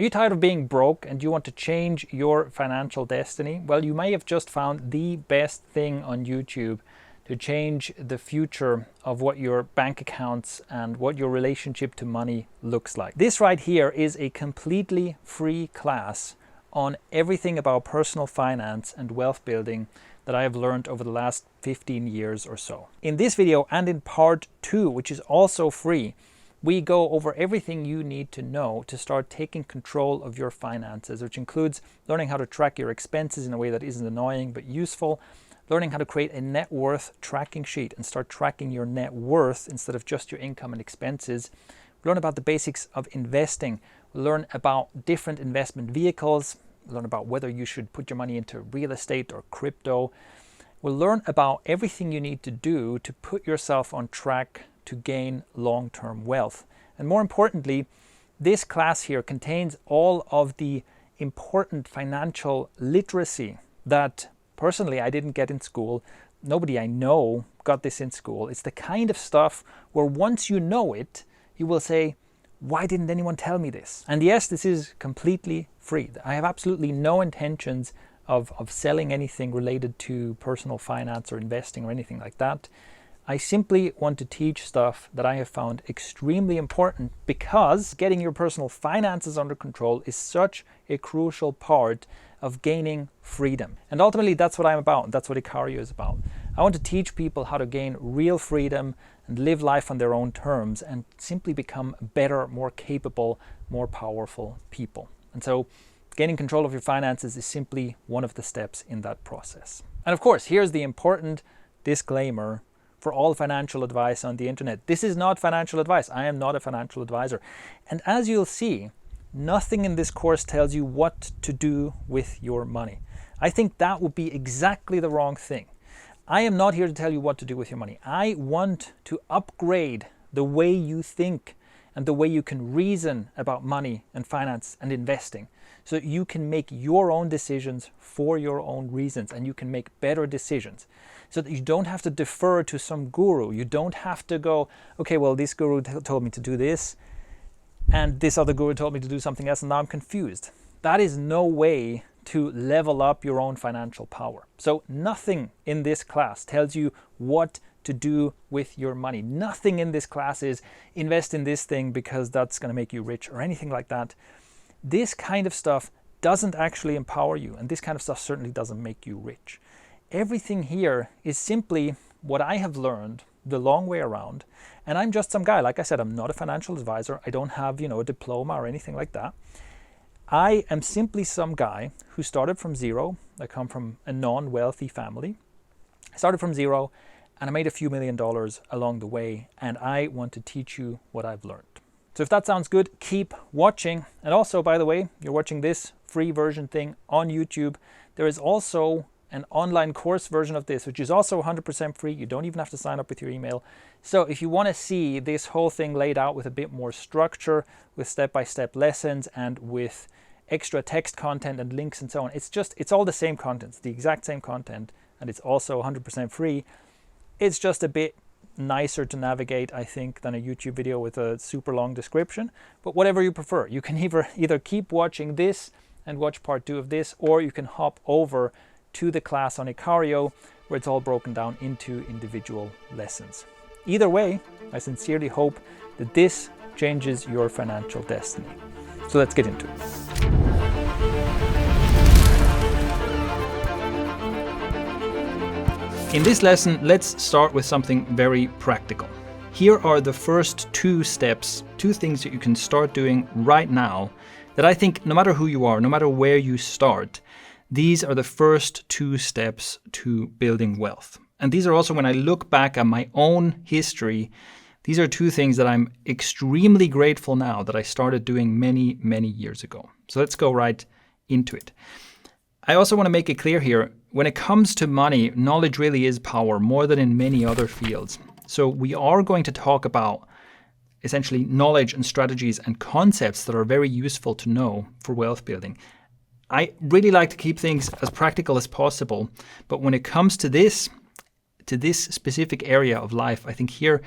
Are you tired of being broke and you want to change your financial destiny? Well, you may have just found the best thing on YouTube to change the future of what your bank accounts and what your relationship to money looks like. This right here is a completely free class on everything about personal finance and wealth building that I have learned over the last 15 years or so. In this video and in part 2, which is also free, we go over everything you need to know to start taking control of your finances, which includes learning how to track your expenses in a way that isn't annoying but useful, learning how to create a net worth tracking sheet and start tracking your net worth instead of just your income and expenses. Learn about the basics of investing. Learn about different investment vehicles. Learn about whether you should put your money into real estate or crypto. We'll learn about everything you need to do to put yourself on track to gain long-term wealth. And more importantly, this class here contains all of the important financial literacy that personally I didn't get in school. Nobody I know got this in school. It's the kind of stuff where once you know it, you will say, why didn't anyone tell me this? And yes, this is completely free. I have absolutely no intentions of selling anything related to personal finance or investing or anything like that. I simply want to teach stuff that I have found extremely important because getting your personal finances under control is such a crucial part of gaining freedom. And ultimately, that's what I'm about. That's what Avocado is about. I want to teach people how to gain real freedom and live life on their own terms and simply become better, more capable, more powerful people. And so gaining control of your finances is simply one of the steps in that process. And of course, here's the important disclaimer for all financial advice on the internet. This is not financial advice. I am not a financial advisor. And as you'll see, nothing in this course tells you what to do with your money. I think that would be exactly the wrong thing. I am not here to tell you what to do with your money. I want to upgrade the way you think and the way you can reason about money and finance and investing so that you can make your own decisions for your own reasons and you can make better decisions so that you don't have to defer to some guru. You don't have to go, okay, well, this guru told me to do this and this other guru told me to do something else and now I'm confused. That is no way to level up your own financial power. So nothing in this class tells you what to do with your money. Nothing in this class is invest in this thing because that's going to make you rich or anything like that. This kind of stuff doesn't actually empower you, and this kind of stuff certainly doesn't make you rich. Everything here is simply what I have learned the long way around, and I'm just some guy. Like I said, I'm not a financial advisor. I don't have, a diploma or anything like that. I am simply some guy who started from zero. I come from a non-wealthy family. I started from zero, and I made a few $1 million along the way, and I want to teach you what I've learned. So if that sounds good, keep watching. And also, by the way, you're watching this free version thing on YouTube. There is also an online course version of this, which is also 100% free. You don't even have to sign up with your email. So if you want to see this whole thing laid out with a bit more structure, with step-by-step lessons and with extra text content and links and so on, it's all the same content. It's the exact same content, and it's also 100% free. It's just a bit nicer to navigate, I think, than a YouTube video with a super long description, but whatever you prefer. You can either keep watching this and watch part 2 of this, or you can hop over to the class on Avocado where it's all broken down into individual lessons. Either way, I sincerely hope that this changes your financial destiny. So let's get into it. In this lesson, let's start with something very practical. Here are the first 2 steps, 2 things that you can start doing right now that I think no matter who you are, no matter where you start, these are the first 2 steps to building wealth. And these are also, when I look back at my own history, these are 2 things that I'm extremely grateful now that I started doing many, many years ago. So let's go right into it. I also want to make it clear here, when it comes to money, knowledge really is power more than in many other fields. So we are going to talk about essentially knowledge and strategies and concepts that are very useful to know for wealth building. I really like to keep things as practical as possible, but when it comes to this specific area of life, I think here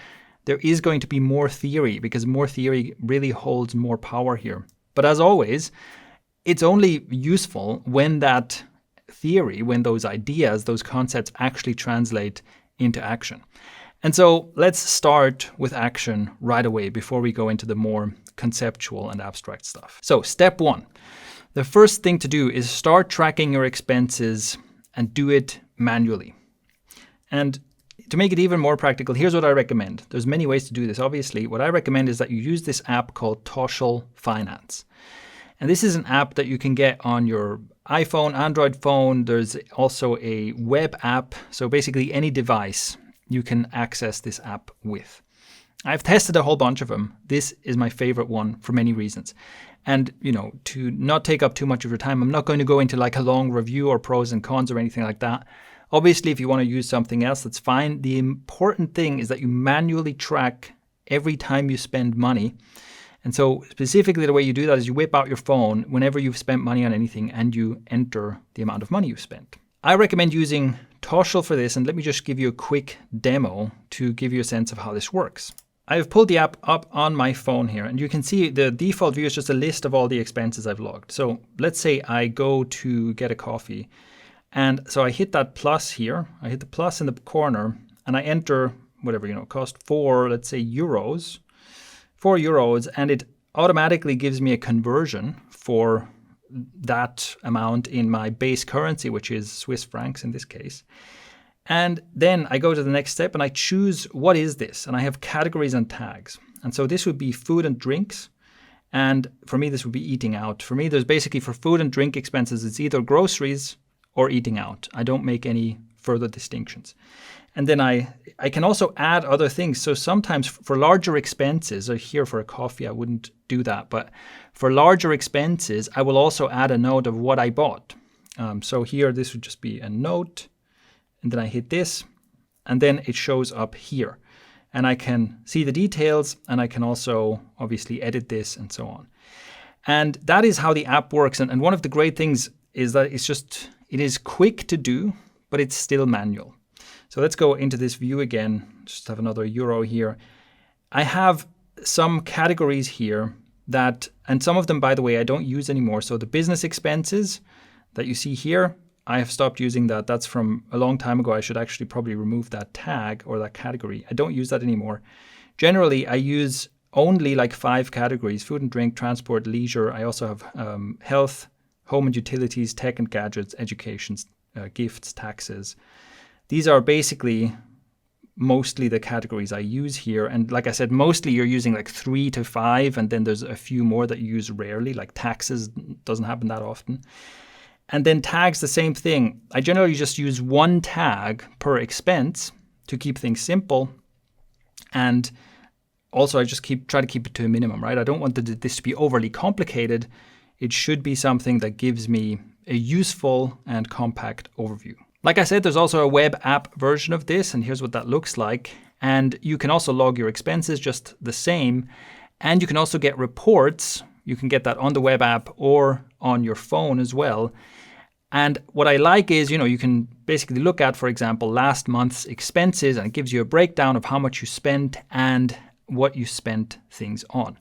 there is going to be more theory, because more theory really holds more power here. But as always, it's only useful when that theory, when those ideas, those concepts actually translate into action. And so let's start with action right away before we go into the more conceptual and abstract stuff. So step one, the first thing to do is start tracking your expenses and do it manually. And to make it even more practical, here's what I recommend. There's many ways to do this. Obviously, what I recommend is that you use this app called Toshal Finance. And this is an app that you can get on your iPhone, Android phone. There's also a web app. So basically any device you can access this app with. I've tested a whole bunch of them. This is my favorite one for many reasons. And, to not take up too much of your time, I'm not going to go into like a long review or pros and cons or anything like that. Obviously, if you want to use something else, that's fine. The important thing is that you manually track every time you spend money. And so specifically the way you do that is you whip out your phone whenever you've spent money on anything and you enter the amount of money you've spent. I recommend using Toshal for this, and let me just give you a quick demo to give you a sense of how this works. I've pulled the app up on my phone here, and you can see the default view is just a list of all the expenses I've logged. So let's say I go to get a coffee, and so I hit that plus here. I hit the plus in the corner, and I enter whatever, cost let's say euros, 4 euros, and it automatically gives me a conversion for that amount in my base currency, which is Swiss francs in this case. And then I go to the next step and I choose what is this, and I have categories and tags. And so this would be food and drinks. And for me, this would be eating out. For me, there's basically for food and drink expenses, it's either groceries or eating out. I don't make any further distinctions. And then I can also add other things. So sometimes for larger expenses, or here for a coffee, I wouldn't do that. But for larger expenses, I will also add a note of what I bought. So here, this would just be a note. And then I hit this, and then it shows up here. And I can see the details, and I can also obviously edit this and so on. And that is how the app works. And one of the great things is that it is quick to do, but it's still manual. So let's go into this view again. Just have another euro here. I have some categories here and some of them, by the way, I don't use anymore. So the business expenses that you see here, I have stopped using that. That's from a long time ago. I should actually probably remove that tag or that category. I don't use that anymore. Generally, I use only like 5 categories: food and drink, transport, leisure. I also have health, home and utilities, tech and gadgets, education, gifts, taxes. These are basically mostly the categories I use here. And like I said, mostly you're using like 3 to 5, and then there's a few more that you use rarely, like taxes doesn't happen that often. And then tags, the same thing. I generally just use 1 tag per expense to keep things simple. And also I just try to keep it to a minimum, right? I don't want this to be overly complicated. It should be something that gives me a useful and compact overview. Like I said, there's also a web app version of this, and here's what that looks like. And you can also log your expenses just the same. And you can also get reports. You can get that on the web app or on your phone as well. And what I like is, you can basically look at, for example, last month's expenses, and it gives you a breakdown of how much you spent and what you spent things on.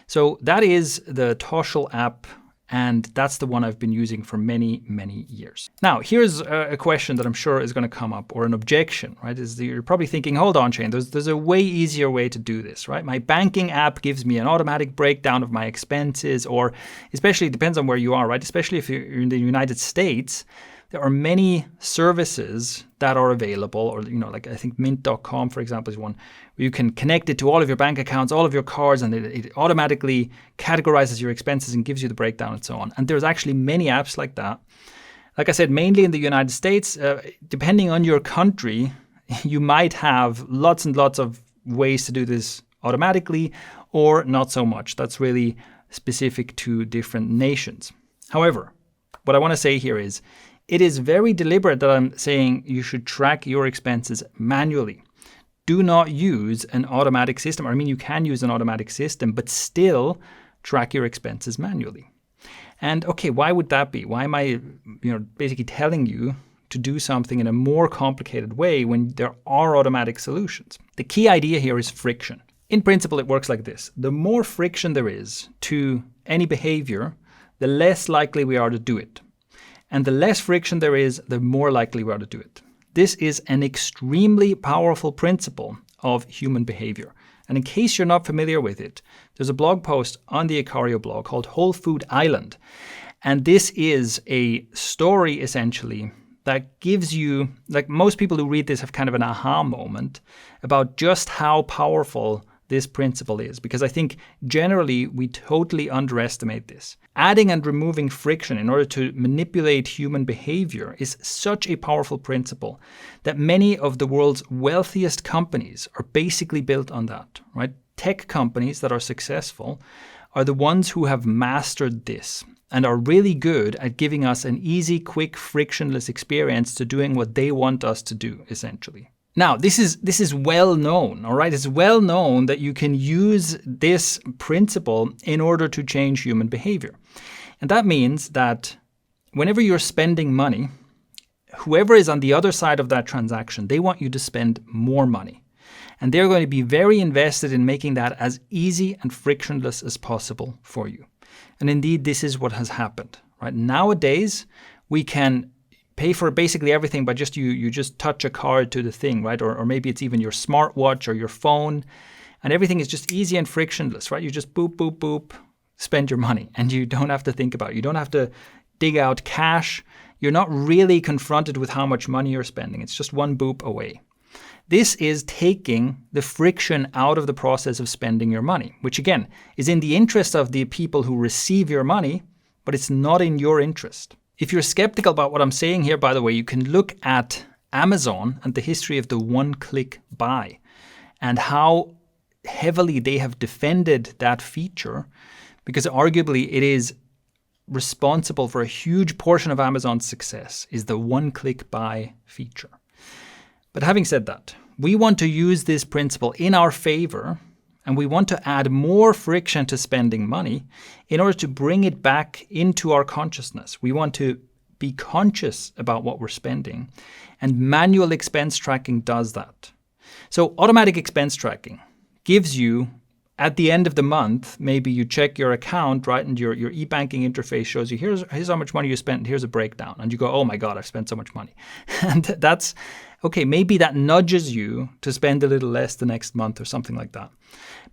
So that is the Toshal app, and that's the one I've been using for many, many years. Now, here's a question that I'm sure is going to come up, or an objection, right? You're probably thinking, hold on, Shane, there's a way easier way to do this, right? My banking app gives me an automatic breakdown of my expenses, or especially, it depends on where you are, right? Especially if you're in the United States, there are many services that are available, or, like I think mint.com, for example, is one where you can connect it to all of your bank accounts, all of your cards, and it automatically categorizes your expenses and gives you the breakdown and so on. And there's actually many apps like that. Like I said, mainly in the United States, depending on your country, you might have lots and lots of ways to do this automatically or not so much. That's really specific to different nations. However, what I want to say here is, it is very deliberate that I'm saying you should track your expenses manually. Do not use an automatic system. I mean, you can use an automatic system, but still track your expenses manually. And okay, why would that be? Why am I, basically telling you to do something in a more complicated way when there are automatic solutions? The key idea here is friction. In principle, it works like this. The more friction there is to any behavior, the less likely we are to do it. And the less friction there is, the more likely we are to do it. This is an extremely powerful principle of human behavior. And in case you're not familiar with it, there's a blog post on the Icario blog called Whole Food Island. And this is a story, essentially, that gives you, like most people who read this have kind of an aha moment about just how powerful this principle is, because I think generally we totally underestimate this. Adding and removing friction in order to manipulate human behavior is such a powerful principle that many of the world's wealthiest companies are basically built on that, right? Tech companies that are successful are the ones who have mastered this and are really good at giving us an easy, quick, frictionless experience to doing what they want us to do, essentially. Now, this is well known, all right? It's well known that you can use this principle in order to change human behavior. And that means that whenever you're spending money, whoever is on the other side of that transaction, they want you to spend more money. And they're going to be very invested in making that as easy and frictionless as possible for you. And indeed, this is what has happened, right? Nowadays, we can pay for basically everything by just you just touch a card to the thing, right? Or maybe it's even your smartwatch or your phone, and everything is just easy and frictionless, right? You just boop, boop, boop, spend your money, and you don't have to think about it. You don't have to dig out cash. You're not really confronted with how much money you're spending. It's just one boop away. This is taking the friction out of the process of spending your money, which again is in the interest of the people who receive your money, but it's not in your interest. If you're skeptical about what I'm saying here, by the way, you can look at Amazon and the history of the one-click buy and how heavily they have defended that feature, because arguably it is responsible for a huge portion of Amazon's success, is the one-click buy feature. But having said that, we want to use this principle in our favor, and we want to add more friction to spending money in order to bring it back into our consciousness. We want to be conscious about what we're spending, and manual expense tracking does that. So automatic expense tracking gives you, at the end of the month, maybe you check your account, right, and your e-banking interface shows you, here's how much money you spent, and here's a breakdown. And you go, oh my God, I've spent so much money. And that's, okay, maybe that nudges you to spend a little less the next month or something like that.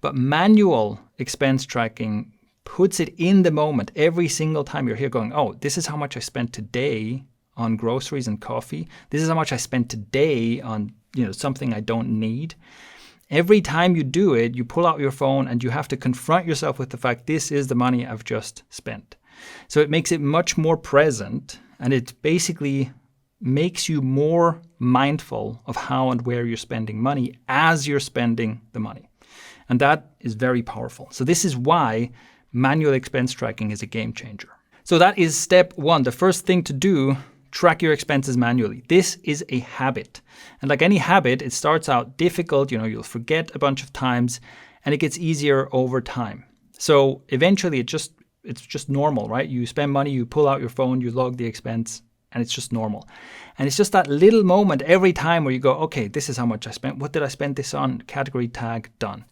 But manual expense tracking puts it in the moment every single time you're here going, oh, this is how much I spent today on groceries and coffee. This is how much I spent today on, something I don't need. Every time you do it, you pull out your phone and you have to confront yourself with the fact this is the money I've just spent. So it makes it much more present, and it basically makes you more mindful of how and where you're spending money as you're spending the money. And that is very powerful. So this is why manual expense tracking is a game changer. So that is step one. The first thing to do, track your expenses manually. This is a habit. And like any habit, it starts out difficult. You'll forget a bunch of times, and it gets easier over time. So eventually it's just normal, right? You spend money, you pull out your phone, you log the expense, and it's just normal. And it's just that little moment every time where you go, okay, this is how much I spent. What did I spend this on? Category tag, done.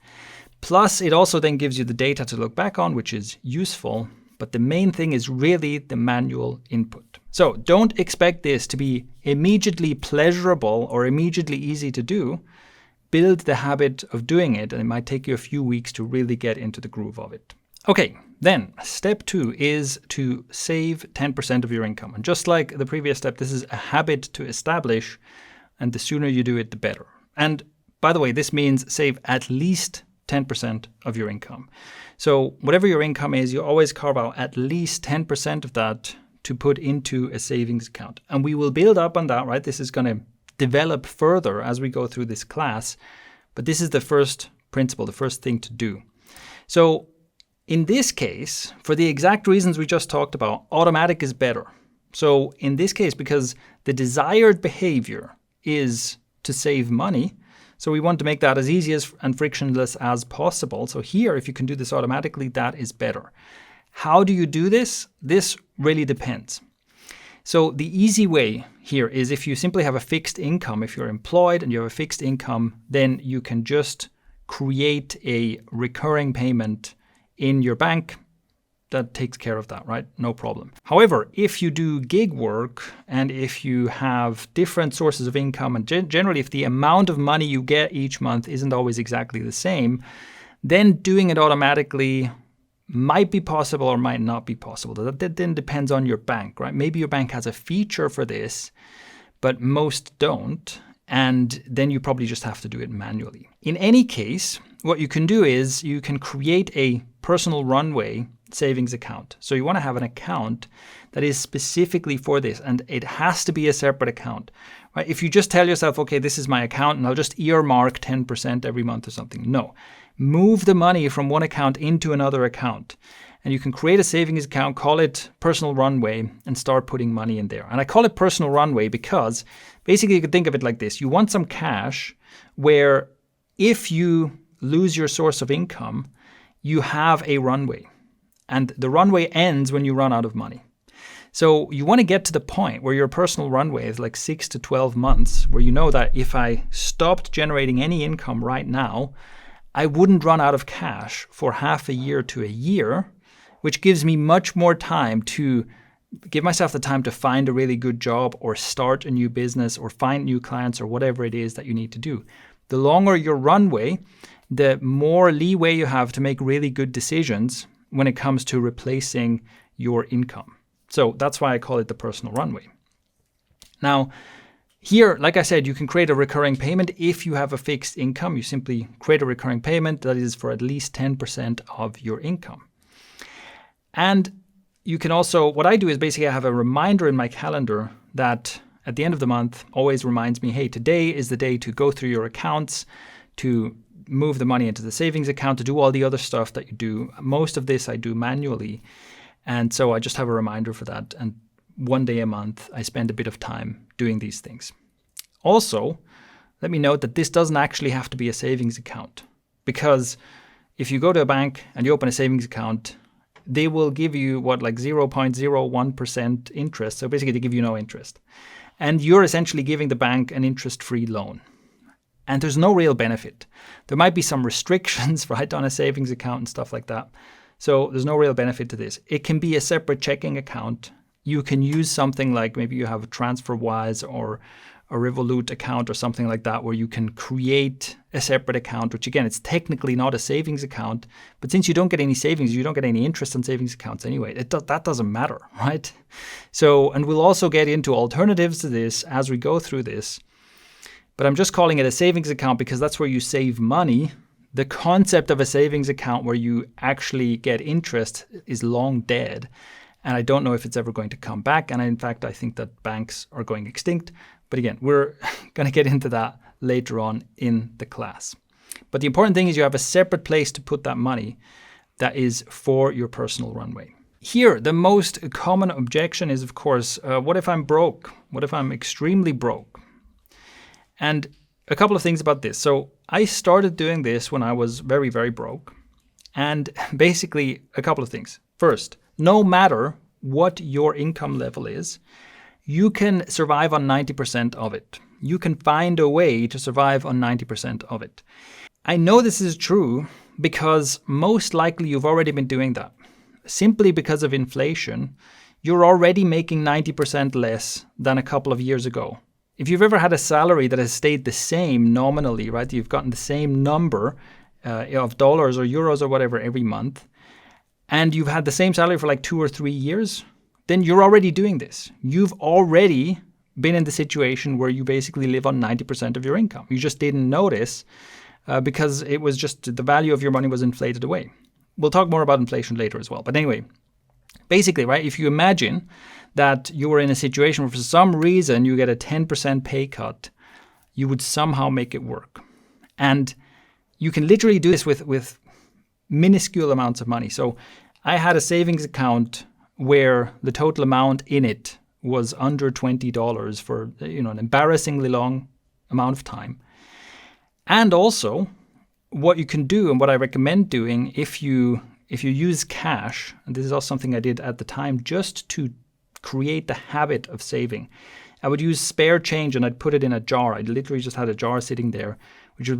Plus, it also then gives you the data to look back on, which is useful. But the main thing is really the manual input. So don't expect this to be immediately pleasurable or immediately easy to do. Build the habit of doing it, and it might take you a few weeks to really get into the groove of it. Okay, then step 2 is to save 10% of your income. And just like the previous step, this is a habit to establish, and the sooner you do it, the better. And by the way, this means save at least 10% of your income. So whatever your income is, you always carve out at least 10% of that to put into a savings account. And we will build up on that, right? This is going to develop further as we go through this class. But this is the first principle, the first thing to do. So in this case, for the exact reasons we just talked about, automatic is better. So in this case, because the desired behavior is to save money, so we want to make that as easy and frictionless as possible. So here, if you can do this automatically, that is better. How do you do this? This really depends. So the easy way here is if you simply have a fixed income, if you're employed and you have a fixed income, then you can just create a recurring payment in your bank that takes care of that, right? No problem. However, if you do gig work and if you have different sources of income and generally if the amount of money you get each month isn't always exactly the same, then doing it automatically might be possible or might not be possible. That then depends on your bank, right? Maybe your bank has a feature for this, but most don't. And then you probably just have to do it manually. In any case, what you can do is you can create a personal runway savings account. So you want to have an account that is specifically for this, and it has to be a separate account, right? If you just tell yourself, okay, this is my account and I'll just earmark 10% every month or something. No, move the money from one account into another account. And you can create a savings account, call it personal runway, and start putting money in there. And I call it personal runway because basically you can think of it like this. You want some cash where if you lose your source of income, you have a runway. And the runway ends when you run out of money. So you want to get to the point where your personal runway is like 6 to 12 months, where you know that if I stopped generating any income right now, I wouldn't run out of cash for half a year to a year, which gives me much more time to give myself the time to find a really good job or start a new business or find new clients or whatever it is that you need to do. The longer your runway, the more leeway you have to make really good decisions when it comes to replacing your income. So that's why I call it the personal runway. Now, here, like I said, you can create a recurring payment. If you have a fixed income, you simply create a recurring payment that is for at least 10% of your income. And you can also, what I do is basically I have a reminder in my calendar that at the end of the month always reminds me, hey, today is the day to go through your accounts, to move the money into the savings account, to do all the other stuff that you do. Most of this I do manually. And so I just have a reminder for that. And one day a month, I spend a bit of time doing these things. Also, let me note that this doesn't actually have to be a savings account, because if you go to a bank and you open a savings account, they will give you like 0.01% interest. So basically they give you no interest. And you're essentially giving the bank an interest-free loan. And there's no real benefit. There might be some restrictions, right, on a savings account and stuff like that. So there's no real benefit to this. It can be a separate checking account. You can use something like maybe you have a TransferWise or a Revolut account or something like that, where you can create a separate account, which again, it's technically not a savings account, but since you don't get any savings, you don't get any interest on savings accounts anyway. That doesn't matter, right? So, and we'll also get into alternatives to this as we go through this, but I'm just calling it a savings account because that's where you save money. The concept of a savings account where you actually get interest is long dead. And I don't know if it's ever going to come back. And in fact, I think that banks are going extinct. But again, we're going to get into that later on in the class. But the important thing is you have a separate place to put that money that is for your personal runway. Here, the most common objection is, of course, what if I'm broke? What if I'm extremely broke? And a couple of things about this. So I started doing this when I was very, very broke. And basically a couple of things. First, no matter what your income level is, you can survive on 90% of it. You can find a way to survive on 90% of it. I know this is true because most likely you've already been doing that. Simply because of inflation, you're already making 90% less than a couple of years ago. If you've ever had a salary that has stayed the same nominally, right, you've gotten the same number of dollars or euros or whatever every month, and you've had the same salary for like 2 or 3 years, then you're already doing this. You've already been in the situation where you basically live on 90% of your income. You just didn't notice because it was just the value of your money was inflated away. We'll talk more about inflation later as well. But anyway, basically, right, if you imagine that you were in a situation where for some reason you get a 10% pay cut, you would somehow make it work. And you can literally do this with minuscule amounts of money. So I had a savings account where the total amount in it was under $20 for an embarrassingly long amount of time. And also, what you can do and what I recommend doing if you use cash, and this is also something I did at the time just to create the habit of saving. I would use spare change and I'd put it in a jar. I literally just had a jar sitting there which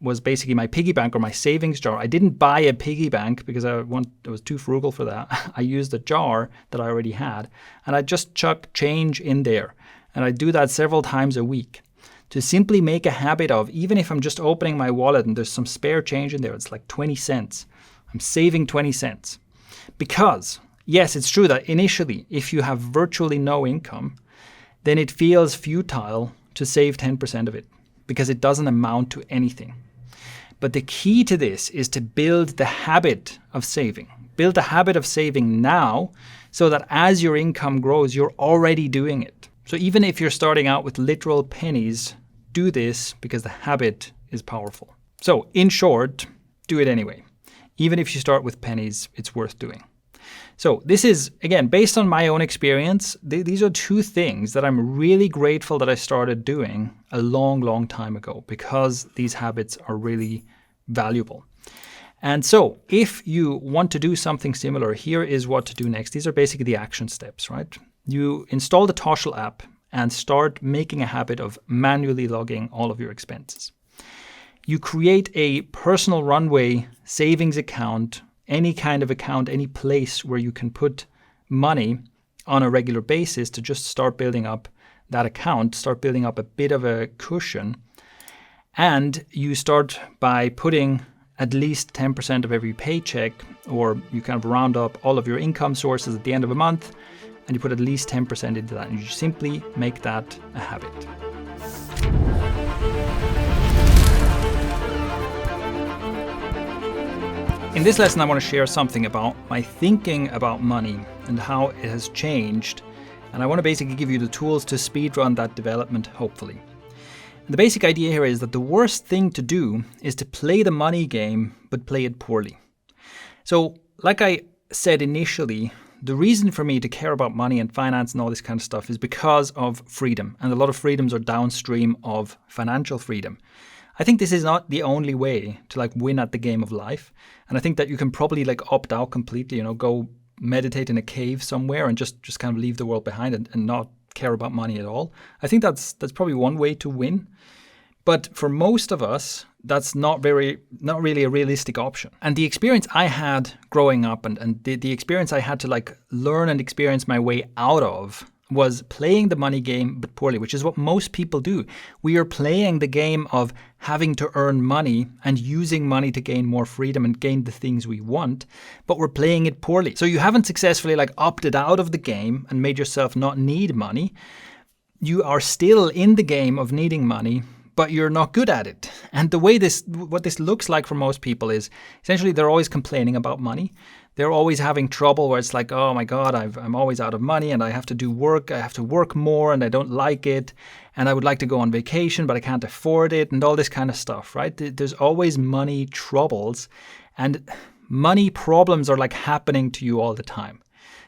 was basically my piggy bank or my savings jar. I didn't buy a piggy bank because I was too frugal for that. I used a jar that I already had, and I just chuck change in there. And I do that several times a week to simply make a habit of, even if I'm just opening my wallet and there's some spare change in there, it's like 20 cents. I'm saving 20 cents. Because, yes, it's true that initially, if you have virtually no income, then it feels futile to save 10% of it because it doesn't amount to anything. But the key to this is to build the habit of saving. Build the habit of saving now so that as your income grows, you're already doing it. So even if you're starting out with literal pennies, do this because the habit is powerful. So in short, do it anyway. Even if you start with pennies, it's worth doing. So this is, again, based on my own experience, these are two things that I'm really grateful that I started doing a long, long time ago because these habits are really valuable. And so if you want to do something similar, here is what to do next. These are basically the action steps, right? You install the Toshal app and start making a habit of manually logging all of your expenses. You create a personal runway savings account, any kind of account, any place where you can put money on a regular basis to just start building up that account, start building up a bit of a cushion. And you start by putting at least 10% of every paycheck, or you kind of round up all of your income sources at the end of a month, and you put at least 10% into that. And you simply make that a habit. In this lesson, I want to share something about my thinking about money and how it has changed. And I want to basically give you the tools to speedrun that development, hopefully. And the basic idea here is that the worst thing to do is to play the money game, but play it poorly. So, like I said initially, the reason for me to care about money and finance and all this kind of stuff is because of freedom. And a lot of freedoms are downstream of financial freedom. I think this is not the only way to win at the game of life. And I think that you can probably opt out completely, go meditate in a cave somewhere and just kind of leave the world behind and not care about money at all. I think that's probably one way to win. But for most of us, that's not really a realistic option. And the experience I had growing up and the experience I had to learn and experience my way out of was playing the money game but poorly, which is what most people do. We are playing the game of having to earn money and using money to gain more freedom and gain the things we want, but we're playing it poorly. So you haven't successfully opted out of the game and made yourself not need money. You are still in the game of needing money, but you're not good at it. And the way what this looks like for most people is essentially they're always complaining about money. They're always having trouble where it's oh my God, I'm always out of money and I have to do work. I have to work more and I don't like it. And I would like to go on vacation, but I can't afford it and all this kind of stuff, right? There's always money troubles and money problems are happening to you all the time.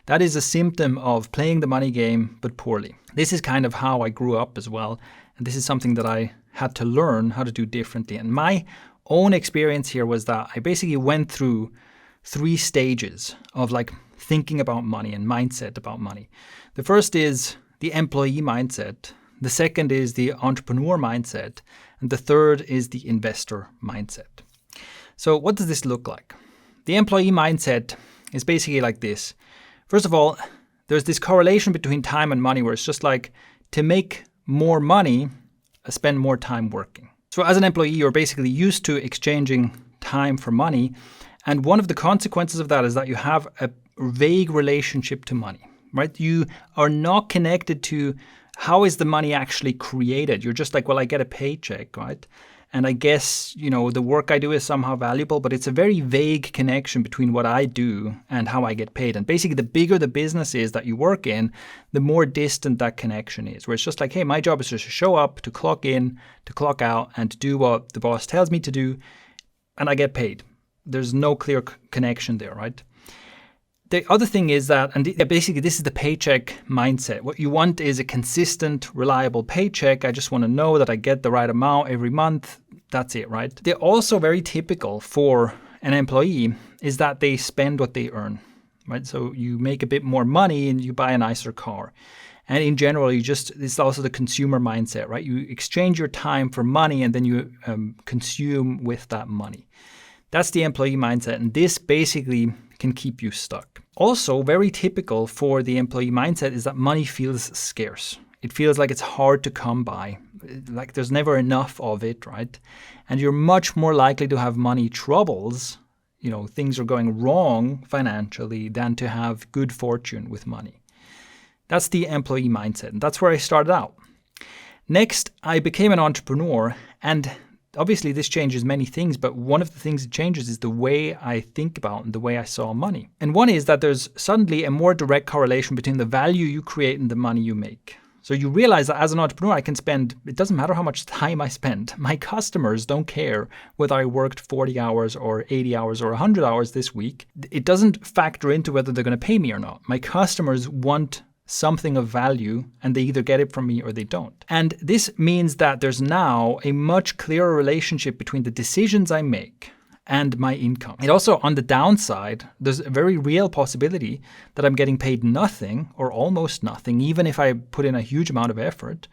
That is a symptom of playing the money game, but poorly. This is kind of how I grew up as well. And this is something that I had to learn how to do differently. And my own experience here was that I basically went through 3 stages of thinking about money and mindset about money. The first is the employee mindset. The second is the entrepreneur mindset. And the third is the investor mindset. So what does this look like? The employee mindset is basically like this. First of all, there's this correlation between time and money where it's just to make more money, spend more time working. So as an employee, you're basically used to exchanging time for money. And one of the consequences of that is that you have a vague relationship to money, right? You are not connected to how is the money actually created. You're just well, I get a paycheck, right? And I guess, the work I do is somehow valuable, but it's a very vague connection between what I do and how I get paid. And basically, the bigger the business is that you work in, the more distant that connection is, where it's just hey, my job is just to show up, to clock in, to clock out, and to do what the boss tells me to do, and I get paid. There's no clear connection there, right? The other thing is that, basically this is the paycheck mindset. What you want is a consistent, reliable paycheck. I just want to know that I get the right amount every month. That's it, right? They're also very typical for an employee is that they spend what they earn, right? So you make a bit more money and you buy a nicer car. And in general, it's also the consumer mindset, right? You exchange your time for money and then you consume with that money. That's the employee mindset. And this basically can keep you stuck. Also, very typical for the employee mindset is that money feels scarce. It feels like it's hard to come by, like there's never enough of it, right? And you're much more likely to have money troubles, things are going wrong financially, than to have good fortune with money. That's the employee mindset, and that's where I started out. Next, I became an entrepreneur, and obviously this changes many things, but one of the things it changes is the way I think about and the way I saw money. And one is that there's suddenly a more direct correlation between the value you create and the money you make. So you realize that as an entrepreneur, it doesn't matter how much time I spend. My customers don't care whether I worked 40 hours or 80 hours or 100 hours this week. It doesn't factor into whether they're going to pay me or not. My customers want something of value and they either get it from me or they don't. And this means that there's now a much clearer relationship between the decisions I make and my income. It also, on the downside, there's a very real possibility that I'm getting paid nothing or almost nothing, even if I put in a huge amount of effort.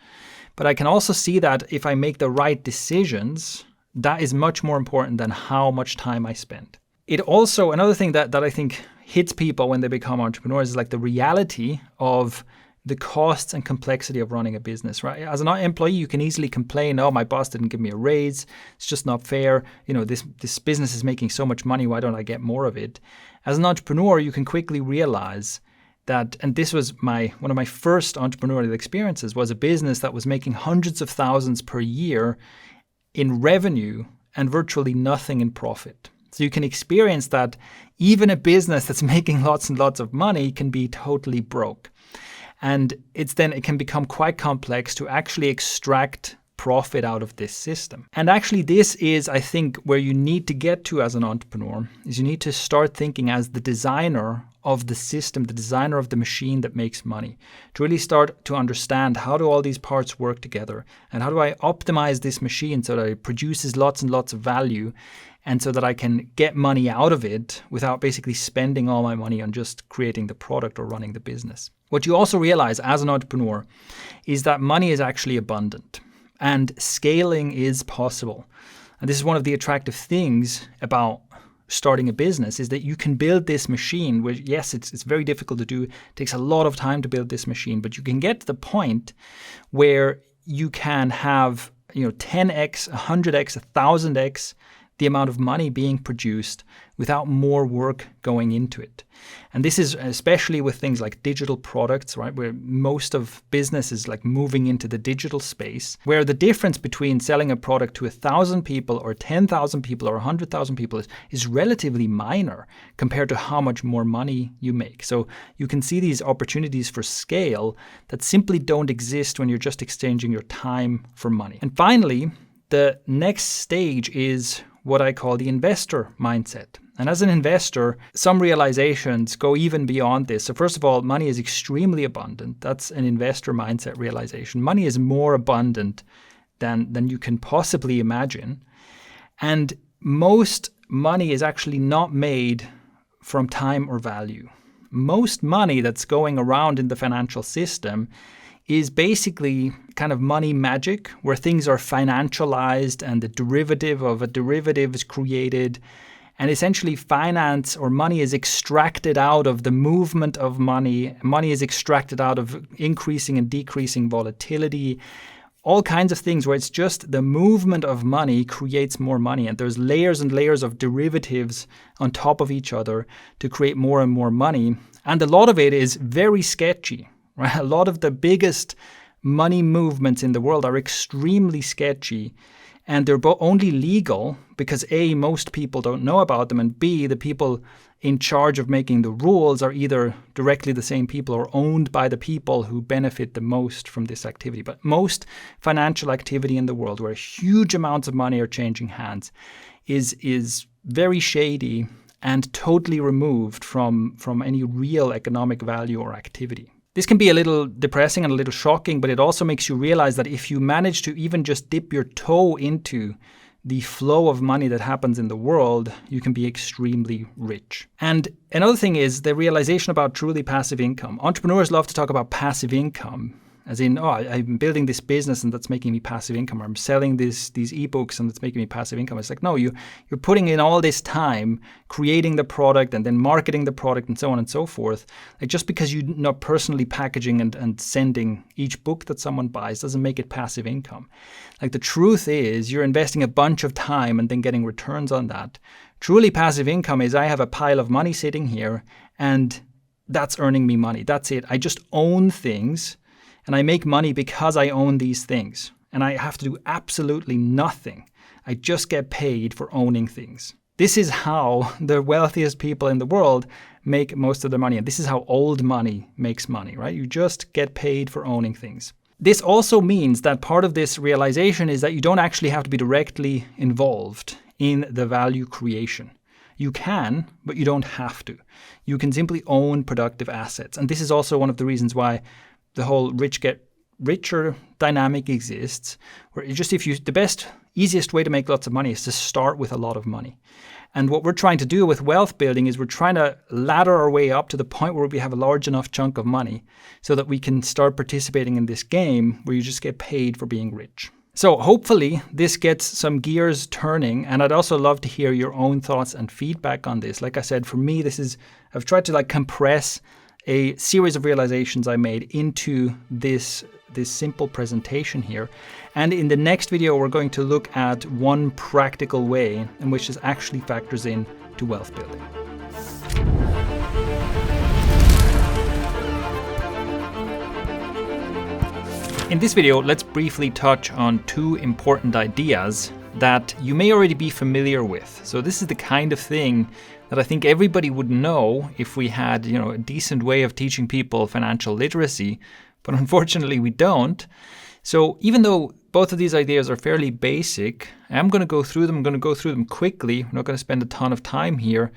But I can also see that if I make the right decisions, that is much more important than how much time I spend. It also, another thing that I think hits people when they become entrepreneurs is like the reality of the costs and complexity of running a business, right? As an employee, you can easily complain, oh, my boss didn't give me a raise. It's just not fair. This business is making so much money. Why don't I get more of it? As an entrepreneur, you can quickly realize that, and this was one of my first entrepreneurial experiences, was a business that was making hundreds of thousands per year in revenue and virtually nothing in profit. So you can experience that even a business that's making lots and lots of money can be totally broke. And it can become quite complex to actually extract profit out of this system. And actually this is, I think, where you need to get to as an entrepreneur, is you need to start thinking as the designer of the system, the designer of the machine that makes money, to really start to understand how do all these parts work together and how do I optimize this machine so that it produces lots and lots of value and so that I can get money out of it without basically spending all my money on just creating the product or running the business. What you also realize as an entrepreneur is that money is actually abundant and scaling is possible. And this is one of the attractive things about starting a business, is that you can build this machine, which, yes, it's very difficult to do. It takes a lot of time to build this machine, but you can get to the point where you can have 10x, 100x, 1000x the amount of money being produced without more work going into it. And this is especially with things like digital products, right? Where most of business is like moving into the digital space, where the difference between selling a product to 1,000 people or 10,000 people or 100,000 people is relatively minor compared to how much more money you make. So you can see these opportunities for scale that simply don't exist when you're just exchanging your time for money. And finally, the next stage is what I call the investor mindset. And as an investor, some realizations go even beyond this. So first of all, money is extremely abundant. That's an investor mindset realization. Money is more abundant than you can possibly imagine. And most money is actually not made from time or value. Most money that's going around in the financial system is basically kind of money magic, where things are financialized and the derivative of a derivative is created. And essentially finance or money is extracted out of the movement of money. Money is extracted out of increasing and decreasing volatility. All kinds of things where it's just the movement of money creates more money. And there's layers and layers of derivatives on top of each other to create more and more money. And a lot of it is very sketchy. Right? A lot of the biggest money movements in the world are extremely sketchy, and they're only legal because A, most people don't know about them, and B, the people in charge of making the rules are either directly the same people or owned by the people who benefit the most from this activity. But most financial activity in the world where huge amounts of money are changing hands is very shady and totally removed from any real economic value or activity. This can be a little depressing and a little shocking, but it also makes you realize that if you manage to even just dip your toe into the flow of money that happens in the world, you can be extremely rich. And another thing is the realization about truly passive income. Entrepreneurs love to talk about passive income, as in, oh, I'm building this business and that's making me passive income, or I'm selling these ebooks and that's making me passive income. It's like, no, you're putting in all this time creating the product and then marketing the product and so on and so forth. Like, just because you're not personally packaging and sending each book that someone buys doesn't make it passive income. Like, the truth is you're investing a bunch of time and then getting returns on that. Truly passive income is I have a pile of money sitting here and that's earning me money. That's it. I just own things. And I make money because I own these things. And I have to do absolutely nothing. I just get paid for owning things. This is how the wealthiest people in the world make most of their money. And this is how old money makes money, right? You just get paid for owning things. This also means that part of this realization is that you don't actually have to be directly involved in the value creation. You can, but you don't have to. You can simply own productive assets. And this is also one of the reasons why the whole rich get richer dynamic exists, where the best, easiest way to make lots of money is to start with a lot of money. And what we're trying to do with wealth building is we're trying to ladder our way up to the point where we have a large enough chunk of money so that we can start participating in this game where you just get paid for being rich. So hopefully this gets some gears turning, and I'd also love to hear your own thoughts and feedback on this. Like I said, for me, I've tried to compress a series of realizations I made into this simple presentation here. And in the next video, we're going to look at one practical way in which this actually factors in to wealth building. In this video, let's briefly touch on two important ideas that you may already be familiar with. So this is the kind of thing that I think everybody would know if we had, a decent way of teaching people financial literacy, but unfortunately we don't. So even though both of these ideas are fairly basic, I'm going to go through them. I'm going to go through them quickly. We're not going to spend a ton of time here.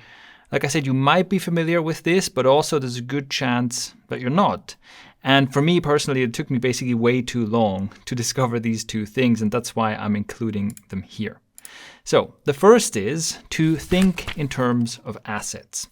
Like I said, you might be familiar with this, but also there's a good chance that you're not. And for me personally, it took me basically way too long to discover these two things, and that's why I'm including them here. So the first is to think in terms of assets.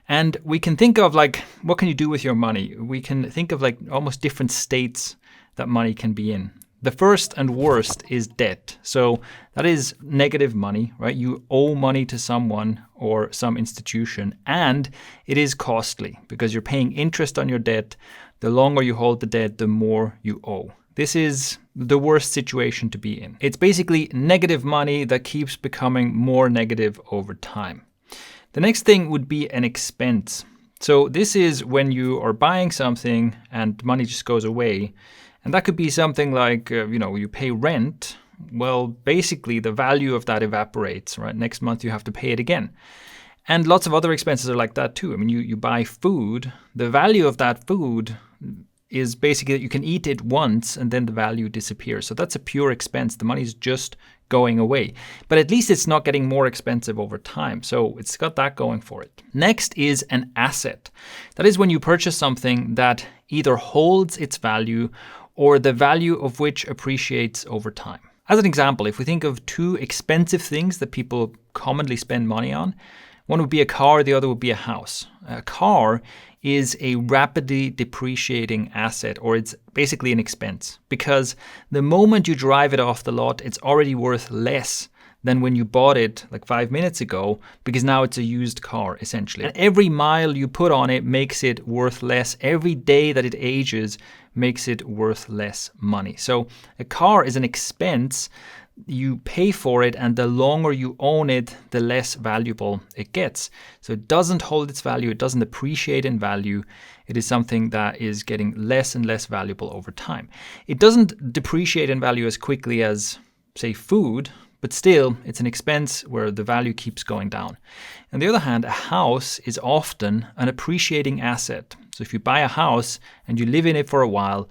And we can think of what can you do with your money? We can think of almost different states that money can be in. The first and worst is debt. So that is negative money, right? You owe money to someone or some institution, and it is costly because you're paying interest on your debt. The longer you hold the debt, the more you owe. This is the worst situation to be in. It's basically negative money that keeps becoming more negative over time. The next thing would be an expense. So this is when you are buying something and money just goes away. And that could be something like, you pay rent. Well, basically the value of that evaporates, right? Next month you have to pay it again. And lots of other expenses are like that too. I mean, you buy food. The value of that food is basically that you can eat it once and then the value disappears. So that's a pure expense. The money's just going away. But at least it's not getting more expensive over time. So it's got that going for it. Next is an asset. That is when you purchase something that either holds its value or the value of which appreciates over time. As an example, if we think of two expensive things that people commonly spend money on, one would be a car, the other would be a house. A car is a rapidly depreciating asset, or it's basically an expense, because the moment you drive it off the lot, it's already worth less than when you bought it 5 minutes ago, because now it's a used car, essentially. And every mile you put on it makes it worth less. Every day that it ages makes it worth less money. So a car is an expense. You pay for it, and the longer you own it, the less valuable it gets. So it doesn't hold its value. It doesn't appreciate in value. It is something that is getting less and less valuable over time. It doesn't depreciate in value as quickly as, say, food, but still, it's an expense where the value keeps going down. On the other hand, a house is often an appreciating asset. So if you buy a house and you live in it for a while,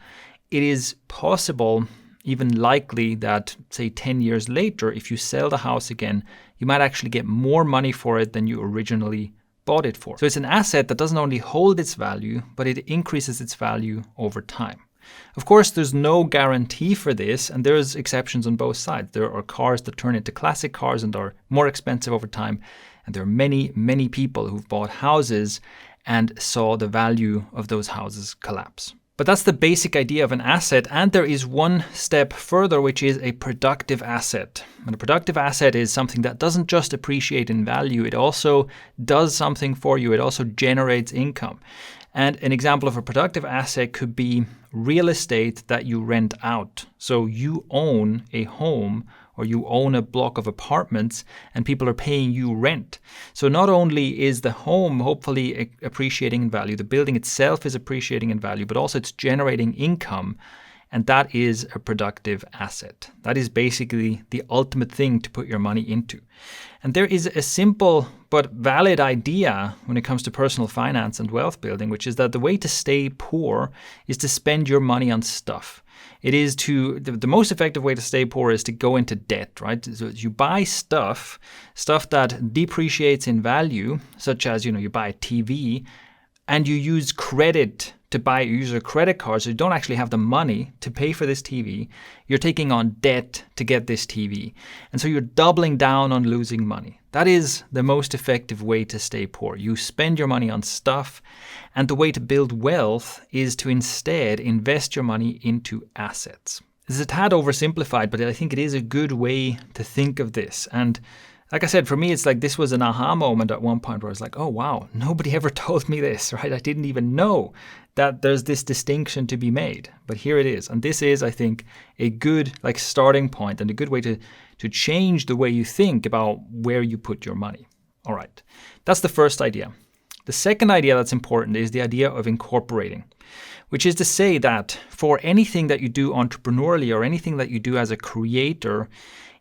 it is possible, even likely, that, say, 10 years later, if you sell the house again, you might actually get more money for it than you originally bought it for. So it's an asset that doesn't only hold its value, but it increases its value over time. Of course, there's no guarantee for this, and there's exceptions on both sides. There are cars that turn into classic cars and are more expensive over time. And there are many, many people who've bought houses and saw the value of those houses collapse. But that's the basic idea of an asset. And there is one step further, which is a productive asset. And a productive asset is something that doesn't just appreciate in value. It also does something for you. It also generates income. And an example of a productive asset could be real estate that you rent out. So you own a home or you own a block of apartments and people are paying you rent. So not only is the home hopefully appreciating in value, the building itself is appreciating in value, but also it's generating income. And that is a productive asset. That is basically the ultimate thing to put your money into. And there is a simple but valid idea when it comes to personal finance and wealth building, which is that the way to stay poor is to spend your money on stuff. It is the most effective way to stay poor is to go into debt, right? So you buy stuff that depreciates in value, such as, you buy a TV and you use credit to buy, you use a credit card, so you don't actually have the money to pay for this TV. You're taking on debt to get this TV. And so you're doubling down on losing money. That is the most effective way to stay poor. You spend your money on stuff, and the way to build wealth is to instead invest your money into assets. This is a tad oversimplified, but I think it is a good way to think of this. And like I said, for me, it's like this was an aha moment at one point where I was like, oh, wow, nobody ever told me this, right? I didn't even know that there's this distinction to be made. But here it is. And this is, I think, a good starting point and a good way to change the way you think about where you put your money. All right. That's the first idea. The second idea that's important is the idea of incorporating, which is to say that for anything that you do entrepreneurially or anything that you do as a creator,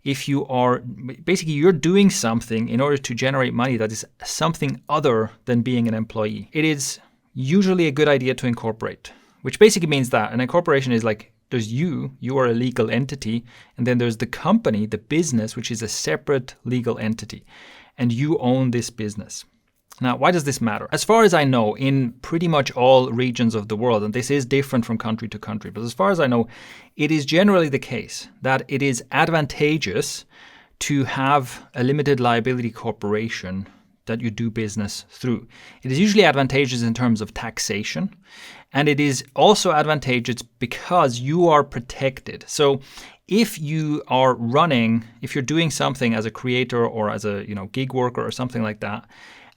if you are basically you're doing something in order to generate money that is something other than being an employee, it is usually a good idea to incorporate, which basically means that an incorporation is like there's you are a legal entity, and then there's the company, the business, which is a separate legal entity, and you own this business. Now, why does this matter? As far as I know, in pretty much all regions of the world, and this is different from country to country, but as far as I know, it is generally the case that it is advantageous to have a limited liability corporation that you do business through. It is usually advantageous in terms of taxation, and it is also advantageous because you are protected. So if you are if you're doing something as a creator or as a gig worker or something like that,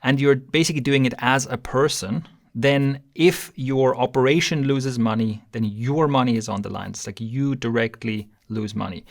and you're basically doing it as a person, then if your operation loses money, then your money is on the line. It's like you directly lose money.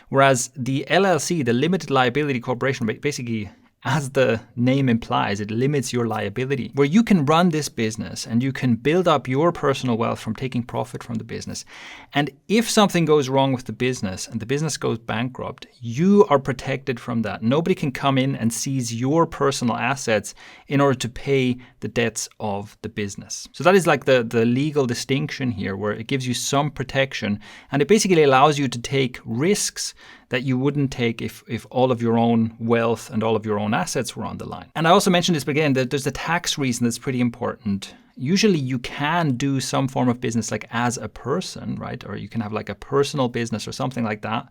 Whereas the LLC, the limited liability corporation, basically, as the name implies, it limits your liability, where you can run this business and you can build up your personal wealth from taking profit from the business. And if something goes wrong with the business and the business goes bankrupt, you are protected from that. Nobody can come in and seize your personal assets in order to pay the debts of the business. So that is like the legal distinction here, where it gives you some protection, and it basically allows you to take risks that you wouldn't take if all of your own wealth and all of your own assets were on the line. And I also mentioned this, but again, that there's a tax reason that's pretty important. Usually you can do some form of business like as a person, right? Or you can have like a personal business or something like that.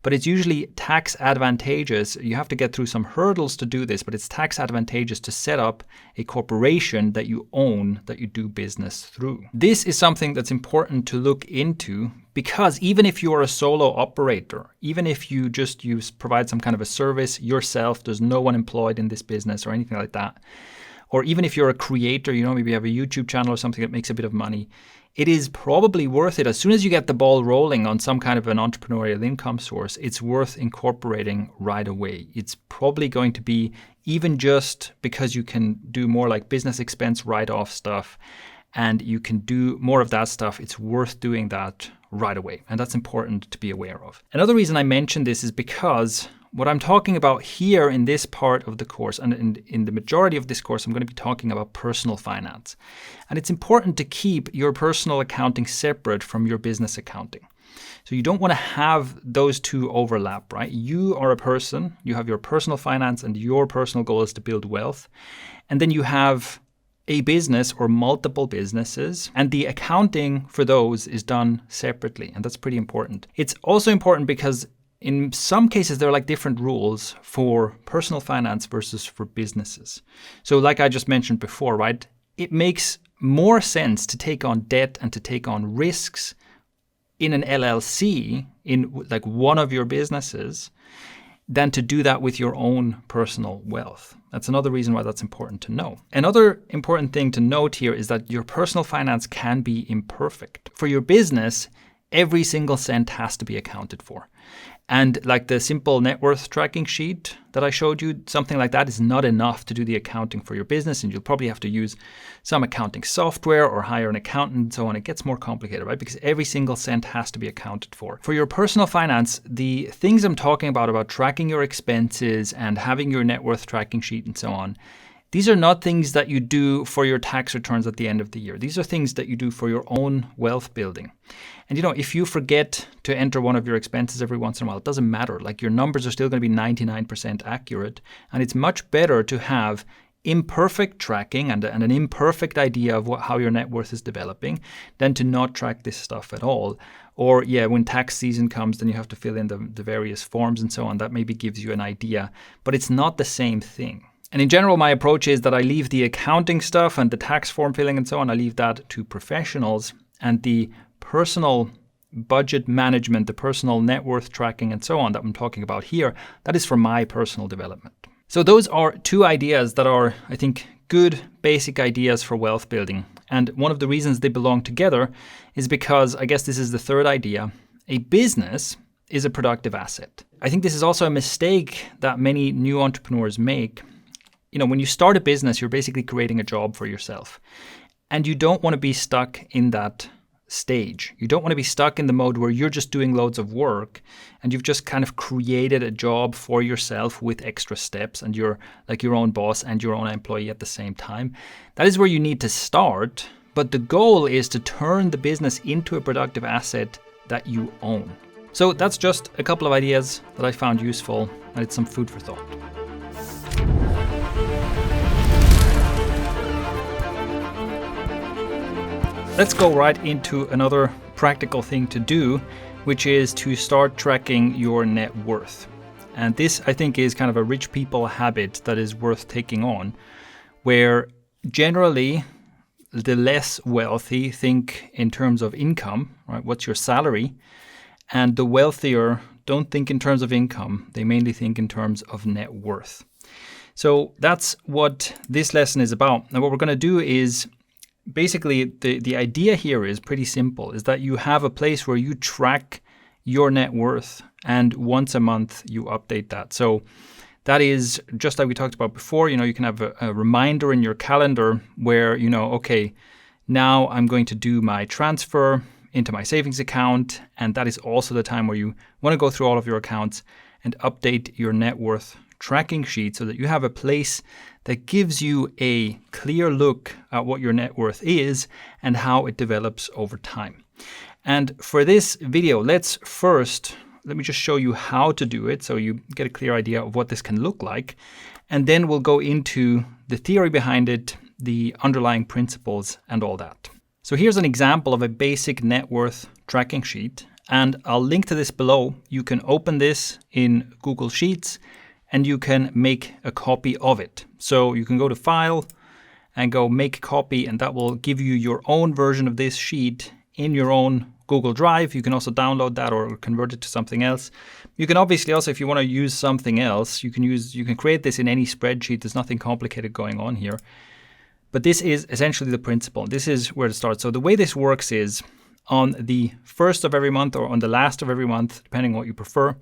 But it's usually tax advantageous. You have to get through some hurdles to do this, but it's tax advantageous to set up a corporation that you own, that you do business through. This is something that's important to look into, because even if you're a solo operator, even if you provide some kind of a service yourself, there's no one employed in this business or anything like that, or even if you're a creator, maybe you have a YouTube channel or something that makes a bit of money, it is probably worth it. As soon as you get the ball rolling on some kind of an entrepreneurial income source, it's worth incorporating right away. It's probably going to be, even just because you can do more like business expense write-off stuff and you can do more of that stuff, it's worth doing that right away. And that's important to be aware of. Another reason I mention this is because what I'm talking about here in this part of the course, and in the majority of this course, I'm going to be talking about personal finance. And it's important to keep your personal accounting separate from your business accounting. So you don't want to have those two overlap, right? You are a person, you have your personal finance, and your personal goal is to build wealth. And then you have a business or multiple businesses, and the accounting for those is done separately, and that's pretty important. It's also important because in some cases there are like different rules for personal finance versus for businesses. So like I just mentioned before, right? It makes more sense to take on debt and to take on risks in an LLC, in like one of your businesses, than to do that with your own personal wealth. That's another reason why that's important to know. Another important thing to note here is that your personal finance can be imperfect. For your business, every single cent has to be accounted for. And like the simple net worth tracking sheet that I showed you, something like that is not enough to do the accounting for your business. And you'll probably have to use some accounting software or hire an accountant and so on. It gets more complicated, right? Because every single cent has to be accounted for. For your personal finance, the things I'm talking about tracking your expenses and having your net worth tracking sheet and so on, these are not things that you do for your tax returns at the end of the year. These are things that you do for your own wealth building. And if you forget to enter one of your expenses every once in a while, it doesn't matter. Like your numbers are still going to be 99% accurate. And it's much better to have imperfect tracking and an imperfect idea of how your net worth is developing than to not track this stuff at all. Or when tax season comes, then you have to fill in the various forms and so on. That maybe gives you an idea, but it's not the same thing. And in general, my approach is that I leave the accounting stuff and the tax form filling and so on, I leave that to professionals, and the personal budget management, the personal net worth tracking and so on that I'm talking about here, that is for my personal development. So those are two ideas that are, I think, good basic ideas for wealth building. And one of the reasons they belong together is because, I guess this is the third idea, a business is a productive asset. I think this is also a mistake that many new entrepreneurs make. When you start a business, you're basically creating a job for yourself. And you don't want to be stuck in that stage. You don't want to be stuck in the mode where you're just doing loads of work and you've just kind of created a job for yourself with extra steps and you're like your own boss and your own employee at the same time. That is where you need to start. But the goal is to turn the business into a productive asset that you own. So that's just a couple of ideas that I found useful, and it's some food for thought. Let's go right into another practical thing to do, which is to start tracking your net worth. And this, I think, is kind of a rich people habit that is worth taking on, where generally the less wealthy think in terms of income, right? What's your salary? And the wealthier don't think in terms of income. They mainly think in terms of net worth. So that's what this lesson is about. Now, what we're going to do is basically, the idea here is pretty simple, is that you have a place where you track your net worth, and once a month you update that. So that is just like we talked about before. You can have a reminder in your calendar where, okay, now I'm going to do my transfer into my savings account. And that is also the time where you want to go through all of your accounts and update your net worth tracking sheet so that you have a place that gives you a clear look at what your net worth is and how it develops over time. And for this video, let me just show you how to do it so you get a clear idea of what this can look like. And then we'll go into the theory behind it, the underlying principles and all that. So here's an example of a basic net worth tracking sheet. And I'll link to this below. You can open this in Google Sheets and you can make a copy of it. So you can go to File and go Make Copy, and that will give you your own version of this sheet in your own Google Drive. You can also download that or convert it to something else. You can obviously also, if you want to use something else, you can create this in any spreadsheet. There's nothing complicated going on here. But this is essentially the principle. This is where to start. So the way this works is on the first of every month or on the last of every month, depending on what you prefer,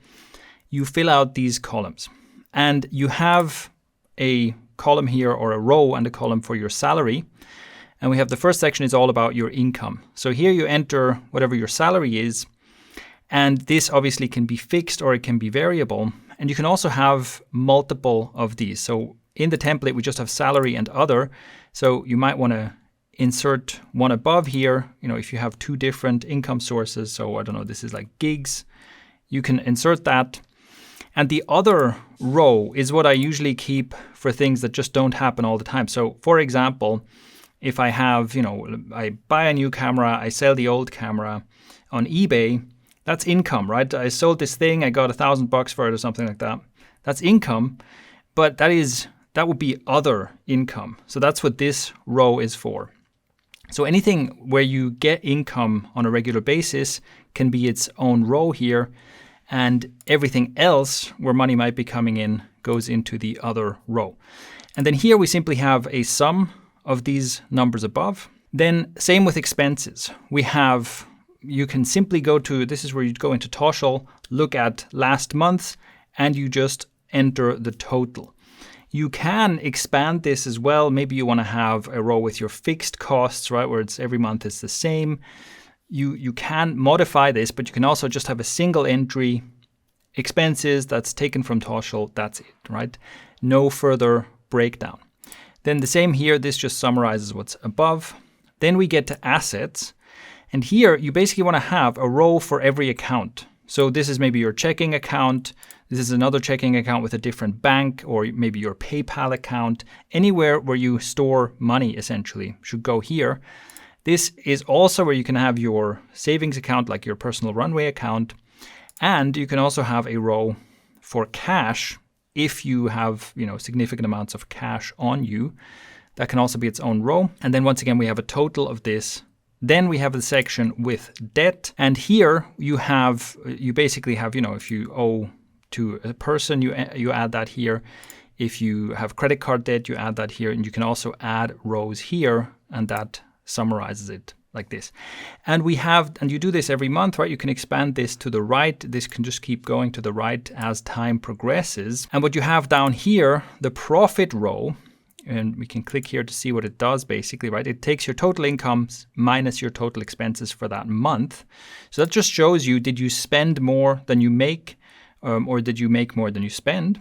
you fill out these columns. And you have a column here or a row and a column for your salary. And we have the first section is all about your income. So here you enter whatever your salary is. And this obviously can be fixed or it can be variable. And you can also have multiple of these. So in the template, we just have salary and other. So you might want to insert one above here. If you have two different income sources. So I don't know, this is like gigs. You can insert that. And the other row is what I usually keep for things that just don't happen all the time. So for example, if I have, I buy a new camera, I sell the old camera on eBay, that's income, right? I sold this thing, I got $1,000 for it or something like that. That's income, but that would be other income. So that's what this row is for. So anything where you get income on a regular basis can be its own row here, and everything else where money might be coming in goes into the other row. And then here we simply have a sum of these numbers above. Then same with expenses. You can simply go to, this is where you go into Toshal, look at last month, and you just enter the total. You can expand this as well. Maybe you want to have a row with your fixed costs, right, where it's every month it's the same. You can modify this, but you can also just have a single entry, expenses, that's taken from Toshal, that's it, right? No further breakdown. Then the same here, this just summarizes what's above. Then we get to assets. And here you basically want to have a row for every account. So this is maybe your checking account. This is another checking account with a different bank, or maybe your PayPal account. Anywhere where you store money essentially should go here. This is also where you can have your savings account, like your personal runway account. And you can also have a row for cash if you have, significant amounts of cash on you. That can also be its own row. And then once again, we have a total of this. Then we have the section with debt. And here you basically have, if you owe to a person, you add that here. If you have credit card debt, you add that here. And you can also add rows here, and that summarizes it like this. And you do this every month, right? You can expand this to the right. This can just keep going to the right as time progresses. And what you have down here, the profit row, and we can click here to see what it does basically, right? It takes your total incomes minus your total expenses for that month. So that just shows you, did you spend more than you make, or did you make more than you spend?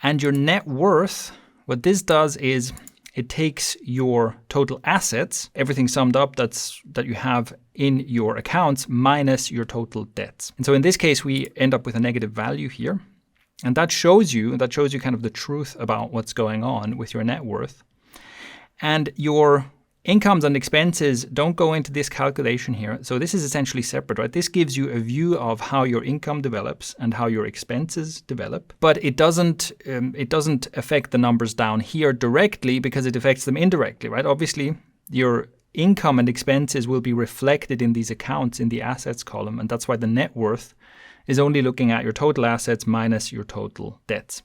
And your net worth, what this does is it takes your total assets, everything summed up that you have in your accounts, minus your total debts. And so in this case, we end up with a negative value here. And that shows you kind of the truth about what's going on with your net worth. And your incomes and expenses don't go into this calculation here. So this is essentially separate, right? This gives you a view of how your income develops and how your expenses develop. But it doesn't affect the numbers down here directly, because it affects them indirectly, right? Obviously, your income and expenses will be reflected in these accounts in the assets column. And that's why the net worth is only looking at your total assets minus your total debts.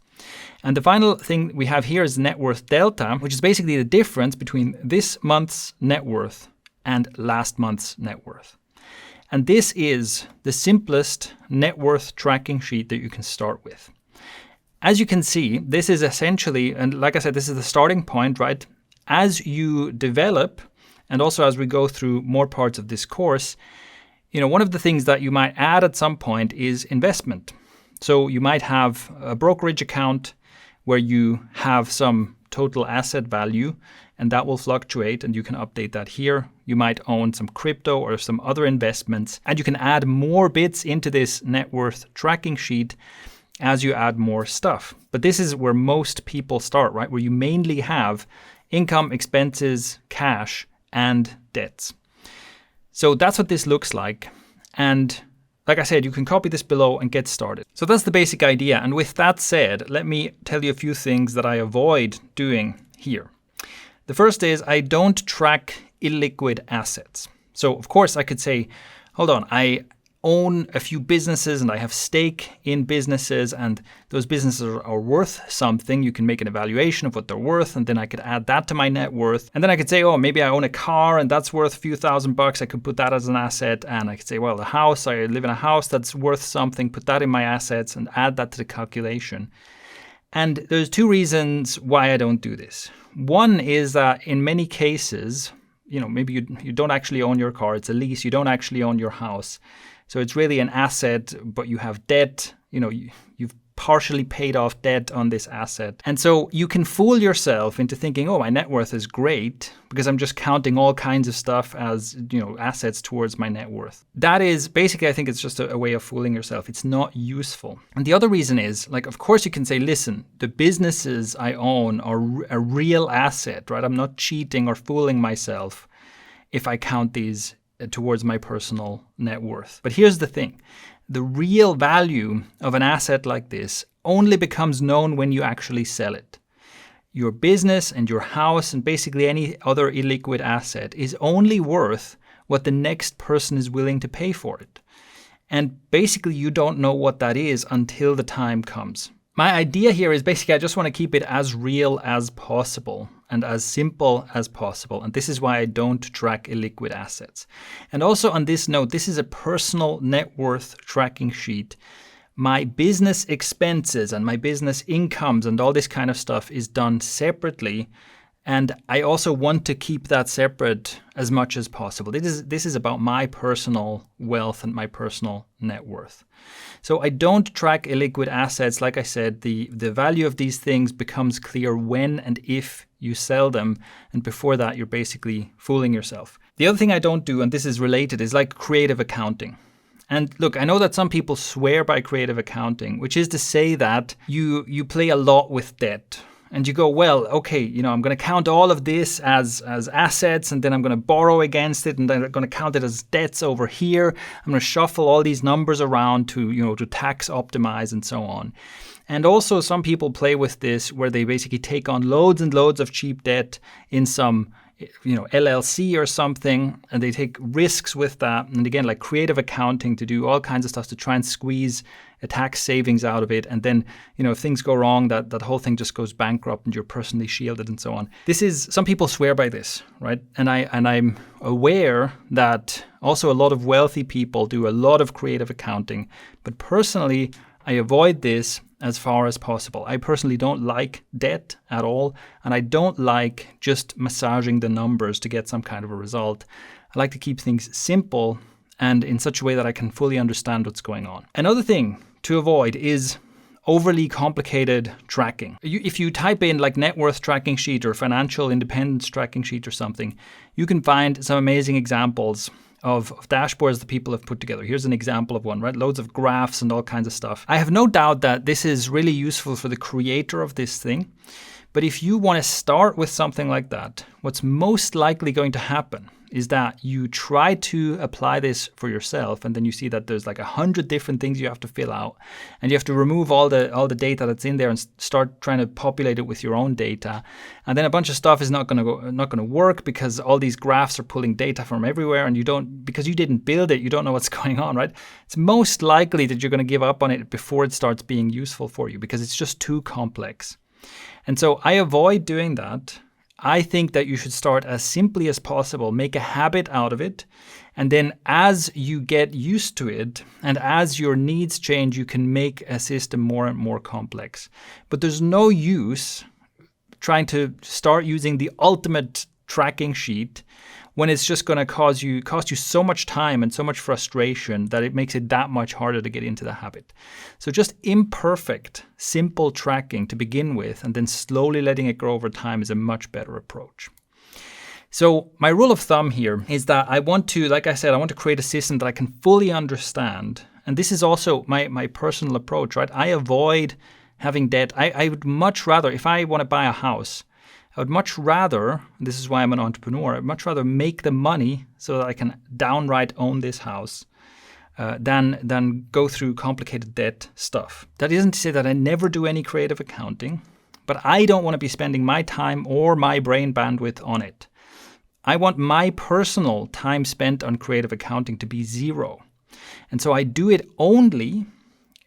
And the final thing we have here is net worth delta, which is basically the difference between this month's net worth and last month's net worth. And this is the simplest net worth tracking sheet that you can start with. As you can see, this is essentially, and like I said, this is the starting point, right? As you develop, and also as we go through more parts of this course, one of the things that you might add at some point is investment. So you might have a brokerage account where you have some total asset value, and that will fluctuate, and you can update that here. You might own some crypto or some other investments, and you can add more bits into this net worth tracking sheet as you add more stuff. But this is where most people start, right? Where you mainly have income, expenses, cash, and debts. So that's what this looks like. And like I said, you can copy this below and get started. So that's the basic idea. And with that said, let me tell you a few things that I avoid doing here. The first is I don't track illiquid assets. So of course I could say, hold on, I own a few businesses and I have stake in businesses, and those businesses are worth something. You can make an evaluation of what they're worth, and then I could add that to my net worth. And then I could say, oh, maybe I own a car and that's worth a few $1,000. I could put that as an asset. And I could say, well, the house, I live in a house that's worth something, put that in my assets and add that to the calculation. And there's two reasons why I don't do this. One is that in many cases, maybe you don't actually own your car, it's a lease, you don't actually own your house. So it's really an asset, but you have debt. You've partially paid off debt on this asset. And so you can fool yourself into thinking, oh, my net worth is great because I'm just counting all kinds of stuff as, assets towards my net worth. That is basically, I think it's just a way of fooling yourself. It's not useful. And the other reason is, of course you can say, listen, the businesses I own are a real asset, right? I'm not cheating or fooling myself if I count these towards my personal net worth. But here's the thing. The real value of an asset like this only becomes known when you actually sell it. Your business and your house and basically any other illiquid asset is only worth what the next person is willing to pay for it. And basically you don't know what that is until the time comes. My idea here is basically I just want to keep it as real as possible and as simple as possible. And this is why I don't track illiquid assets. And also on this note, this is a personal net worth tracking sheet. My business expenses and my business incomes and all this kind of stuff is done separately. And I also want to keep that separate as much as possible. This is about my personal wealth and my personal net worth. So I don't track illiquid assets. Like I said, the value of these things becomes clear when and if you sell them. And before that, you're basically fooling yourself. The other thing I don't do, and this is related, is like creative accounting. And look, I know that some people swear by creative accounting, which is to say that you play a lot with debt. And you go, well, okay, I'm going to count all of this as assets, and then I'm going to borrow against it, and then I'm going to count it as debts over here. I'm going to shuffle all these numbers around to tax optimize and so on. And also some people play with this where they basically take on loads and loads of cheap debt in some LLC or something, and they take risks with that. And again, like creative accounting to do all kinds of stuff to try and squeeze a tax savings out of it. And then, if things go wrong, that whole thing just goes bankrupt and you're personally shielded and so on. Some people swear by this, right? And I'm aware that also a lot of wealthy people do a lot of creative accounting. But personally, I avoid this as far as possible. I personally don't like debt at all, and I don't like just massaging the numbers to get some kind of a result. I like to keep things simple and in such a way that I can fully understand what's going on. Another thing to avoid is overly complicated tracking. If you type in like net worth tracking sheet or financial independence tracking sheet or something, you can find some amazing examples of dashboards that people have put together. Here's an example of one, right? Loads of graphs and all kinds of stuff. I have no doubt that this is really useful for the creator of this thing. But if you want to start with something like that, what's most likely going to happen is that you try to apply this for yourself, and then you see that there's like 100 different things you have to fill out, and you have to remove all the data that's in there and start trying to populate it with your own data. And then a bunch of stuff is not going to work because all these graphs are pulling data from everywhere, and because you didn't build it, you don't know what's going on, right? It's most likely that you're going to give up on it before it starts being useful for you because it's just too complex. And so I avoid doing that. I think that you should start as simply as possible, make a habit out of it, and then as you get used to it and as your needs change, you can make a system more and more complex. But there's no use trying to start using the ultimate tracking sheet when it's just going to cost you so much time and so much frustration that it makes it that much harder to get into the habit. So just imperfect, simple tracking to begin with, and then slowly letting it grow over time is a much better approach. So my rule of thumb here is that I want to create a system that I can fully understand. And this is also my personal approach, right? I avoid having debt. I would much rather, if I want to buy a house, I would much rather, this is why I'm an entrepreneur, I'd much rather make the money so that I can downright own this house than go through complicated debt stuff. That isn't to say that I never do any creative accounting, but I don't want to be spending my time or my brain bandwidth on it. I want my personal time spent on creative accounting to be zero. And so I do it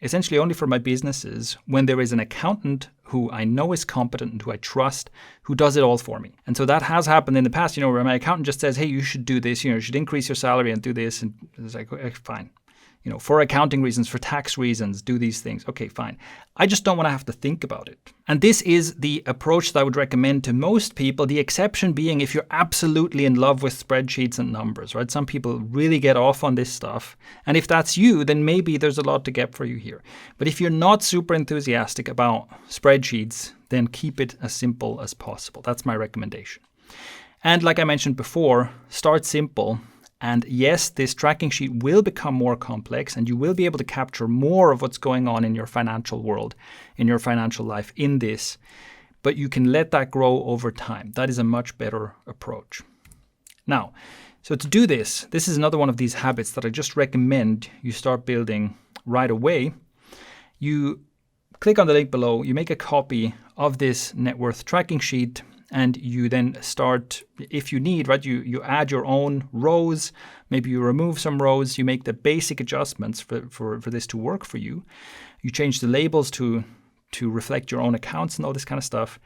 essentially only for my businesses when there is an accountant who I know is competent and who I trust, who does it all for me. And so that has happened in the past, where my accountant just says, hey, you should do this, you should increase your salary and do this. And it's like, okay, fine. for accounting reasons, for tax reasons, do these things. Okay, fine. I just don't want to have to think about it. And this is the approach that I would recommend to most people, the exception being if you're absolutely in love with spreadsheets and numbers, right? Some people really get off on this stuff. And if that's you, then maybe there's a lot to get for you here. But if you're not super enthusiastic about spreadsheets, then keep it as simple as possible. That's my recommendation. And like I mentioned before, start simple. And yes, this tracking sheet will become more complex and you will be able to capture more of what's going on in your financial world, in your financial life in this, but you can let that grow over time. That is a much better approach. Now, so to do this is another one of these habits that I just recommend you start building right away. You click on the link below, you make a copy of this net worth tracking sheet, and you then start, if you need, right, you add your own rows, maybe you remove some rows, you make the basic adjustments for this to work for you. You change the labels to reflect your own accounts and all this kind of stuff.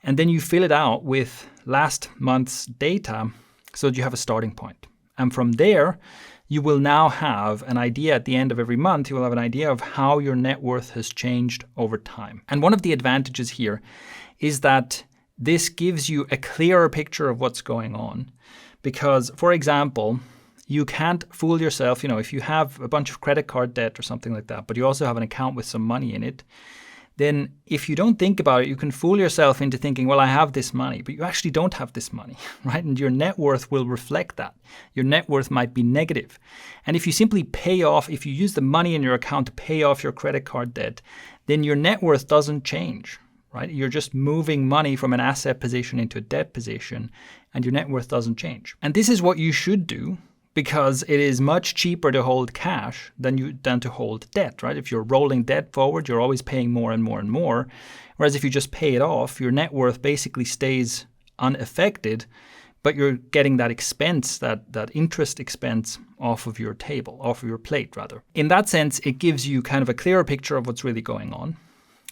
And then you fill it out with last month's data so that you have a starting point. And from there, you will now have an idea at the end of every month, you will have an idea of how your net worth has changed over time. And one of the advantages here is that this gives you a clearer picture of what's going on because, for example, you can't fool yourself, if you have a bunch of credit card debt or something like that, but you also have an account with some money in it, then if you don't think about it, you can fool yourself into thinking, well, I have this money, but you actually don't have this money, right? And your net worth will reflect that. Your net worth might be negative. And if you simply if you use the money in your account to pay off your credit card debt, then your net worth doesn't change. Right? You're just moving money from an asset position into a debt position and your net worth doesn't change. And this is what you should do because it is much cheaper to hold cash than to hold debt, right? If you're rolling debt forward, you're always paying more and more and more. Whereas if you just pay it off, your net worth basically stays unaffected, but you're getting that expense, that interest expense off of your plate rather. In that sense, it gives you kind of a clearer picture of what's really going on.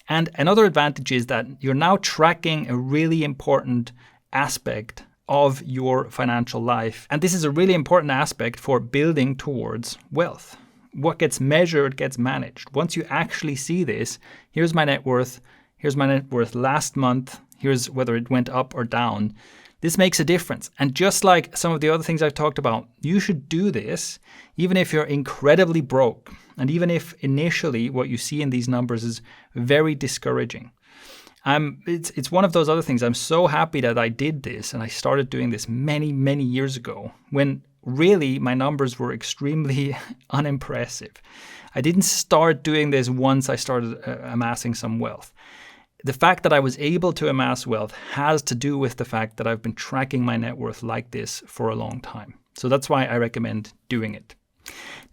And another advantage is that you're now tracking a really important aspect of your financial life. And this is a really important aspect for building towards wealth. What gets measured gets managed. Once you actually see this, here's my net worth last month, here's whether it went up or down. This makes a difference. And just like some of the other things I've talked about, you should do this even if you're incredibly broke. And even if initially what you see in these numbers is very discouraging. It's one of those other things. I'm so happy that I did this and I started doing this many, many years ago when really my numbers were extremely unimpressive. I didn't start doing this once I started amassing some wealth. The fact that I was able to amass wealth has to do with the fact that I've been tracking my net worth like this for a long time. So that's why I recommend doing it.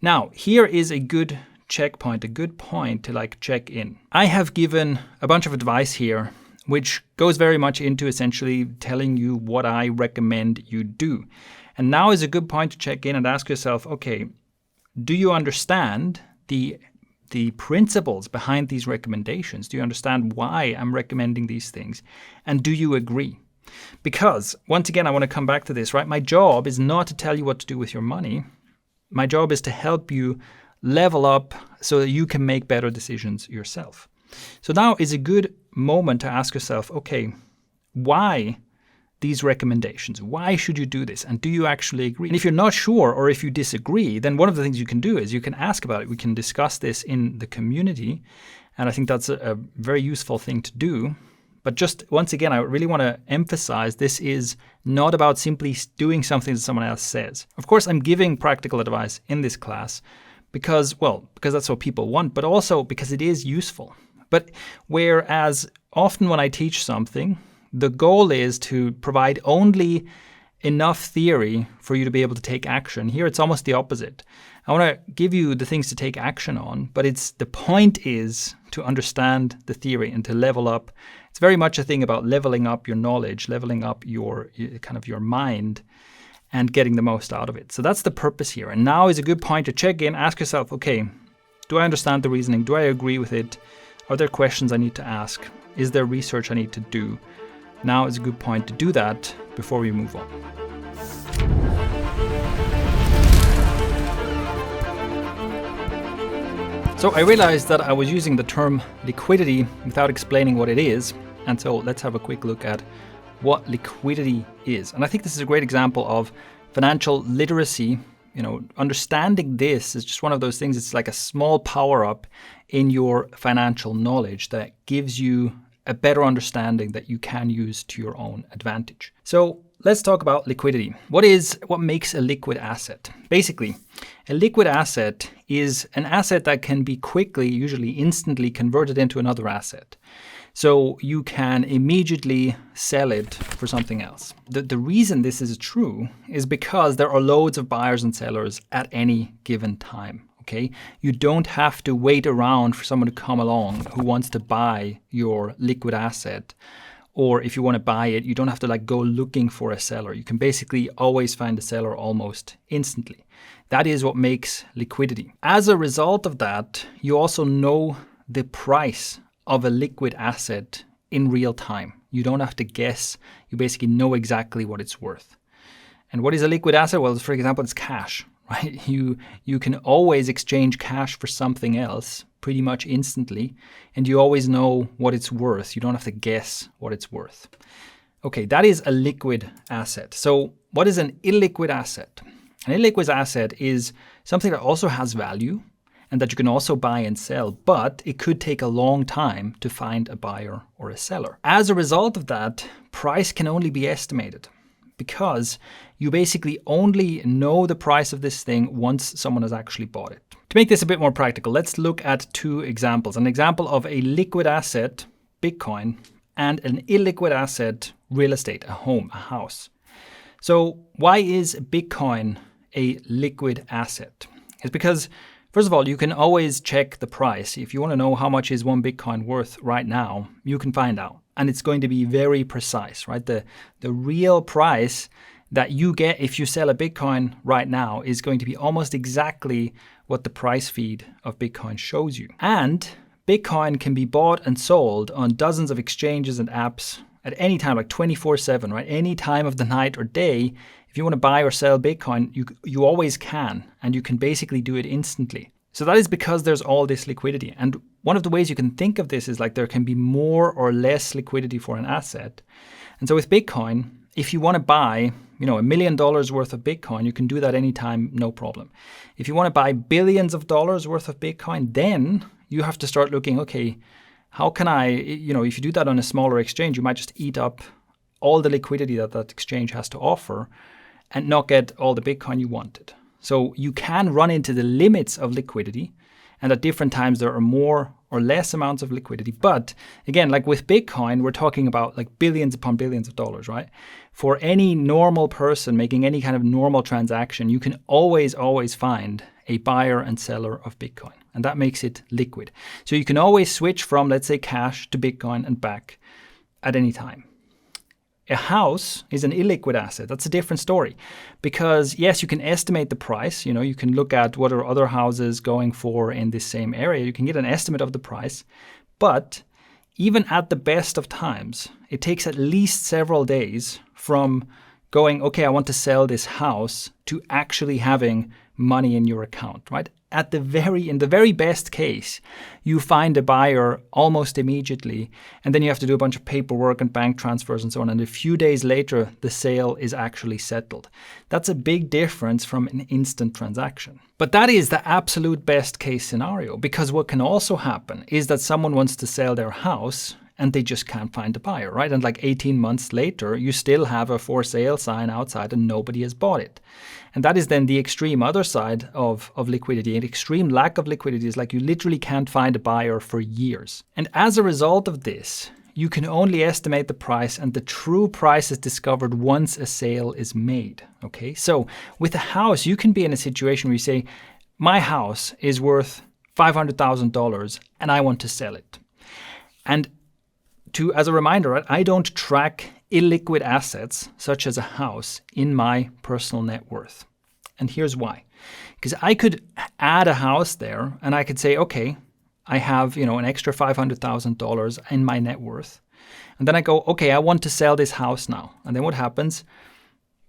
Now, here is a good checkpoint, a good point to check in. I have given a bunch of advice here, which goes very much into essentially telling you what I recommend you do. And now is a good point to check in and ask yourself, okay, do you understand the principles behind these recommendations? Do you understand why I'm recommending these things? And do you agree? Because, once again, I want to come back to this, right? My job is not to tell you what to do with your money. My job is to help you level up so that you can make better decisions yourself. So now is a good moment to ask yourself, okay, why these recommendations? Why should you do this? And do you actually agree? And if you're not sure or if you disagree, then one of the things you can do is you can ask about it. We can discuss this in the community. And I think that's a very useful thing to do. But just once again, I really want to emphasize this is not about simply doing something that someone else says. Of course, I'm giving practical advice in this class because that's what people want, but also because it is useful. But whereas often when I teach something, the goal is to provide only enough theory for you to be able to take action. Here it's almost the opposite. I want to give you the things to take action on, but the point is to understand the theory and to level up. It's very much a thing about leveling up your knowledge, leveling up your mind and getting the most out of it. So that's the purpose here. And now is a good point to check in, ask yourself, okay, do I understand the reasoning? Do I agree with it? Are there questions I need to ask? Is there research I need to do? Now is a good point to do that before we move on. So I realized that I was using the term liquidity without explaining what it is. And so let's have a quick look at what liquidity is. And I think this is a great example of financial literacy. Understanding this is just one of those things. It's like a small power up in your financial knowledge that gives you a better understanding that you can use to your own advantage. So let's talk about liquidity. What makes a liquid asset? Basically, a liquid asset is an asset that can be quickly, usually instantly, converted into another asset. So you can immediately sell it for something else. The reason this is true is because there are loads of buyers and sellers at any given time. Okay, you don't have to wait around for someone to come along who wants to buy your liquid asset. Or if you want to buy it, you don't have to go looking for a seller. You can basically always find a seller almost instantly. That is what makes liquidity. As a result of that, you also know the price of a liquid asset in real time. You don't have to guess. You basically know exactly what it's worth. And what is a liquid asset? Well, for example, it's cash, right? You can always exchange cash for something else pretty much instantly, and you always know what it's worth. You don't have to guess what it's worth. Okay, that is a liquid asset. So what is an illiquid asset? An illiquid asset is something that also has value and that you can also buy and sell, but it could take a long time to find a buyer or a seller. As a result of that, price can only be estimated because you basically only know the price of this thing once someone has actually bought it. To make this a bit more practical, let's look at two examples. An example of a liquid asset, Bitcoin, and an illiquid asset, real estate, a home, a house. So why is Bitcoin a liquid asset? It's because, first of all, you can always check the price. If you want to know how much is one Bitcoin worth right now, you can find out. And it's going to be very precise, right? The real price that you get if you sell a Bitcoin right now is going to be almost exactly what the price feed of Bitcoin shows you. And Bitcoin can be bought and sold on dozens of exchanges and apps at any time, like 24/7, right? Any time of the night or day. If you want to buy or sell Bitcoin, you always can, and you can basically do it instantly. So that is because there's all this liquidity. And one of the ways you can think of this is there can be more or less liquidity for an asset. And so with Bitcoin, if you want to buy, $1 million worth of Bitcoin, you can do that anytime, no problem. If you want to buy billions of dollars worth of Bitcoin, then you have to start looking, okay, how can I, if you do that on a smaller exchange, you might just eat up all the liquidity that exchange has to offer and not get all the Bitcoin you wanted. So you can run into the limits of liquidity, and at different times there are more or less amounts of liquidity. But again, like with Bitcoin, we're talking about billions upon billions of dollars, right? For any normal person making any kind of normal transaction, you can always find a buyer and seller of Bitcoin, and that makes it liquid. So you can always switch from, let's say, cash to Bitcoin and back at any time. A house is an illiquid asset. That's a different story because, yes, you can estimate the price. You can look at what are other houses going for in this same area. You can get an estimate of the price. But even at the best of times, it takes at least several days from going, okay, I want to sell this house to actually having money in your account, right? In the very best case, you find a buyer almost immediately, and then you have to do a bunch of paperwork and bank transfers and so on. And a few days later, the sale is actually settled. That's a big difference from an instant transaction. But that is the absolute best case scenario, because what can also happen is that someone wants to sell their house and they just can't find a buyer, right? And 18 months later, you still have a for sale sign outside and nobody has bought it. And that is then the extreme other side of liquidity. An extreme lack of liquidity is you literally can't find a buyer for years. And as a result of this, you can only estimate the price, and the true price is discovered once a sale is made, okay? So with a house, you can be in a situation where you say, my house is worth $500,000 and I want to sell it. And as a reminder, right, I don't track illiquid assets such as a house in my personal net worth. And here's why. Because I could add a house there and I could say, okay, I have, an extra $500,000 in my net worth. And then I go, okay, I want to sell this house now. And then what happens?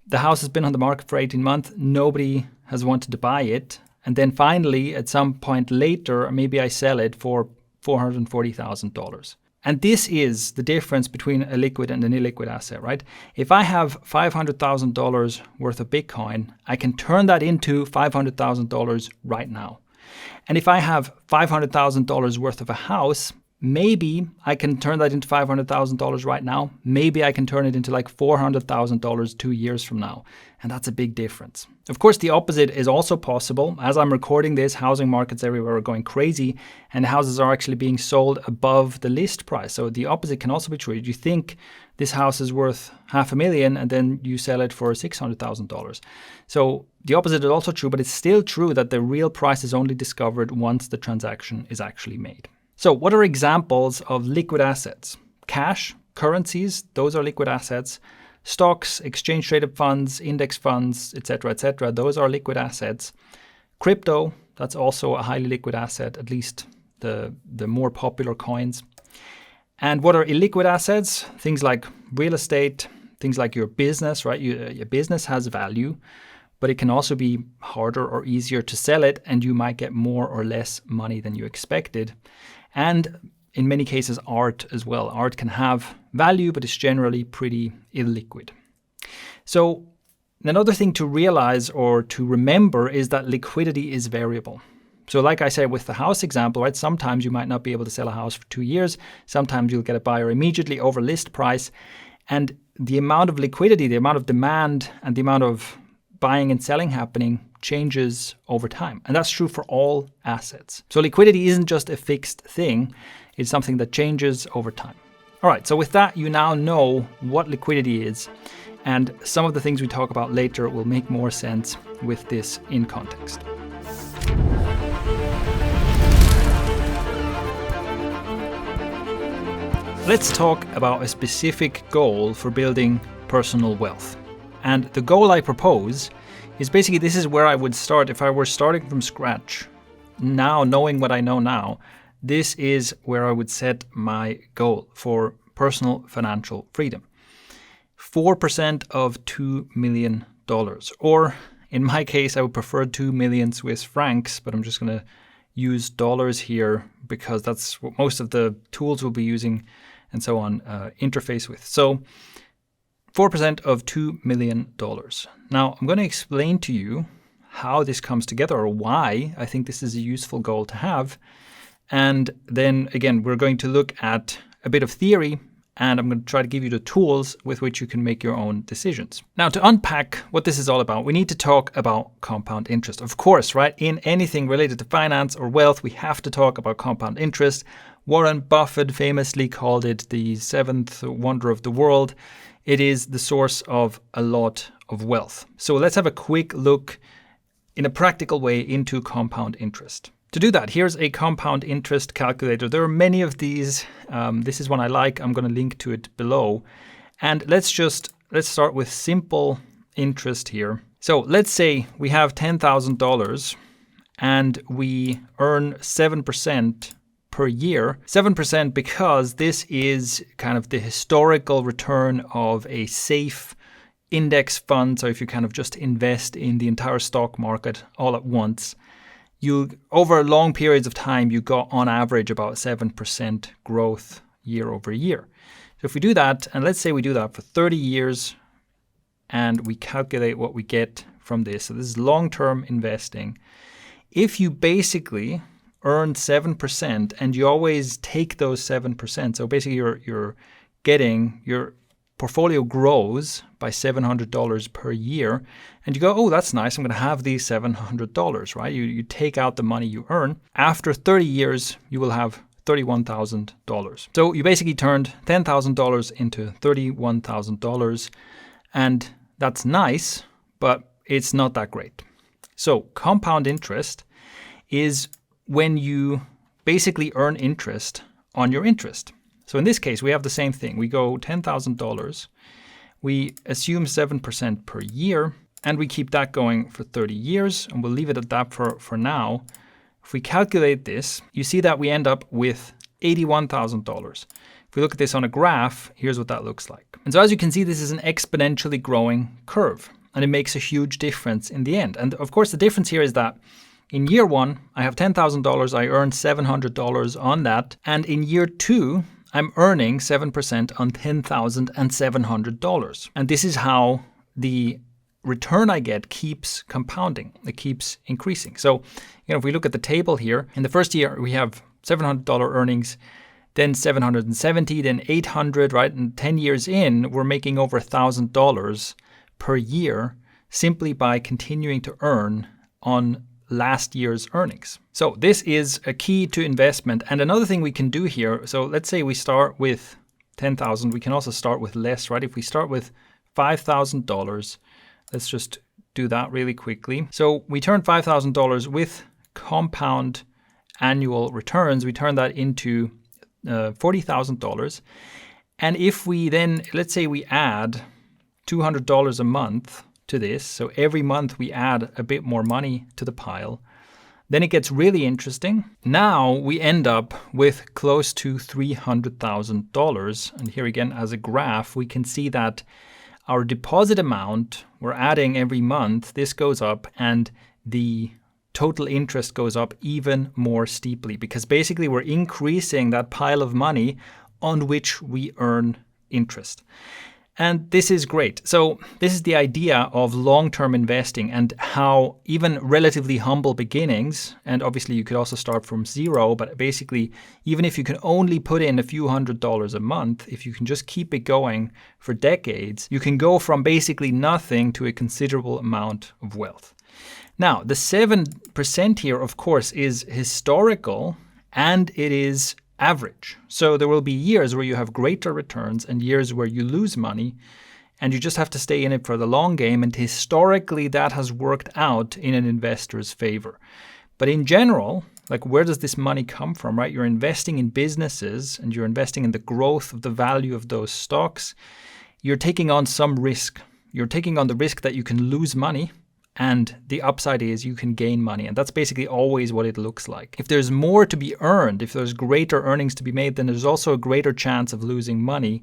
The house has been on the market for 18 months. Nobody has wanted to buy it. And then finally, at some point later, maybe I sell it for $440,000. And this is the difference between a liquid and an illiquid asset, right? If I have $500,000 worth of Bitcoin, I can turn that into $500,000 right now. And if I have $500,000 worth of a house, maybe I can turn that into $500,000 right now. Maybe I can turn it into like $400,000 2 years from now. And that's a big difference. Of course, the opposite is also possible. As I'm recording this, housing markets everywhere are going crazy and houses are actually being sold above the list price. So the opposite can also be true. You think this house is worth $500,000 and then you sell it for $600,000. So the opposite is also true, but it's still true that the real price is only discovered once the transaction is actually made. So what are examples of liquid assets? Cash, currencies, those are liquid assets. Stocks, exchange-traded funds, index funds, etc., those are liquid assets. Crypto, that's also a highly liquid asset, at least the more popular coins. And what are illiquid assets? Things like real estate, things like your business, right? Your business has value, but it can also be harder or easier to sell it, and you might get more or less money than you expected. And in many cases, art as well. Art can have value, but it's generally pretty illiquid. So another thing to realize or to remember is that liquidity is variable. So like I said with the house example, right? Sometimes you might not be able to sell a house for 2 years. Sometimes you'll get a buyer immediately over list price. And the amount of liquidity, the amount of demand, and the amount of buying and selling happening changes over time. And that's true for all assets. So liquidity isn't just a fixed thing. It's something that changes over time. All right, so with that, you now know what liquidity is. And some of the things we talk about later will make more sense with this in context. Let's talk about a specific goal for building personal wealth. And the goal I propose is basically, this is where I would start if I were starting from scratch. Now, knowing what I know now, this is where I would set my goal for personal financial freedom. 4% of $2 million. Or in my case, I would prefer 2 million Swiss francs, but I'm just going to use dollars here because that's what most of the tools we'll be using and so on interface with. So 4% of $2 million. Now, I'm going to explain to you how this comes together or why I think this is a useful goal to have. And then again, we're going to look at a bit of theory, and I'm going to try to give you the tools with which you can make your own decisions. Now, to unpack what this is all about, we need to talk about compound interest. Of course, right? In anything related to finance or wealth, we have to talk about compound interest. Warren Buffett famously called it the seventh wonder of the world. It is the source of a lot of wealth. So let's have a quick look in a practical way into compound interest. To do that, here's a compound interest calculator. There are many of these. This is one I like. I'm going to link to it below. And let's start with simple interest here. So let's say we have $10,000 and we earn 7% per year. 7% because this is kind of the historical return of a safe index fund. So if you kind of just invest in the entire stock market all at once, you over long periods of time, you got on average about 7% growth year over year. So if we do that, and let's say we do that for 30 years, and we calculate what we get from this. So this is long-term investing. If you basically earn 7% and you always take those 7%, so basically your portfolio grows by $700 per year, and you go, oh, that's nice, I'm going to have these $700, right? You take out the money you earn. After 30 years, you will have $31,000. So you basically turned $10,000 into $31,000, and that's nice, but it's not that great. So compound interest is when you basically earn interest on your interest. So in this case, we have the same thing. We go $10,000, we assume 7% per year, and we keep that going for 30 years, and we'll leave it at that for now. If we calculate this, you see that we end up with $81,000. If we look at this on a graph, here's what that looks like. And so as you can see, this is an exponentially growing curve, and it makes a huge difference in the end. And of course, the difference here is that In year 1, I have $10,000. I earn $700 on that. And in year 2, I'm earning 7% on $10,700. And this is how the return I get keeps compounding. It keeps increasing. So, if we look at the table here, in the first year, we have $700 earnings, then $770, then $800, right? And 10 years in, we're making over $1,000 per year simply by continuing to earn on last year's earnings. So this is a key to investment. And another thing we can do here, so let's say we start with 10,000, we can also start with less, right? If we start with $5,000, let's just do that really quickly. So we turn $5,000 with compound annual returns, we turn that into $40,000. And if we then, let's say we add $200 a month to this, so every month we add a bit more money to the pile, then it gets really interesting. Now we end up with close to $300,000. And here again, as a graph, we can see that our deposit amount we're adding every month, this goes up, and the total interest goes up even more steeply, because basically we're increasing that pile of money on which we earn interest. And this is great. So this is the idea of long-term investing and how even relatively humble beginnings, and obviously you could also start from zero, but basically even if you can only put in a few $100s a month, if you can just keep it going for decades, you can go from basically nothing to a considerable amount of wealth. Now, the 7% here, of course, is historical and it is average. So there will be years where you have greater returns and years where you lose money, and you just have to stay in it for the long game. And historically, that has worked out in an investor's favor. But in general, like, where does this money come from, right? You're investing in businesses and you're investing in the growth of the value of those stocks. You're taking on some risk. You're taking on the risk that you can lose money, and the upside is you can gain money. And that's basically always what it looks like. If there's more to be earned, if there's greater earnings to be made, then there's also a greater chance of losing money,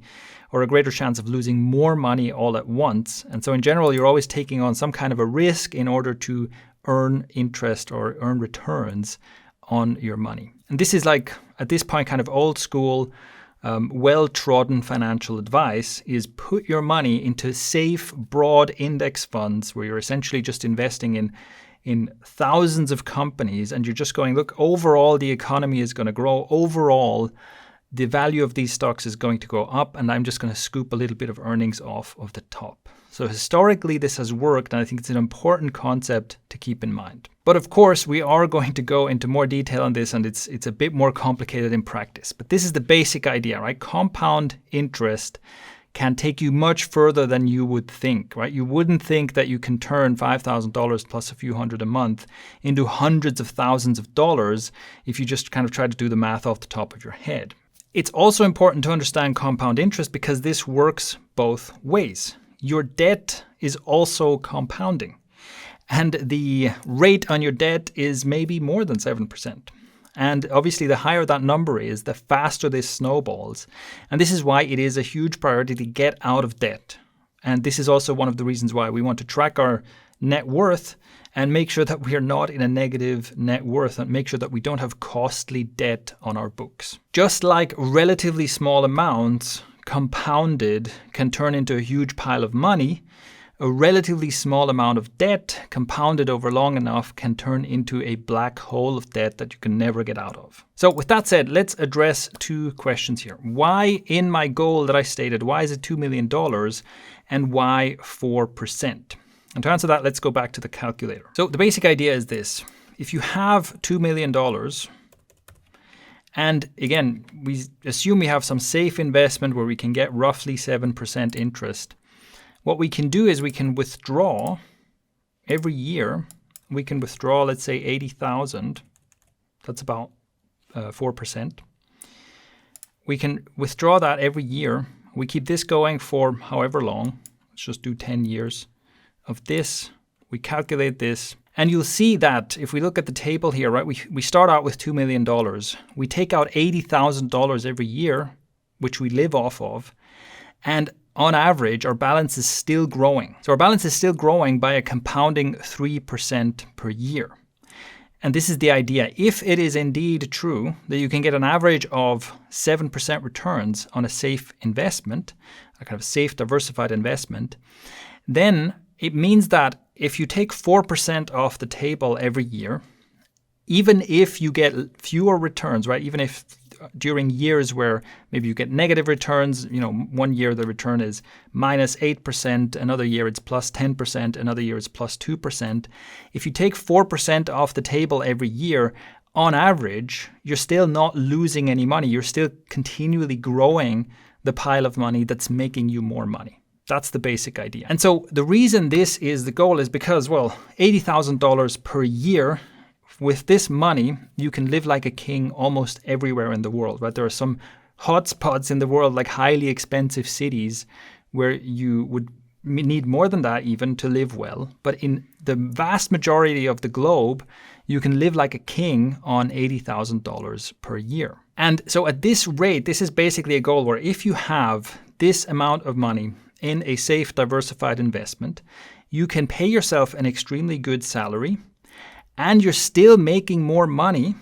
or a greater chance of losing more money all at once. And so in general, you're always taking on some kind of a risk in order to earn interest or earn returns on your money. And this is, like, at this point, kind of old school, well-trodden financial advice is put your money into safe, broad index funds where you're essentially just investing in thousands of companies, and you're just going, look, overall the economy is going to grow. Overall, the value of these stocks is going to go up, and I'm just going to scoop a little bit of earnings off of the top. So historically, this has worked, and I think it's an important concept to keep in mind. But of course, we are going to go into more detail on this, and it's a bit more complicated in practice. But this is the basic idea, right? Compound interest can take you much further than you would think, right? You wouldn't think that you can turn $5,000 plus a few hundred a month into hundreds of thousands of dollars if you just kind of try to do the math off the top of your head. It's also important to understand compound interest because this works both ways. Your debt is also compounding, and the rate on your debt is maybe more than 7%. And obviously, the higher that number is, the faster this snowballs. And this is why it is a huge priority to get out of debt. And this is also one of the reasons why we want to track our net worth and make sure that we are not in a negative net worth, and make sure that we don't have costly debt on our books. Just like relatively small amounts compounded can turn into a huge pile of money, a relatively small amount of debt compounded over long enough can turn into a black hole of debt that you can never get out of. So with that said, let's address two questions here. Why, in my goal that I stated, why is it $2 million, and why 4%? And to answer that, let's go back to the calculator. So the basic idea is this. If you have $2 million, and again, we assume we have some safe investment where we can get roughly 7% interest, what we can do is we can withdraw every year. We can withdraw, let's say, 80,000. That's about 4%. We can withdraw that every year. We keep this going for however long. Let's just do 10 years of this. We calculate this. And you'll see that if we look at the table here, right, we start out with $2 million. We take out $80,000 every year, which we live off of. And on average, our balance is still growing. So our balance is still growing by a compounding 3% per year. And this is the idea. If it is indeed true that you can get an average of 7% returns on a safe investment, a kind of safe diversified investment, then it means that if you take 4% off the table every year, even if you get fewer returns, right? Even if during years where maybe you get negative returns, 1 year the return is minus 8%, another year it's plus 10%, another year it's plus 2%. If you take 4% off the table every year, on average, you're still not losing any money. You're still continually growing the pile of money that's making you more money. That's the basic idea. And so the reason this is the goal is because, well, $80,000 per year. With this money, you can live like a king almost everywhere in the world, right? There are some hotspots in the world, like highly expensive cities, where you would need more than that even to live well. But in the vast majority of the globe, you can live like a king on $80,000 per year. And so at this rate, this is basically a goal where if you have this amount of money in a safe, diversified investment, you can pay yourself an extremely good salary, and you're still making more money.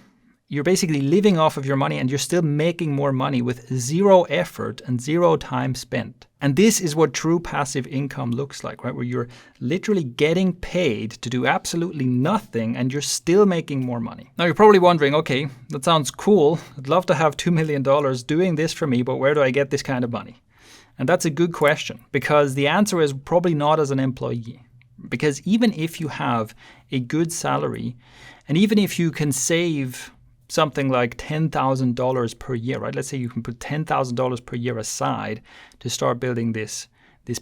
You're basically living off of your money and you're still making more money with zero effort and zero time spent. And this is what true passive income looks like, right? Where you're literally getting paid to do absolutely nothing and you're still making more money. Now you're probably wondering, okay, that sounds cool. I'd love to have $2 million doing this for me, but where do I get this kind of money? And that's a good question, because the answer is probably not as an employee. Because even if you have a good salary, and even if you can save something like $10,000 per year, right? Let's say you can put $10,000 per year aside to start building this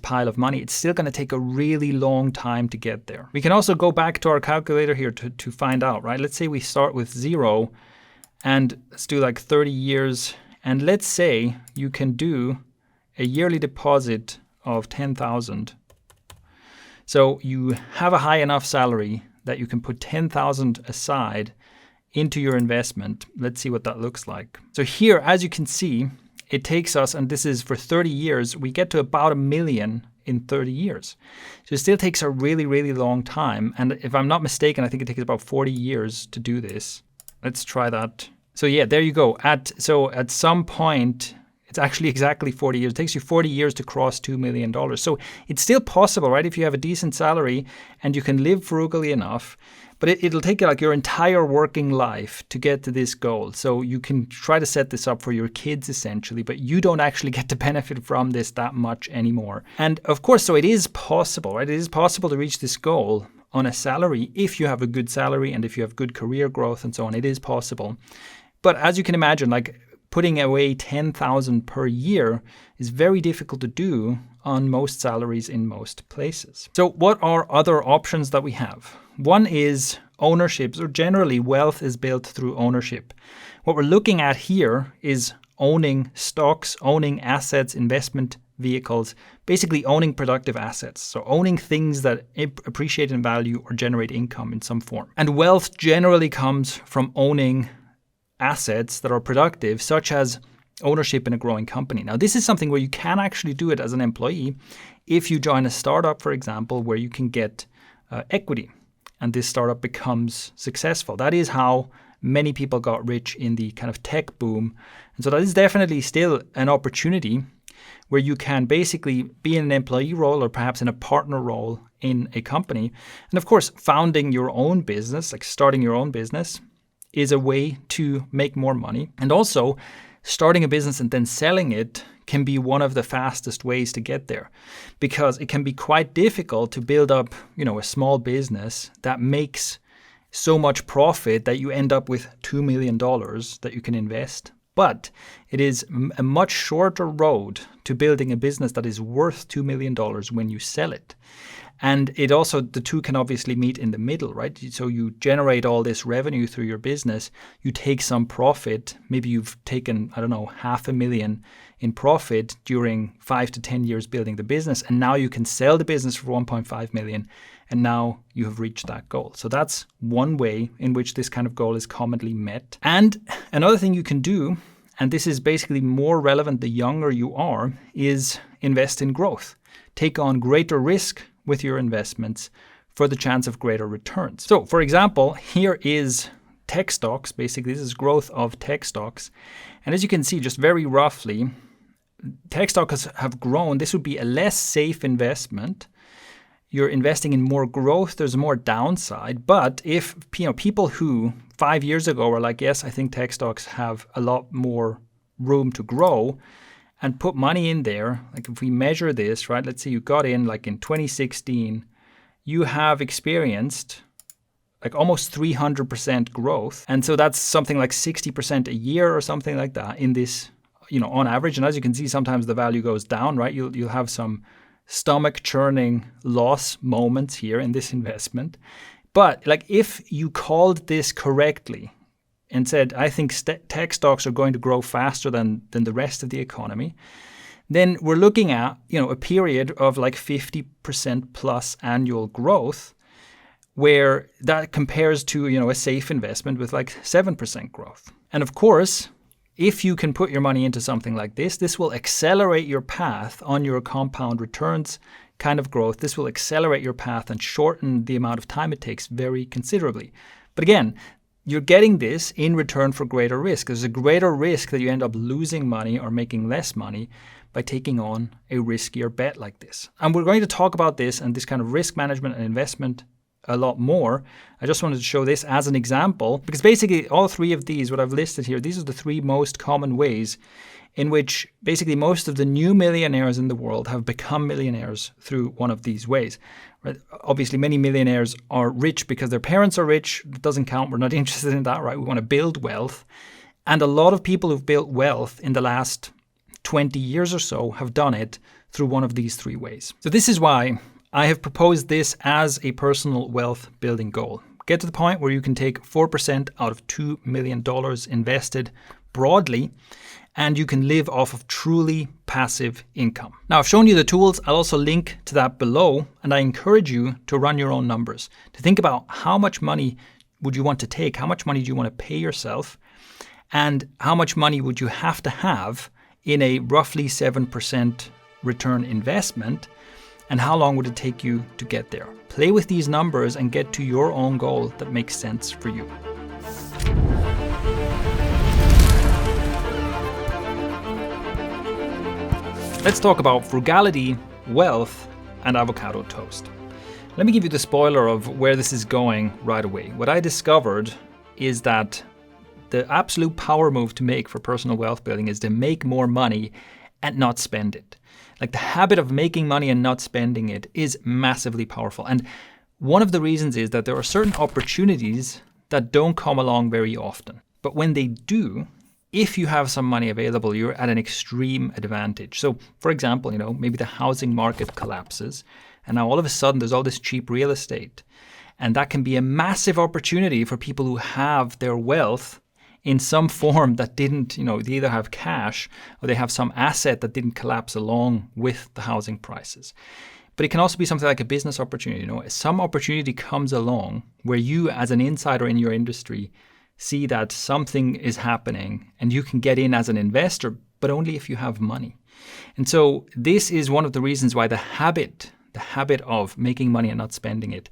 pile of money, it's still going to take a really long time to get there. We can also go back to our calculator here to find out, right? Let's say we start with 0 and let's do like 30 years. And let's say you can do a yearly deposit of $10,000. So you have a high enough salary that you can put $10,000 aside into your investment. Let's see what that looks like. So here, as you can see, it takes us, and this is for 30 years, we get to about $1 million in 30 years. So it still takes a really, really long time. And if I'm not mistaken, I think it takes about 40 years to do this. Let's try that. So yeah, there you go. At some point, it's actually exactly 40 years. It takes you 40 years to cross $2 million. So it's still possible, right? If you have a decent salary and you can live frugally enough, but it'll take like your entire working life to get to this goal. So you can try to set this up for your kids essentially, but you don't actually get to benefit from this that much anymore. And of course, so it is possible, right? It is possible to reach this goal on a salary if you have a good salary and if you have good career growth and so on. It is possible. But as you can imagine, like, putting away $10,000 per year is very difficult to do on most salaries in most places. So what are other options that we have? One is ownership, or generally wealth is built through ownership. What we're looking at here is owning stocks, owning assets, investment vehicles, basically owning productive assets. So owning things that appreciate in value or generate income in some form. And wealth generally comes from owning assets that are productive, such as ownership in a growing company. Now, this is something where you can actually do it as an employee if you join a startup, for example, where you can get equity and this startup becomes successful. That is how many people got rich in the kind of tech boom. And so that is definitely still an opportunity where you can basically be in an employee role or perhaps in a partner role in a company. And of course, founding your own business, like starting your own business, is a way to make more money. And also, starting a business and then selling it can be one of the fastest ways to get there, because it can be quite difficult to build up, a small business that makes so much profit that you end up with $2 million that you can invest. But it is a much shorter road to building a business that is worth $2 million when you sell it. And it also, the two can obviously meet in the middle, right? So you generate all this revenue through your business, you take some profit, maybe you've taken, $500,000 in profit during 5 to 10 years building the business, and now you can sell the business for 1.5 million, and now you have reached that goal. So that's one way in which this kind of goal is commonly met. And another thing you can do, and this is basically more relevant the younger you are, is invest in growth. Take on greater risk with your investments for the chance of greater returns. So for example, here is tech stocks. Basically, this is growth of tech stocks. And as you can see, just very roughly, tech stocks have grown. This would be a less safe investment. You're investing in more growth. There's more downside. But if people who 5 years ago were like, yes, I think tech stocks have a lot more room to grow, and put money in there, like if we measure this, right, let's say you got in like in 2016, you have experienced like almost 300% growth. And so that's something like 60% a year or something like that in this, on average. And as you can see, sometimes the value goes down, right? You'll have some stomach churning loss moments here in this investment. But like if you called this correctly and said, I think tech stocks are going to grow faster than the rest of the economy, then we're looking at, a period of like 50% plus annual growth, where that compares to, a safe investment with like 7% growth. And of course, if you can put your money into something like this will accelerate your path on your compound returns kind of growth. This will accelerate your path and shorten the amount of time it takes very considerably. But again, you're getting this in return for greater risk. There's a greater risk that you end up losing money or making less money by taking on a riskier bet like this. And we're going to talk about this and this kind of risk management and investment a lot more. I just wanted to show this as an example because basically all three of these, what I've listed here, these are the three most common ways in which basically most of the new millionaires in the world have become millionaires through one of these ways. Right? Obviously, many millionaires are rich because their parents are rich. It doesn't count. We're not interested in that, right? We want to build wealth. And a lot of people who've built wealth in the last 20 years or so have done it through one of these three ways. So this is why I have proposed this as a personal wealth building goal. Get to the point where you can take 4% out of $2 million invested broadly, and you can live off of truly passive income. Now, I've shown you the tools. I'll also link to that below, and I encourage you to run your own numbers, to think about how much money would you want to take, how much money do you want to pay yourself, and how much money would you have to have in a roughly 7% return investment, and how long would it take you to get there? Play with these numbers and get to your own goal that makes sense for you. Let's talk about frugality, wealth, and avocado toast. Let me give you the spoiler of where this is going right away. What I discovered is that the absolute power move to make for personal wealth building is to make more money and not spend it. Like the habit of making money and not spending it is massively powerful. And one of the reasons is that there are certain opportunities that don't come along very often. But when they do, if you have some money available, you're at an extreme advantage. So for example, maybe the housing market collapses and now all of a sudden there's all this cheap real estate. And that can be a massive opportunity for people who have their wealth in some form that didn't, they either have cash or they have some asset that didn't collapse along with the housing prices. But it can also be something like a business opportunity. Some opportunity comes along where you as an insider in your industry see that something is happening and you can get in as an investor, but only if you have money. And so this is one of the reasons why the habit of making money and not spending it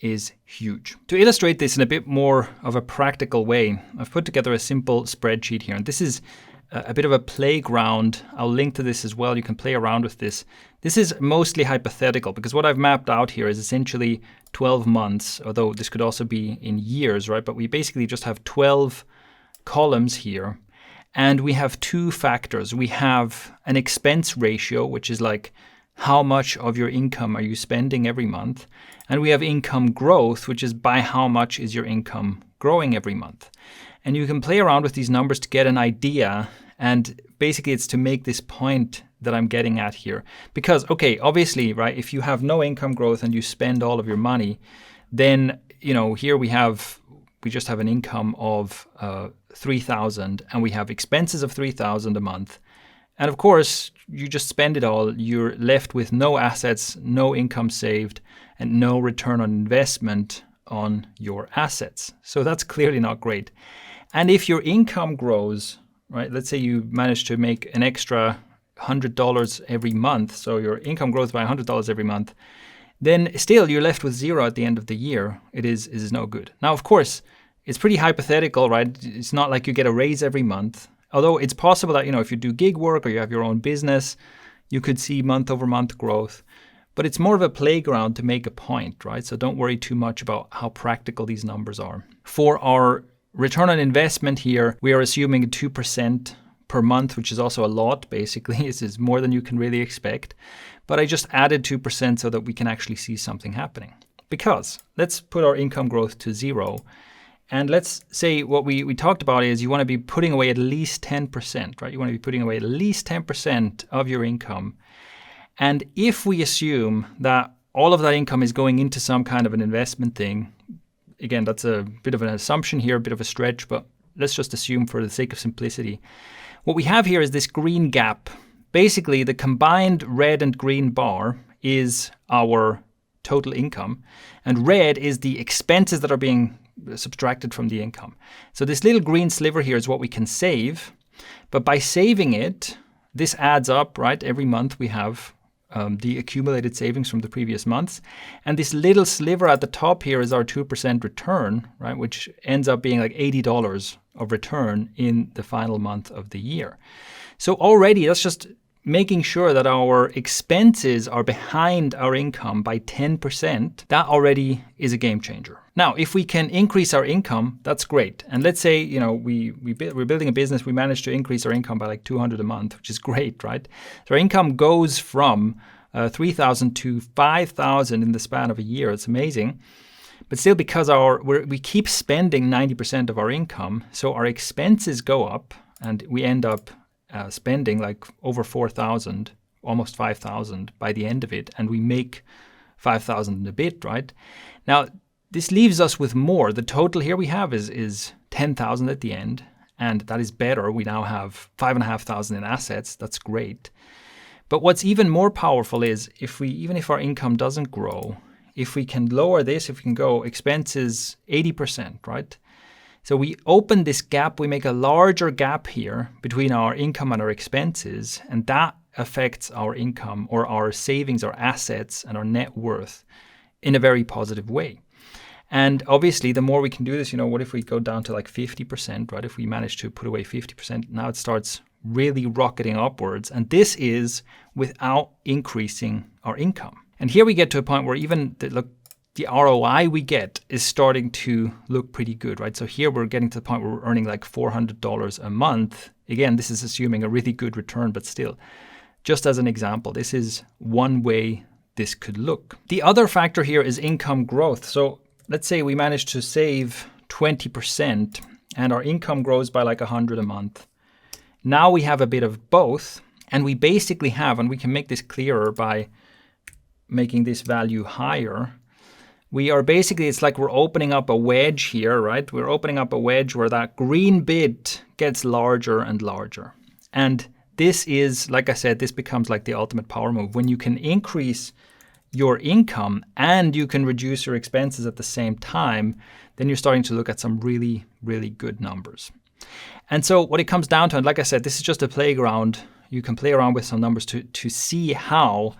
is huge. To illustrate this in a bit more of a practical way, I've put together a simple spreadsheet here. And this is a bit of a playground. I'll link to this as well. You can play around with this. This is mostly hypothetical because what I've mapped out here is essentially 12 months, although this could also be in years, right? But we basically just have 12 columns here. And we have two factors. We have an expense ratio, which is like how much of your income are you spending every month? And we have income growth, which is by how much is your income growing every month. And you can play around with these numbers to get an idea. And basically it's to make this point that I'm getting at here. Because, okay, obviously, right, if you have no income growth and you spend all of your money, then, here we just have an income of 3,000 and we have expenses of 3,000 a month. And of course, you just spend it all. You're left with no assets, no income saved, and no return on investment on your assets. So that's clearly not great. And if your income grows, right, let's say you manage to make an extra $100 every month, so your income grows by $100 every month, then still you're left with zero at the end of the year. It is no good. Now, of course, it's pretty hypothetical, right? It's not like you get a raise every month. Although it's possible that, if you do gig work or you have your own business, you could see month over month growth. But it's more of a playground to make a point, right? So don't worry too much about how practical these numbers are. For our return on investment here, we are assuming 2% per month, which is also a lot, basically. This is more than you can really expect. But I just added 2% so that we can actually see something happening. Because let's put our income growth to 0. And let's say what we talked about is you want to be putting away at least 10%, right? You want to be putting away at least 10% of your income. And if we assume that all of that income is going into some kind of an investment thing, again, that's a bit of an assumption here, a bit of a stretch, but let's just assume for the sake of simplicity. What we have here is this green gap. Basically, the combined red and green bar is our total income, and red is the expenses that are being subtracted from the income. So this little green sliver here is what we can save, but by saving it, this adds up, right? Every month we have the accumulated savings from the previous months, and this little sliver at the top here is our 2% return, right? Which ends up being like $80 of return in the final month of the year. So already that's just making sure that our expenses are behind our income by 10%, that already is a game changer. Now, if we can increase our income, that's great. And let's say, we're building a business, we managed to increase our income by like $200 a month, which is great, right? So our income goes from $3,000 to $5,000 in the span of a year. It's amazing. But still, because we keep spending 90% of our income, so our expenses go up and we end up spending like over 4,000, almost 5,000 by the end of it, and we make 5,000 and a bit, right? Now, this leaves us with more. The total here we have is 10,000 at the end, and that is better. We now have 5,500 in assets. That's great. But what's even more powerful is even if our income doesn't grow, if we can lower this, if we can go expenses 80%, right? So we open this gap, we make a larger gap here between our income and our expenses, and that affects our income or our savings, our assets, and our net worth in a very positive way. And obviously, the more we can do this, what if we go down to like 50%, right? If we manage to put away 50%, now it starts really rocketing upwards. And this is without increasing our income. And here we get to a point where even the ROI we get is starting to look pretty good, right? So here we're getting to the point where we're earning like $400 a month. Again, this is assuming a really good return, but still, just as an example, this is one way this could look. The other factor here is income growth. So let's say we manage to save 20% and our income grows by like $100 a month. Now we have a bit of both, and we basically have, and we can make this clearer by making this value higher. We are basically, it's like we're opening up a wedge here, right? We're opening up a wedge where that green bit gets larger and larger. And this is, like I said, this becomes like the ultimate power move. When you can increase your income and you can reduce your expenses at the same time, then you're starting to look at some really, really good numbers. And so what it comes down to, and like I said, this is just a playground. You can play around with some numbers to see how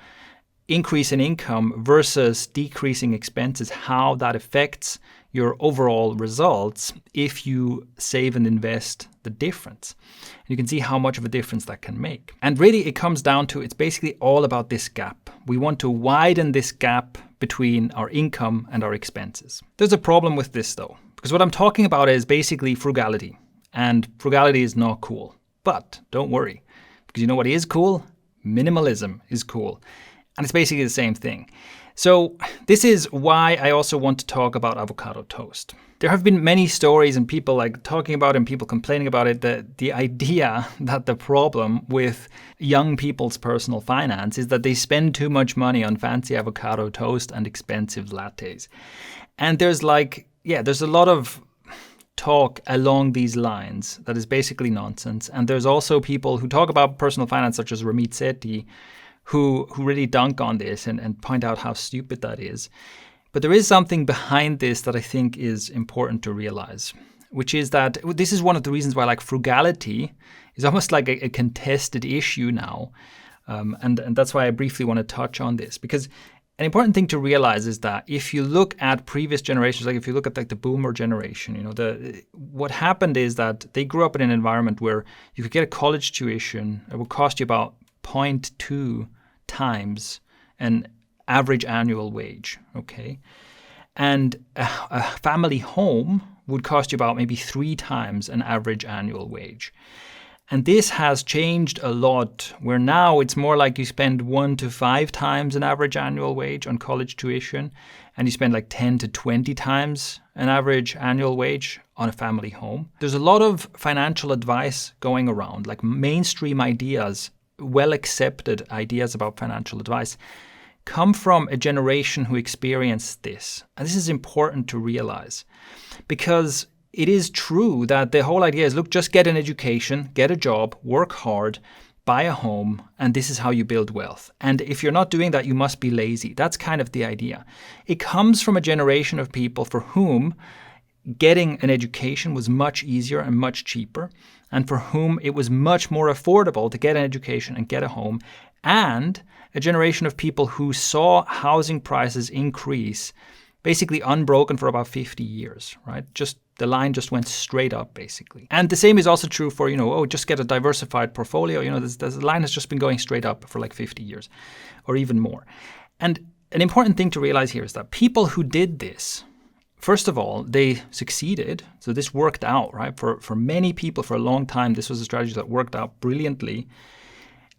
increase in income versus decreasing expenses, how that affects your overall results if you save and invest the difference. And you can see how much of a difference that can make. And really it comes down to, it's basically all about this gap. We want to widen this gap between our income and our expenses. There's a problem with this though, because what I'm talking about is basically frugality. And frugality is not cool. But don't worry, because you know what is cool? Minimalism is cool. And it's basically the same thing. So this is why I also want to talk about avocado toast. There have been many stories and people like talking about it and people complaining about it, that the idea that the problem with young people's personal finance is that they spend too much money on fancy avocado toast and expensive lattes. And there's a lot of talk along these lines that is basically nonsense. And there's also people who talk about personal finance, such as Ramit Sethi, who really dunk on this and point out how stupid that is. But there is something behind this that I think is important to realize, which is that this is one of the reasons why frugality is almost like a contested issue now. And that's why I briefly want to touch on this, because an important thing to realize is that if you look at previous generations, like if you look at like the boomer generation, what happened is that they grew up in an environment where you could get a college tuition. It would cost you about 0.2 times an average annual wage, okay? And a family home would cost you about maybe 3 times an average annual wage. And this has changed a lot, where now it's more like you spend 1 to 5 times an average annual wage on college tuition, and you spend like 10 to 20 times an average annual wage on a family home. There's a lot of financial advice going around, like mainstream ideas, well-accepted ideas about financial advice, come from a generation who experienced this. And this is important to realize, because it is true that the whole idea is, look, just get an education, get a job, work hard, buy a home, and this is how you build wealth. And if you're not doing that, you must be lazy. That's kind of the idea. It comes from a generation of people for whom getting an education was much easier and much cheaper, and for whom it was much more affordable to get an education and get a home, and a generation of people who saw housing prices increase basically unbroken for about 50 years, right? The line just went straight up, basically. And the same is also true for, just get a diversified portfolio. The line has just been going straight up for like 50 years or even more. And an important thing to realize here is that people who did this, first of all, they succeeded. So this worked out, right? For many people for a long time, this was a strategy that worked out brilliantly.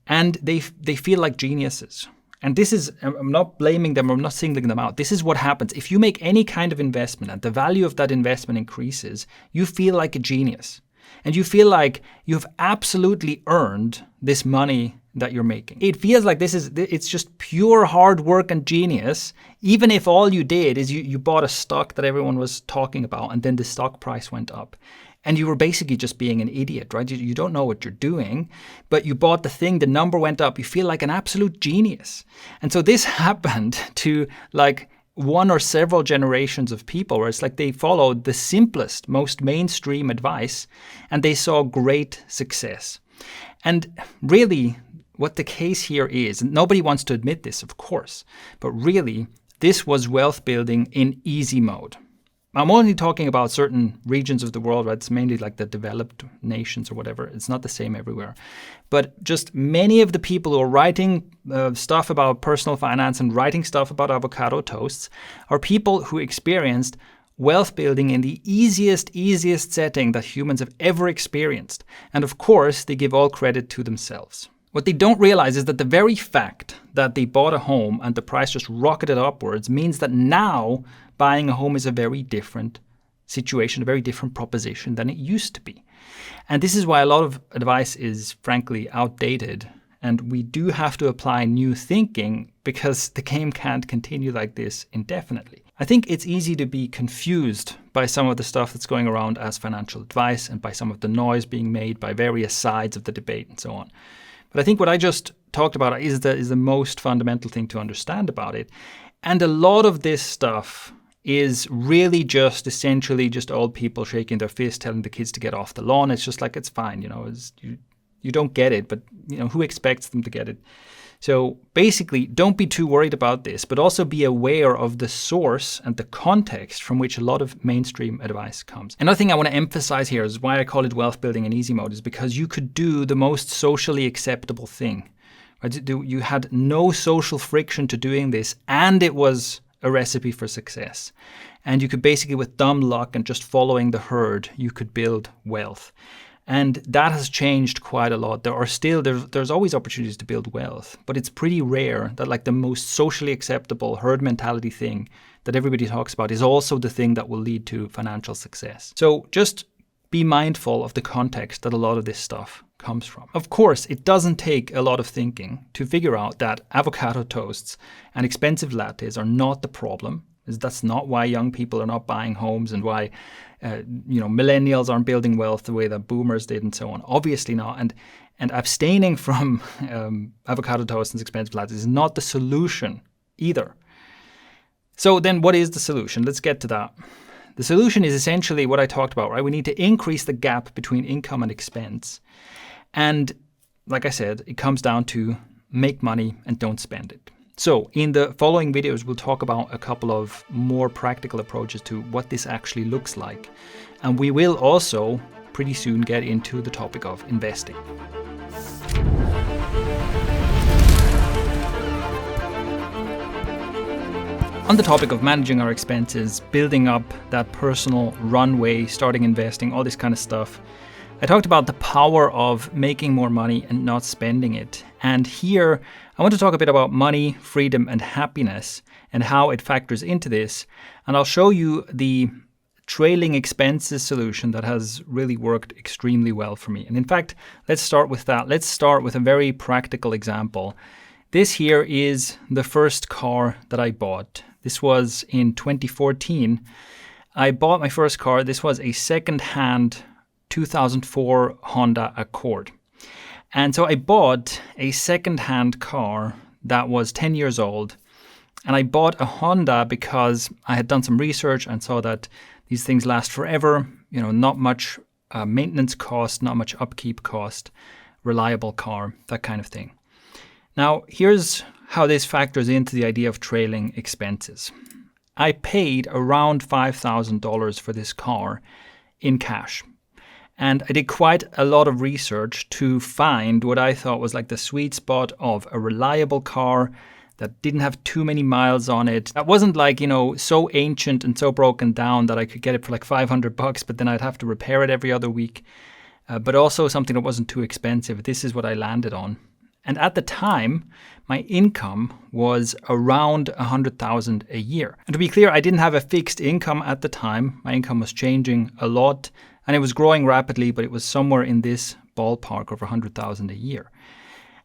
And they feel like geniuses. And this is, I'm not blaming them, I'm not singling them out. This is what happens. If you make any kind of investment and the value of that investment increases, you feel like a genius. And you feel like you've absolutely earned this money that you're making. It feels like it's just pure hard work and genius, even if all you did is you bought a stock that everyone was talking about and then the stock price went up. And you were basically just being an idiot, right? You don't know what you're doing, but you bought the thing, the number went up, you feel like an absolute genius. And so this happened to like one or several generations of people, where it's like they followed the simplest, most mainstream advice, and they saw great success. And really, what the case here is, and nobody wants to admit this, of course, but really, this was wealth building in easy mode. I'm only talking about certain regions of the world, right? It's mainly like the developed nations or whatever. It's not the same everywhere. But just many of the people who are writing stuff about personal finance and writing stuff about avocado toasts are people who experienced wealth building in the easiest setting that humans have ever experienced. And of course, they give all credit to themselves. What they don't realize is that the very fact that they bought a home and the price just rocketed upwards means that now buying a home is a very different situation, a very different proposition than it used to be. And this is why a lot of advice is frankly outdated. And we do have to apply new thinking, because the game can't continue like this indefinitely. I think it's easy to be confused by some of the stuff that's going around as financial advice and by some of the noise being made by various sides of the debate and so on. But I think what I just talked about is the most fundamental thing to understand about it. And a lot of this stuff is really just essentially just old people shaking their fist, telling the kids to get off the lawn. It's just like, it's fine, you don't get it, but who expects them to get it? So basically, don't be too worried about this, but also be aware of the source and the context from which a lot of mainstream advice comes. Another thing I want to emphasize here is why I call it wealth building in easy mode, is because you could do the most socially acceptable thing. Right? You had no social friction to doing this, and it was a recipe for success. And you could basically, with dumb luck and just following the herd, you could build wealth. And that has changed quite a lot. There's always opportunities to build wealth, but it's pretty rare that like the most socially acceptable herd mentality thing that everybody talks about is also the thing that will lead to financial success. So just be mindful of the context that a lot of this stuff comes from. Of course, it doesn't take a lot of thinking to figure out that avocado toasts and expensive lattes are not the problem. That's not why young people are not buying homes and why millennials aren't building wealth the way that boomers did and so on. Obviously not. And abstaining from avocado toast and expensive lattes is not the solution either. So then what is the solution? Let's get to that. The solution is essentially what I talked about, right? We need to increase the gap between income and expense. And like I said, it comes down to make money and don't spend it. So in the following videos, we'll talk about a couple of more practical approaches to what this actually looks like. And we will also pretty soon get into the topic of investing. On the topic of managing our expenses, building up that personal runway, starting investing, all this kind of stuff, I talked about the power of making more money and not spending it. And here, I want to talk a bit about money, freedom, and happiness and how it factors into this. And I'll show you the trailing expenses solution that has really worked extremely well for me. And in fact, let's start with that. Let's start with a very practical example. This here is the first car that I bought. This was in 2014. I bought my first car. This was a second-hand 2004 Honda Accord. And so I bought a second-hand car that was 10 years old. And I bought a Honda because I had done some research and saw that these things last forever. You know, not much maintenance cost, not much upkeep cost, reliable car, that kind of thing. Now, here's how this factors into the idea of trailing expenses. I paid around $5,000 for this car in cash. And I did quite a lot of research to find what I thought was like the sweet spot of a reliable car that didn't have too many miles on it. That wasn't like, you know, so ancient and so broken down that I could get it for like $500, but then I'd have to repair it every other week. But also something that wasn't too expensive. This is what I landed on. And at the time, my income was around $100,000 a year. And to be clear, I didn't have a fixed income at the time. My income was changing a lot and it was growing rapidly, but it was somewhere in this ballpark of $100,000 a year.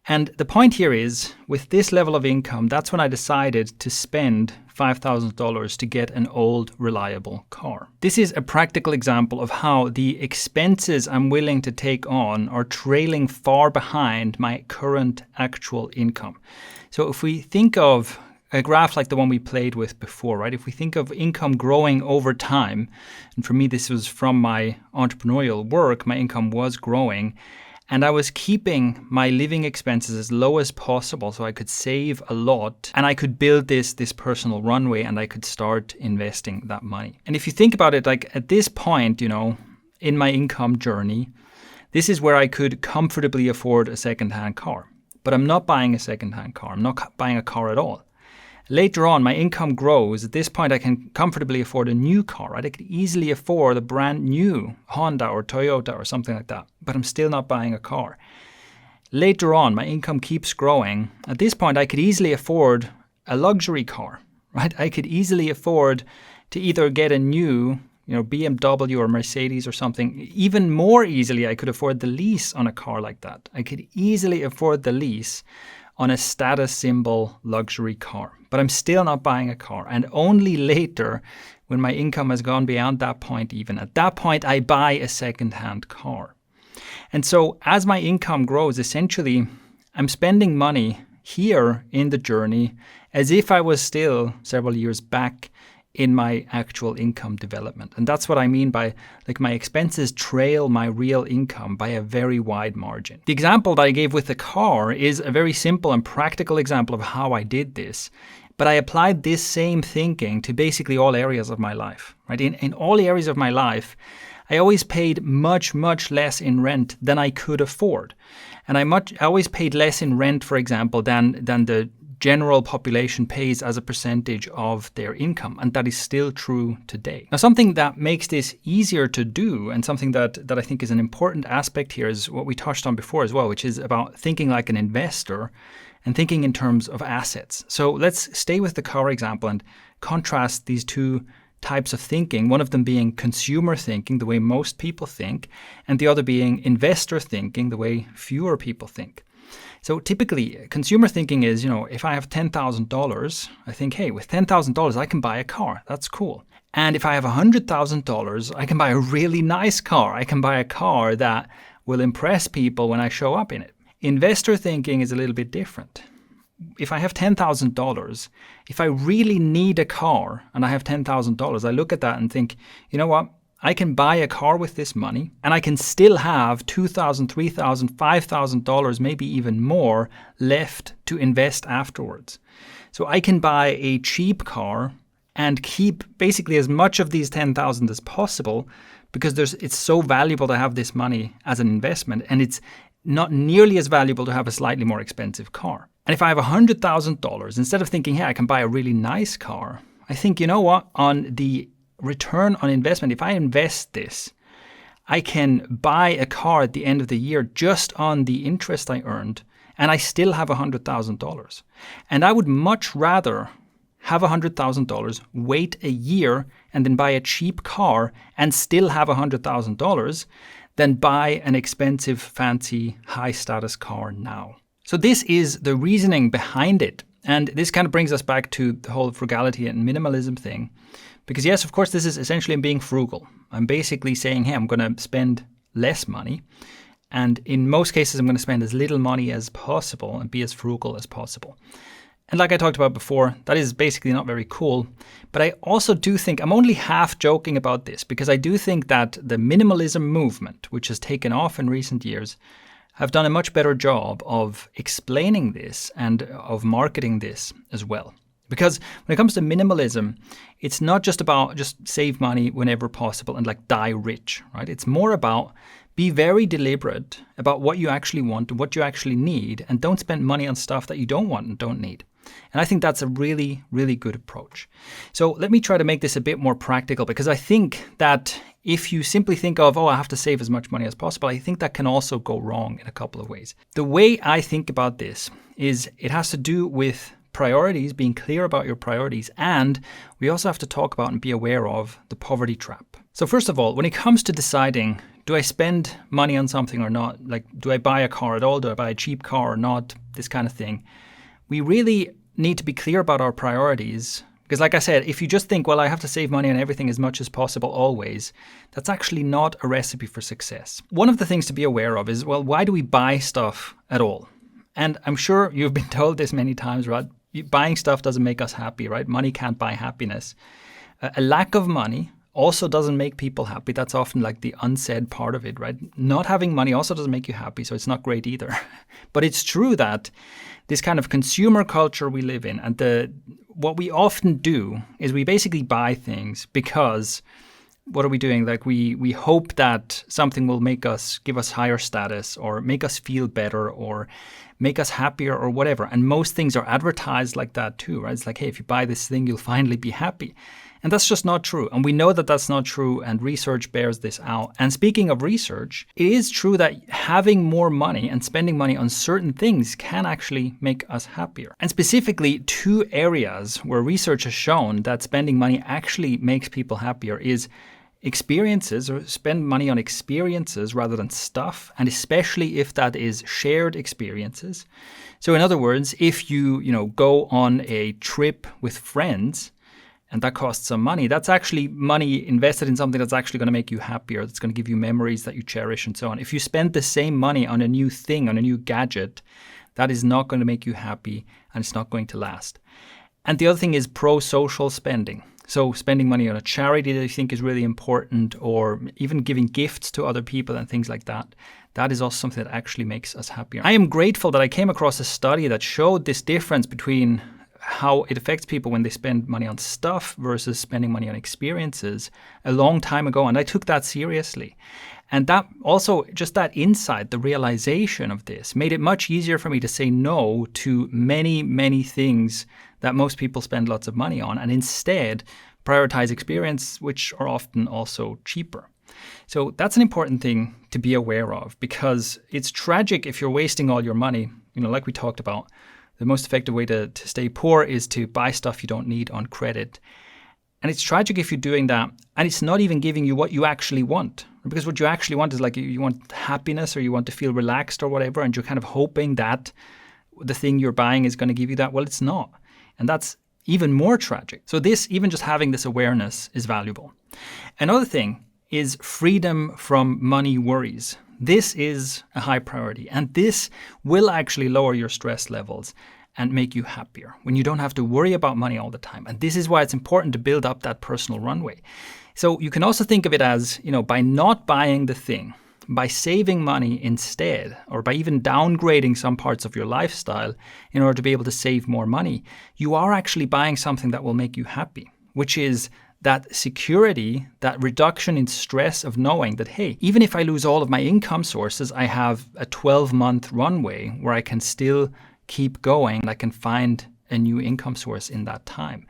And the point here is, with this level of income, that's when I decided to spend $5,000 to get an old, reliable car. This is a practical example of how the expenses I'm willing to take on are trailing far behind my current actual income. So if we think of a graph like the one we played with before, right? If we think of income growing over time, and for me, this was from my entrepreneurial work, my income was growing. And I was keeping my living expenses as low as possible so I could save a lot and I could build this personal runway and I could start investing that money. And if you think about it, like at this point, you know, in my income journey, this is where I could comfortably afford a second-hand car. But I'm not buying a second-hand car. I'm not buying a car at all. Later on, my income grows. At this point, I can comfortably afford a new car, right? I could easily afford a brand new Honda or Toyota or something like that, but I'm still not buying a car. Later on, my income keeps growing. At this point, I could easily afford a luxury car, right? I could easily afford to either get a new, you know, BMW or Mercedes or something. Even more easily, I could afford the lease on a car like that. I could easily afford the lease on a status symbol luxury car. But I'm still not buying a car. And only later, when my income has gone beyond that point even, at that point I buy a second-hand car. And so as my income grows, essentially, I'm spending money here in the journey as if I was still several years back in my actual income development. And that's what I mean by like my expenses trail my real income by a very wide margin. The example that I gave with the car is a very simple and practical example of how I did this. But I applied this same thinking to basically all areas of my life, right? In all areas of my life, I always paid much, much less in rent than I could afford. And I always paid less in rent, for example, than the general population pays as a percentage of their income. And that is still true today. Now, something that makes this easier to do and something that I think is an important aspect here is what we touched on before as well, which is about thinking like an investor and thinking in terms of assets. So let's stay with the car example and contrast these two types of thinking, one of them being consumer thinking, the way most people think, and the other being investor thinking, the way fewer people think. So typically, consumer thinking is, you know, if I have $10,000, I think, hey, with $10,000, I can buy a car. That's cool. And if I have $100,000, I can buy a really nice car. I can buy a car that will impress people when I show up in it. Investor thinking is a little bit different. If I have $10,000, if I really need a car and I have $10,000, I look at that and think, you know what? I can buy a car with this money and I can still have $2,000, $3,000, $5,000, maybe even more left to invest afterwards. So I can buy a cheap car and keep basically as much of these 10,000 as possible because it's so valuable to have this money as an investment, and it's not nearly as valuable to have a slightly more expensive car. And if I have $100,000, instead of thinking, hey, I can buy a really nice car, I think, you know what, on the return on investment, if I invest this, I can buy a car at the end of the year just on the interest I earned, and I still have $100,000. And I would much rather have $100,000, wait a year, and then buy a cheap car and still have $100,000 than buy an expensive, fancy, high-status car now. So this is the reasoning behind it. And this kind of brings us back to the whole frugality and minimalism thing. Because yes, of course, this is essentially being frugal. I'm basically saying, hey, I'm going to spend less money. And in most cases, I'm going to spend as little money as possible and be as frugal as possible. And like I talked about before, that is basically not very cool. But I also do think, I'm only half joking about this, because I do think that the minimalism movement, which has taken off in recent years, have done a much better job of explaining this and of marketing this as well. Because when it comes to minimalism, it's not just about just save money whenever possible and like die rich, right? It's more about be very deliberate about what you actually want and what you actually need, and don't spend money on stuff that you don't want and don't need. And I think that's a really, really good approach. So let me try to make this a bit more practical, because I think that if you simply think of, oh, I have to save as much money as possible, I think that can also go wrong in a couple of ways. The way I think about this is it has to do with priorities, being clear about your priorities, and we also have to talk about and be aware of the poverty trap. So first of all, when it comes to deciding, do I spend money on something or not? Like, do I buy a car at all? Do I buy a cheap car or not? This kind of thing. We really need to be clear about our priorities, because like I said, if you just think, well, I have to save money on everything as much as possible always, that's actually not a recipe for success. One of the things to be aware of is, well, why do we buy stuff at all? And I'm sure you've been told this many times, right? Buying stuff doesn't make us happy, right? Money can't buy happiness. A lack of money also doesn't make people happy. That's often like the unsaid part of it, right? Not having money also doesn't make you happy, so it's not great either. But it's true that this kind of consumer culture we live in, and what we often do is we basically buy things because what are we doing? Like we hope that something will give us higher status, or make us feel better, or make us happier, or whatever. And most things are advertised like that too, right? It's like, hey, if you buy this thing, you'll finally be happy. And that's just not true. And we know that that's not true, and research bears this out. And speaking of research, it is true that having more money and spending money on certain things can actually make us happier. And specifically, 2 areas where research has shown that spending money actually makes people happier is experiences, or spend money on experiences rather than stuff, and especially if that is shared experiences. So in other words, if you go on a trip with friends, and that costs some money, that's actually money invested in something that's actually going to make you happier, that's going to give you memories that you cherish and so on. If you spend the same money on a new thing, on a new gadget, that is not going to make you happy, and it's not going to last. And the other thing is pro-social spending. So spending money on a charity that you think is really important, or even giving gifts to other people and things like that. That is also something that actually makes us happier. I am grateful that I came across a study that showed this difference between how it affects people when they spend money on stuff versus spending money on experiences a long time ago. And I took that seriously. And that also, just that insight, the realization of this, made it much easier for me to say no to many, many things that most people spend lots of money on, and instead prioritize experience, which are often also cheaper. So that's an important thing to be aware of, because it's tragic if you're wasting all your money. Like we talked about, the most effective way to stay poor is to buy stuff you don't need on credit. And it's tragic if you're doing that and it's not even giving you what you actually want. Because what you actually want is like you want happiness, or you want to feel relaxed or whatever, and you're kind of hoping that the thing you're buying is going to give you that. Well, it's not. And that's even more tragic. So even just having this awareness is valuable. Another thing is freedom from money worries. This is a high priority, and this will actually lower your stress levels and make you happier when you don't have to worry about money all the time. And this is why it's important to build up that personal runway. So you can also think of it as, by not buying the thing, by saving money instead, or by even downgrading some parts of your lifestyle in order to be able to save more money, you are actually buying something that will make you happy, which is that security, that reduction in stress of knowing that, hey, even if I lose all of my income sources, I have a 12-month runway where I can still keep going and I can find a new income source in that time.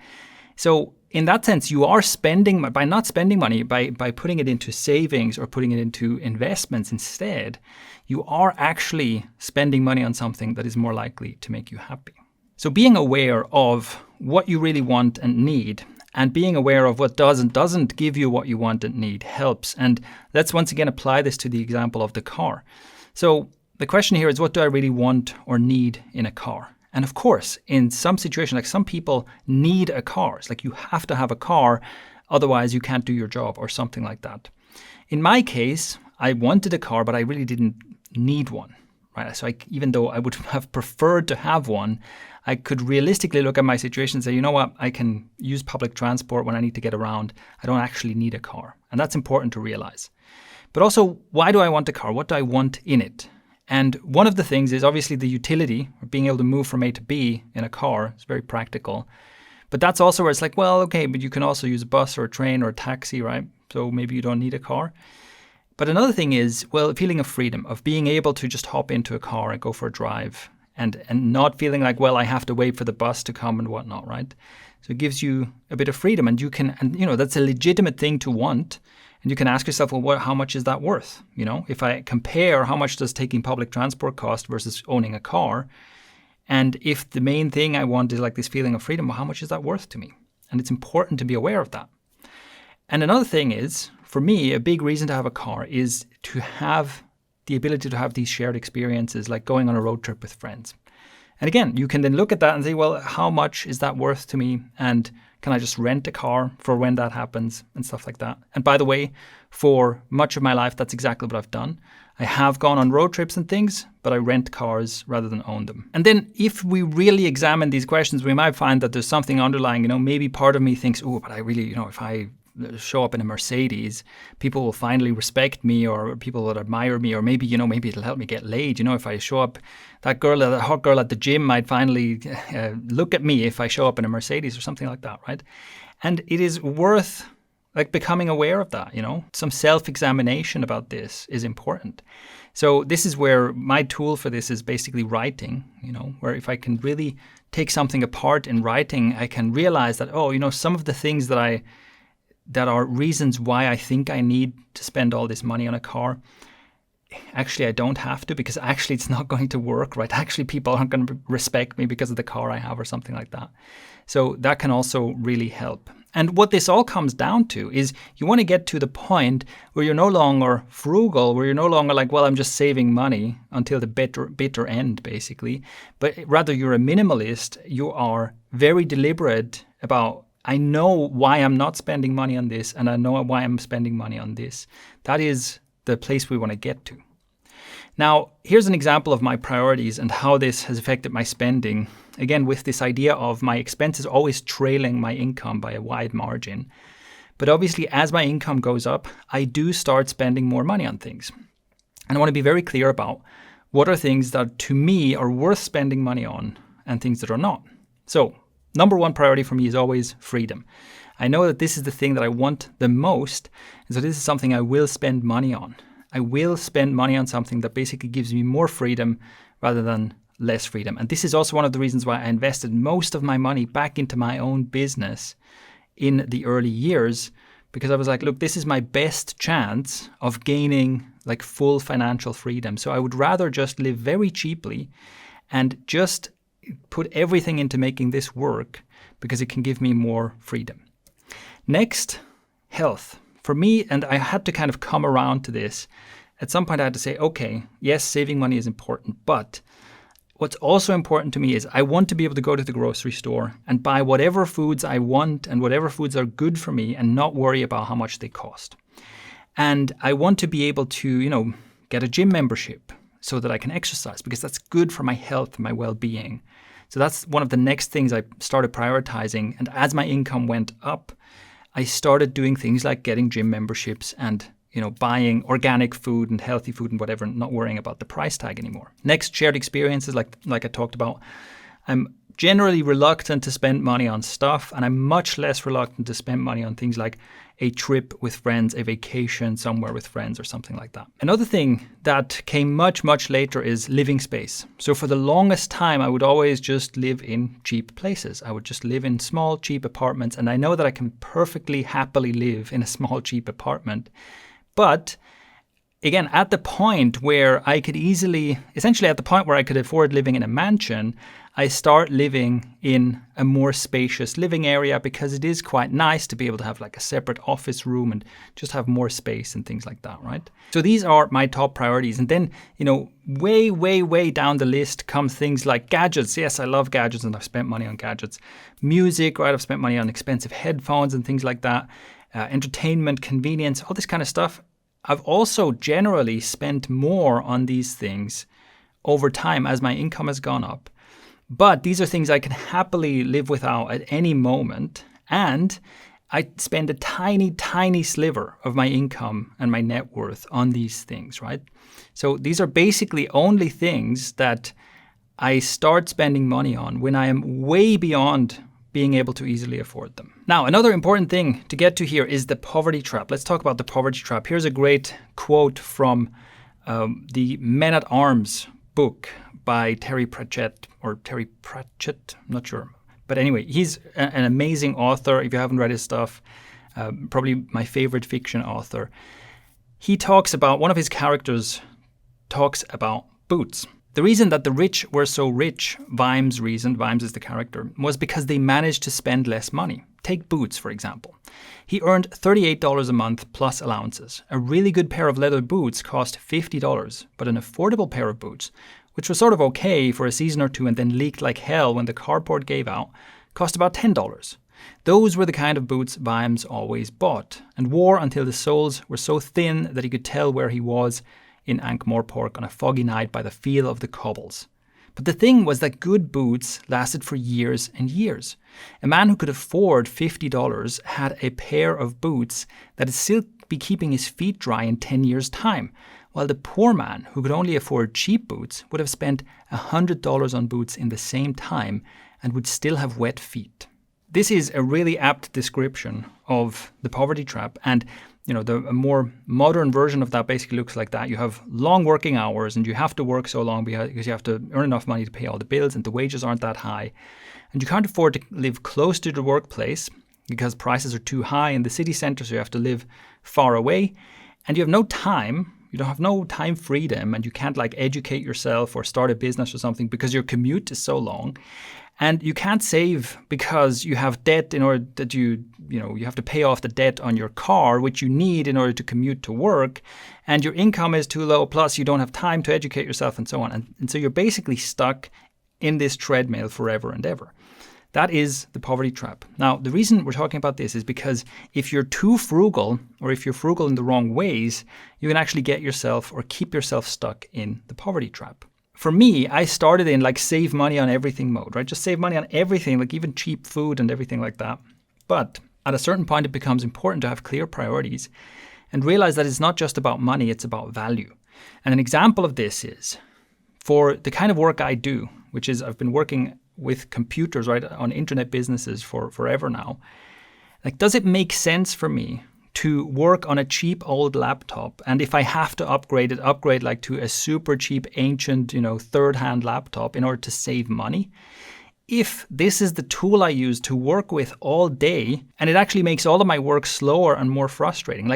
So in that sense, you are spending, by not spending money, by putting it into savings or putting it into investments instead, you are actually spending money on something that is more likely to make you happy. So being aware of what you really want and need, and being aware of what does and doesn't give you what you want and need helps. And let's once again apply this to the example of the car. So the question here is, what do I really want or need in a car? And of course, in some situations, like some people need a car. It's like you have to have a car, otherwise you can't do your job or something like that. In my case, I wanted a car, but I really didn't need one. Right? So even though I would have preferred to have one, I could realistically look at my situation and say, you know what, I can use public transport when I need to get around. I don't actually need a car. And that's important to realize. But also, why do I want a car? What do I want in it? And one of the things is obviously the utility, being able to move from A to B in a car. It's very practical. But that's also where it's like, well, okay, but you can also use a bus or a train or a taxi, right? So maybe you don't need a car. But another thing is, well, a feeling of freedom, of being able to just hop into a car and go for a drive and not feeling like, well, I have to wait for the bus to come and whatnot, right? So it gives you a bit of freedom, and you can, and that's a legitimate thing to want. And you can ask yourself, well, how much is that worth? If I compare how much does taking public transport cost versus owning a car, and if the main thing I want is like this feeling of freedom, well, how much is that worth to me? And it's important to be aware of that. And another thing is, for me, a big reason to have a car is to have the ability to have these shared experiences, like going on a road trip with friends. And again, you can then look at that and say, well, how much is that worth to me? And can I just rent a car for when that happens and stuff like that? And by the way, for much of my life, that's exactly what I've done. I have gone on road trips and things, but I rent cars rather than own them. And then if we really examine these questions, we might find that there's something underlying, maybe part of me thinks, oh, but I really, if I show up in a Mercedes, people will finally respect me, or people will admire me, or maybe, maybe it'll help me get laid. If I show up, that hot girl at the gym might finally look at me if I show up in a Mercedes or something like that, right? And it is worth becoming aware of that, Some self-examination about this is important. So this is where my tool for this is basically writing, where if I can really take something apart in writing, I can realize that, some of the things that are reasons why I think I need to spend all this money on a car, actually I don't have to, because actually it's not going to work, right? Actually people aren't going to respect me because of the car I have or something like that. So that can also really help. And what this all comes down to is you want to get to the point where you're no longer frugal, where you're no longer like, well, I'm just saving money until the bitter end, basically. But rather you're a minimalist. You are very deliberate about, I know why I'm not spending money on this, and I know why I'm spending money on this. That is the place we want to get to. Now, here's an example of my priorities and how this has affected my spending. Again, with this idea of my expenses always trailing my income by a wide margin. But obviously, as my income goes up, I do start spending more money on things. And I want to be very clear about what are things that to me are worth spending money on and things that are not. So, number one priority for me is always freedom. I know that this is the thing that I want the most, and so this is something I will spend money on. I will spend money on something that basically gives me more freedom rather than less freedom. And this is also one of the reasons why I invested most of my money back into my own business in the early years, because I was like, look, this is my best chance of gaining full financial freedom. So I would rather just live very cheaply and just put everything into making this work, because it can give me more freedom. Next, health. For me, and I had to kind of come around to this, at some point I had to say, okay, yes, saving money is important, but what's also important to me is I want to be able to go to the grocery store and buy whatever foods I want and whatever foods are good for me and not worry about how much they cost. And I want to be able to, get a gym membership so that I can exercise, because that's good for my health and my well-being. So that's one of the next things I started prioritizing. And as my income went up, I started doing things like getting gym memberships and buying organic food and healthy food and whatever, not worrying about the price tag anymore. Next, shared experiences, like I talked about. I'm generally reluctant to spend money on stuff, and I'm much less reluctant to spend money on things like a trip with friends, a vacation somewhere with friends or something like that. Another thing that came much, much later is living space. So for the longest time, I would always just live in cheap places. I would just live in small, cheap apartments, and I know that I can perfectly happily live in a small, cheap apartment. But again, at the point where I could afford living in a mansion, I start living in a more spacious living area because it is quite nice to be able to have like a separate office room and just have more space and things like that, right? So these are my top priorities. And then, way, way, way down the list comes things like gadgets. Yes, I love gadgets and I've spent money on gadgets. Music, right? I've spent money on expensive headphones and things like that. Entertainment, convenience, all this kind of stuff. I've also generally spent more on these things over time as my income has gone up. But these are things I can happily live without at any moment. And I spend a tiny, tiny sliver of my income and my net worth on these things, right? So these are basically only things that I start spending money on when I am way beyond being able to easily afford them. Now, another important thing to get to here is the poverty trap. Let's talk about the poverty trap. Here's a great quote from the Men at Arms book by Terry Pratchett, I'm not sure. But anyway, he's an amazing author. If you haven't read his stuff, probably my favorite fiction author. He talks about, one of his characters talks about boots. The reason that the rich were so rich, Vimes is the character, was because they managed to spend less money. Take Boots, for example. He earned $38 a month plus allowances. A really good pair of leather boots cost $50, but an affordable pair of boots, which was sort of okay for a season or two and then leaked like hell when the cardboard gave out, cost about $10. Those were the kind of boots Vimes always bought and wore until the soles were so thin that he could tell where he was in Ankh-Morpork on a foggy night by the feel of the cobbles. But the thing was that good boots lasted for years and years. A man who could afford $50 had a pair of boots that would still be keeping his feet dry in 10 years' time, while the poor man who could only afford cheap boots would have spent $100 on boots in the same time and would still have wet feet. This is a really apt description of the poverty trap, and a more modern version of that basically looks like that. You have long working hours and you have to work so long because you have to earn enough money to pay all the bills and the wages aren't that high. And you can't afford to live close to the workplace because prices are too high in the city center, so you have to live far away. And you have no time. You don't have no time freedom, and you can't educate yourself or start a business or something because your commute is so long. And you can't save because you have debt in order that you have to pay off the debt on your car, which you need in order to commute to work. And your income is too low, plus you don't have time to educate yourself and so on. And so you're basically stuck in this treadmill forever and ever. That is the poverty trap. Now, the reason we're talking about this is because if you're too frugal, or if you're frugal in the wrong ways, you can actually get yourself or keep yourself stuck in the poverty trap. For me, I started in save money on everything mode, right? Just save money on everything, even cheap food and everything like that. But at a certain point, it becomes important to have clear priorities and realize that it's not just about money, it's about value. And an example of this is for the kind of work I do, which is I've been working with computers, right, on internet businesses for forever now. Does it make sense for me to work on a cheap old laptop, and if I have to upgrade to a super cheap ancient, third-hand laptop in order to save money? If this is the tool I use to work with all day, and it actually makes all of my work slower and more frustrating,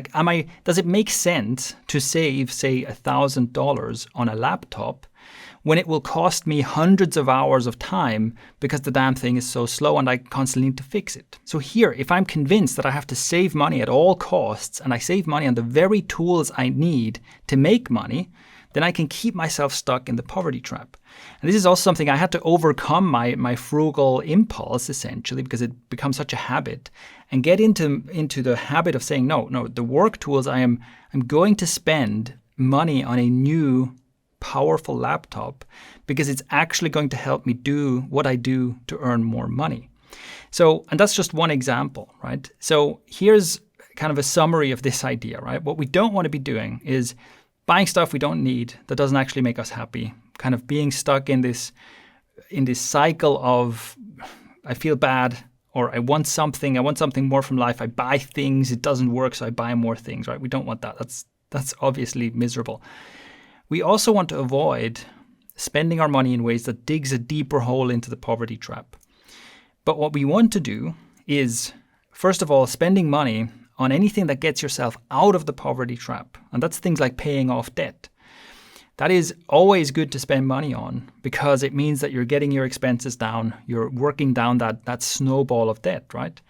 does it make sense to save, say, $1,000 on a laptop when it will cost me hundreds of hours of time because the damn thing is so slow and I constantly need to fix it? So here, if I'm convinced that I have to save money at all costs and I save money on the very tools I need to make money, then I can keep myself stuck in the poverty trap. And this is also something I had to overcome my frugal impulse, essentially, because it becomes such a habit, and get into the habit of saying, no, the work tools I'm going to spend money on a new powerful laptop because it's actually going to help me do what I do to earn more money. So, and that's just one example, right? So here's kind of a summary of this idea, right? What we don't want to be doing is buying stuff we don't need that doesn't actually make us happy, kind of being stuck in this cycle of I feel bad, or I want something more from life. I buy things, it doesn't work, so I buy more things, right? We don't want that. That's obviously miserable. We also want to avoid spending our money in ways that digs a deeper hole into the poverty trap. But what we want to do is, first of all, spending money on anything that gets yourself out of the poverty trap. And that's things like paying off debt. That is always good to spend money on because it means that you're getting your expenses down, you're working down that snowball of debt, right?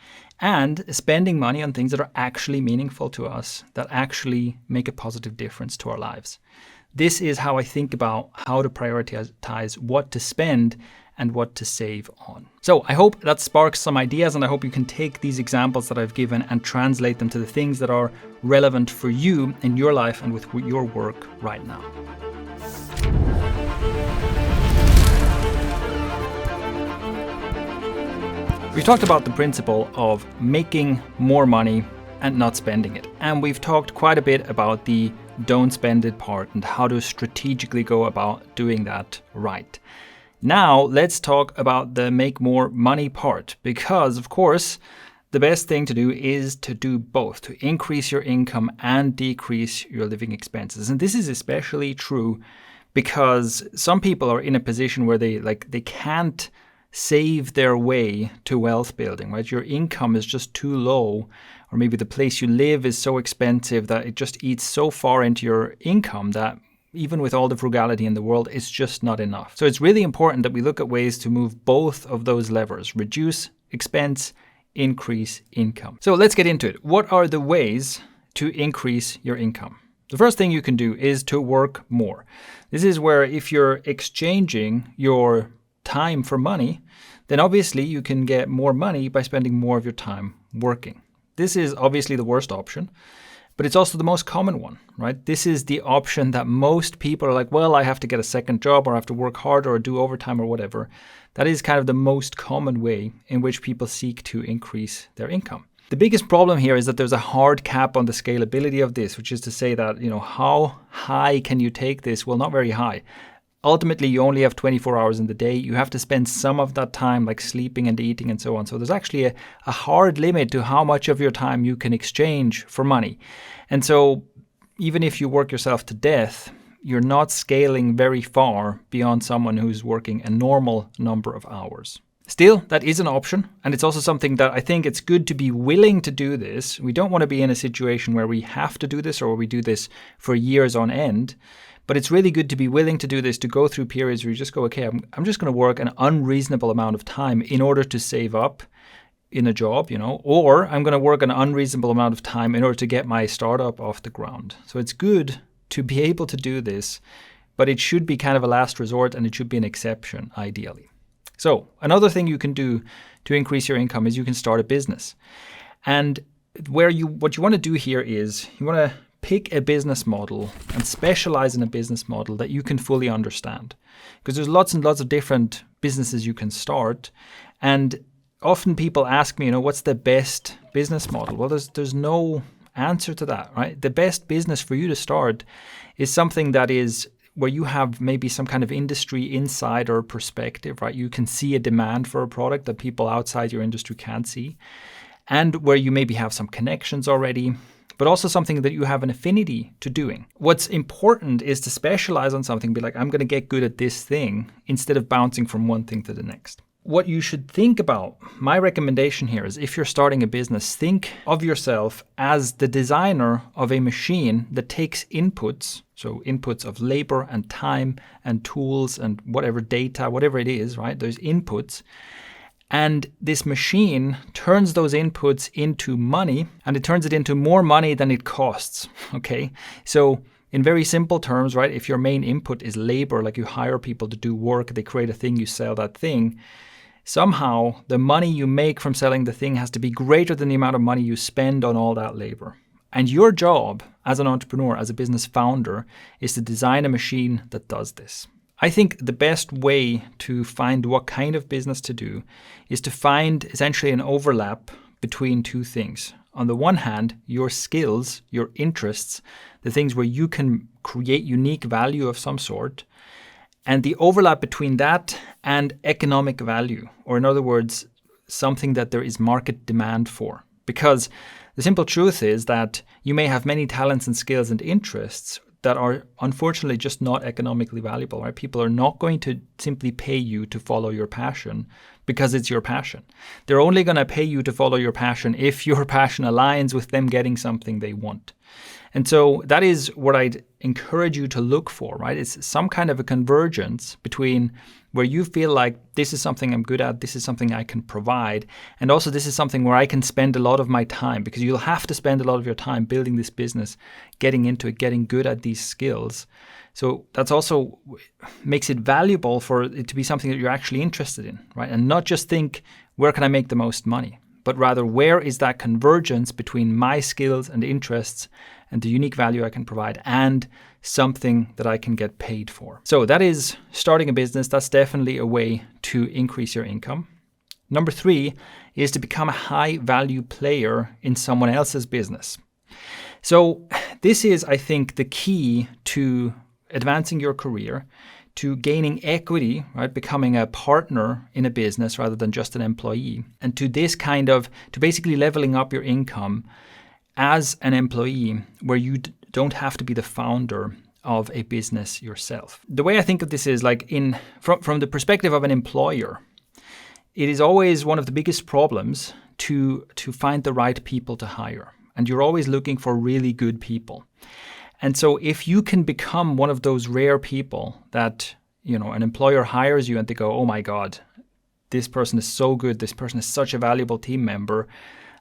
And spending money on things that are actually meaningful to us, that actually make a positive difference to our lives. This is how I think about how to prioritize what to spend and what to save on. So I hope that sparks some ideas, and I hope you can take these examples that I've given and translate them to the things that are relevant for you in your life and with your work right now. We've talked about the principle of making more money and not spending it. And we've talked quite a bit about the don't spend it part and how to strategically go about doing that right. Now let's talk about the make more money part, because of course the best thing to do is to do both, to increase your income and decrease your living expenses. And this is especially true because some people are in a position where they can't save their way to wealth building, right? Your income is just too low, or maybe the place you live is so expensive that it just eats so far into your income that even with all the frugality in the world, it's just not enough. So it's really important that we look at ways to move both of those levers, reduce expense, increase income. So let's get into it. What are the ways to increase your income? The first thing you can do is to work more. This is where if you're exchanging your time for money, then obviously you can get more money by spending more of your time working. This is obviously the worst option, but it's also the most common one, right? This is the option that most people are like, well, I have to get a second job or I have to work harder or do overtime or whatever. That is kind of the most common way in which people seek to increase their income. The biggest problem here is that there's a hard cap on the scalability of this, which is to say that, how high can you take this? Well, not very high. Ultimately, you only have 24 hours in the day. You have to spend some of that time like sleeping and eating and so on. So there's actually a hard limit to how much of your time you can exchange for money. And so even if you work yourself to death, you're not scaling very far beyond someone who's working a normal number of hours. Still, that is an option. And it's also something that I think it's good to be willing to do this. We don't want to be in a situation where we have to do this or where we do this for years on end. But it's really good to be willing to do this, to go through periods where you just go, okay, I'm just going to work an unreasonable amount of time in order to save up in a job, or I'm going to work an unreasonable amount of time in order to get my startup off the ground. So it's good to be able to do this, but it should be kind of a last resort and it should be an exception, ideally. So another thing you can do to increase your income is you can start a business. And what you want to do here is you want to pick a business model and specialize in a business model that you can fully understand. Because there's lots and lots of different businesses you can start. And often people ask me, what's the best business model? Well, there's no answer to that, right? The best business for you to start is something that is where you have maybe some kind of industry insider perspective, right? You can see a demand for a product that people outside your industry can't see. And where you maybe have some connections already, but also something that you have an affinity to doing. What's important is to specialize on something, be like, I'm going to get good at this thing instead of bouncing from one thing to the next. What you should think about, my recommendation here is if you're starting a business, think of yourself as the designer of a machine that takes inputs, so inputs of labor and time and tools and whatever data, whatever it is, right? Those inputs. And this machine turns those inputs into money, and it turns it into more money than it costs, okay? So in very simple terms, right, if your main input is labor, like you hire people to do work, they create a thing, you sell that thing, somehow the money you make from selling the thing has to be greater than the amount of money you spend on all that labor. And your job as an entrepreneur, as a business founder, is to design a machine that does this. I think the best way to find what kind of business to do is to find essentially an overlap between two things. On the one hand, your skills, your interests, the things where you can create unique value of some sort, and the overlap between that and economic value, or in other words, something that there is market demand for. Because the simple truth is that you may have many talents and skills and interests that are unfortunately just not economically valuable, right? People are not going to simply pay you to follow your passion because it's your passion. They're only going to pay you to follow your passion if your passion aligns with them getting something they want. And so that is what I'd encourage you to look for, right? It's some kind of a convergence between where you feel like this is something I'm good at, this is something I can provide, and also this is something where I can spend a lot of my time, because you'll have to spend a lot of your time building this business, getting into it, getting good at these skills. So that's also makes it valuable for it to be something that you're actually interested in, right? And not just think, where can I make the most money? But rather, where is that convergence between my skills and interests and the unique value I can provide and something that I can get paid for? So that is starting a business. That's definitely a way to increase your income. Number 3 is to become a high value player in someone else's business. So this is, I think, the key to advancing your career, to gaining equity, right? Becoming a partner in a business rather than just an employee. And to basically leveling up your income as an employee where you don't have to be the founder of a business yourself. The way I think of this is like from the perspective of an employer, it is always one of the biggest problems to find the right people to hire. And you're always looking for really good people. And so if you can become one of those rare people that, an employer hires you and they go, oh my God, this person is so good. This person is such a valuable team member.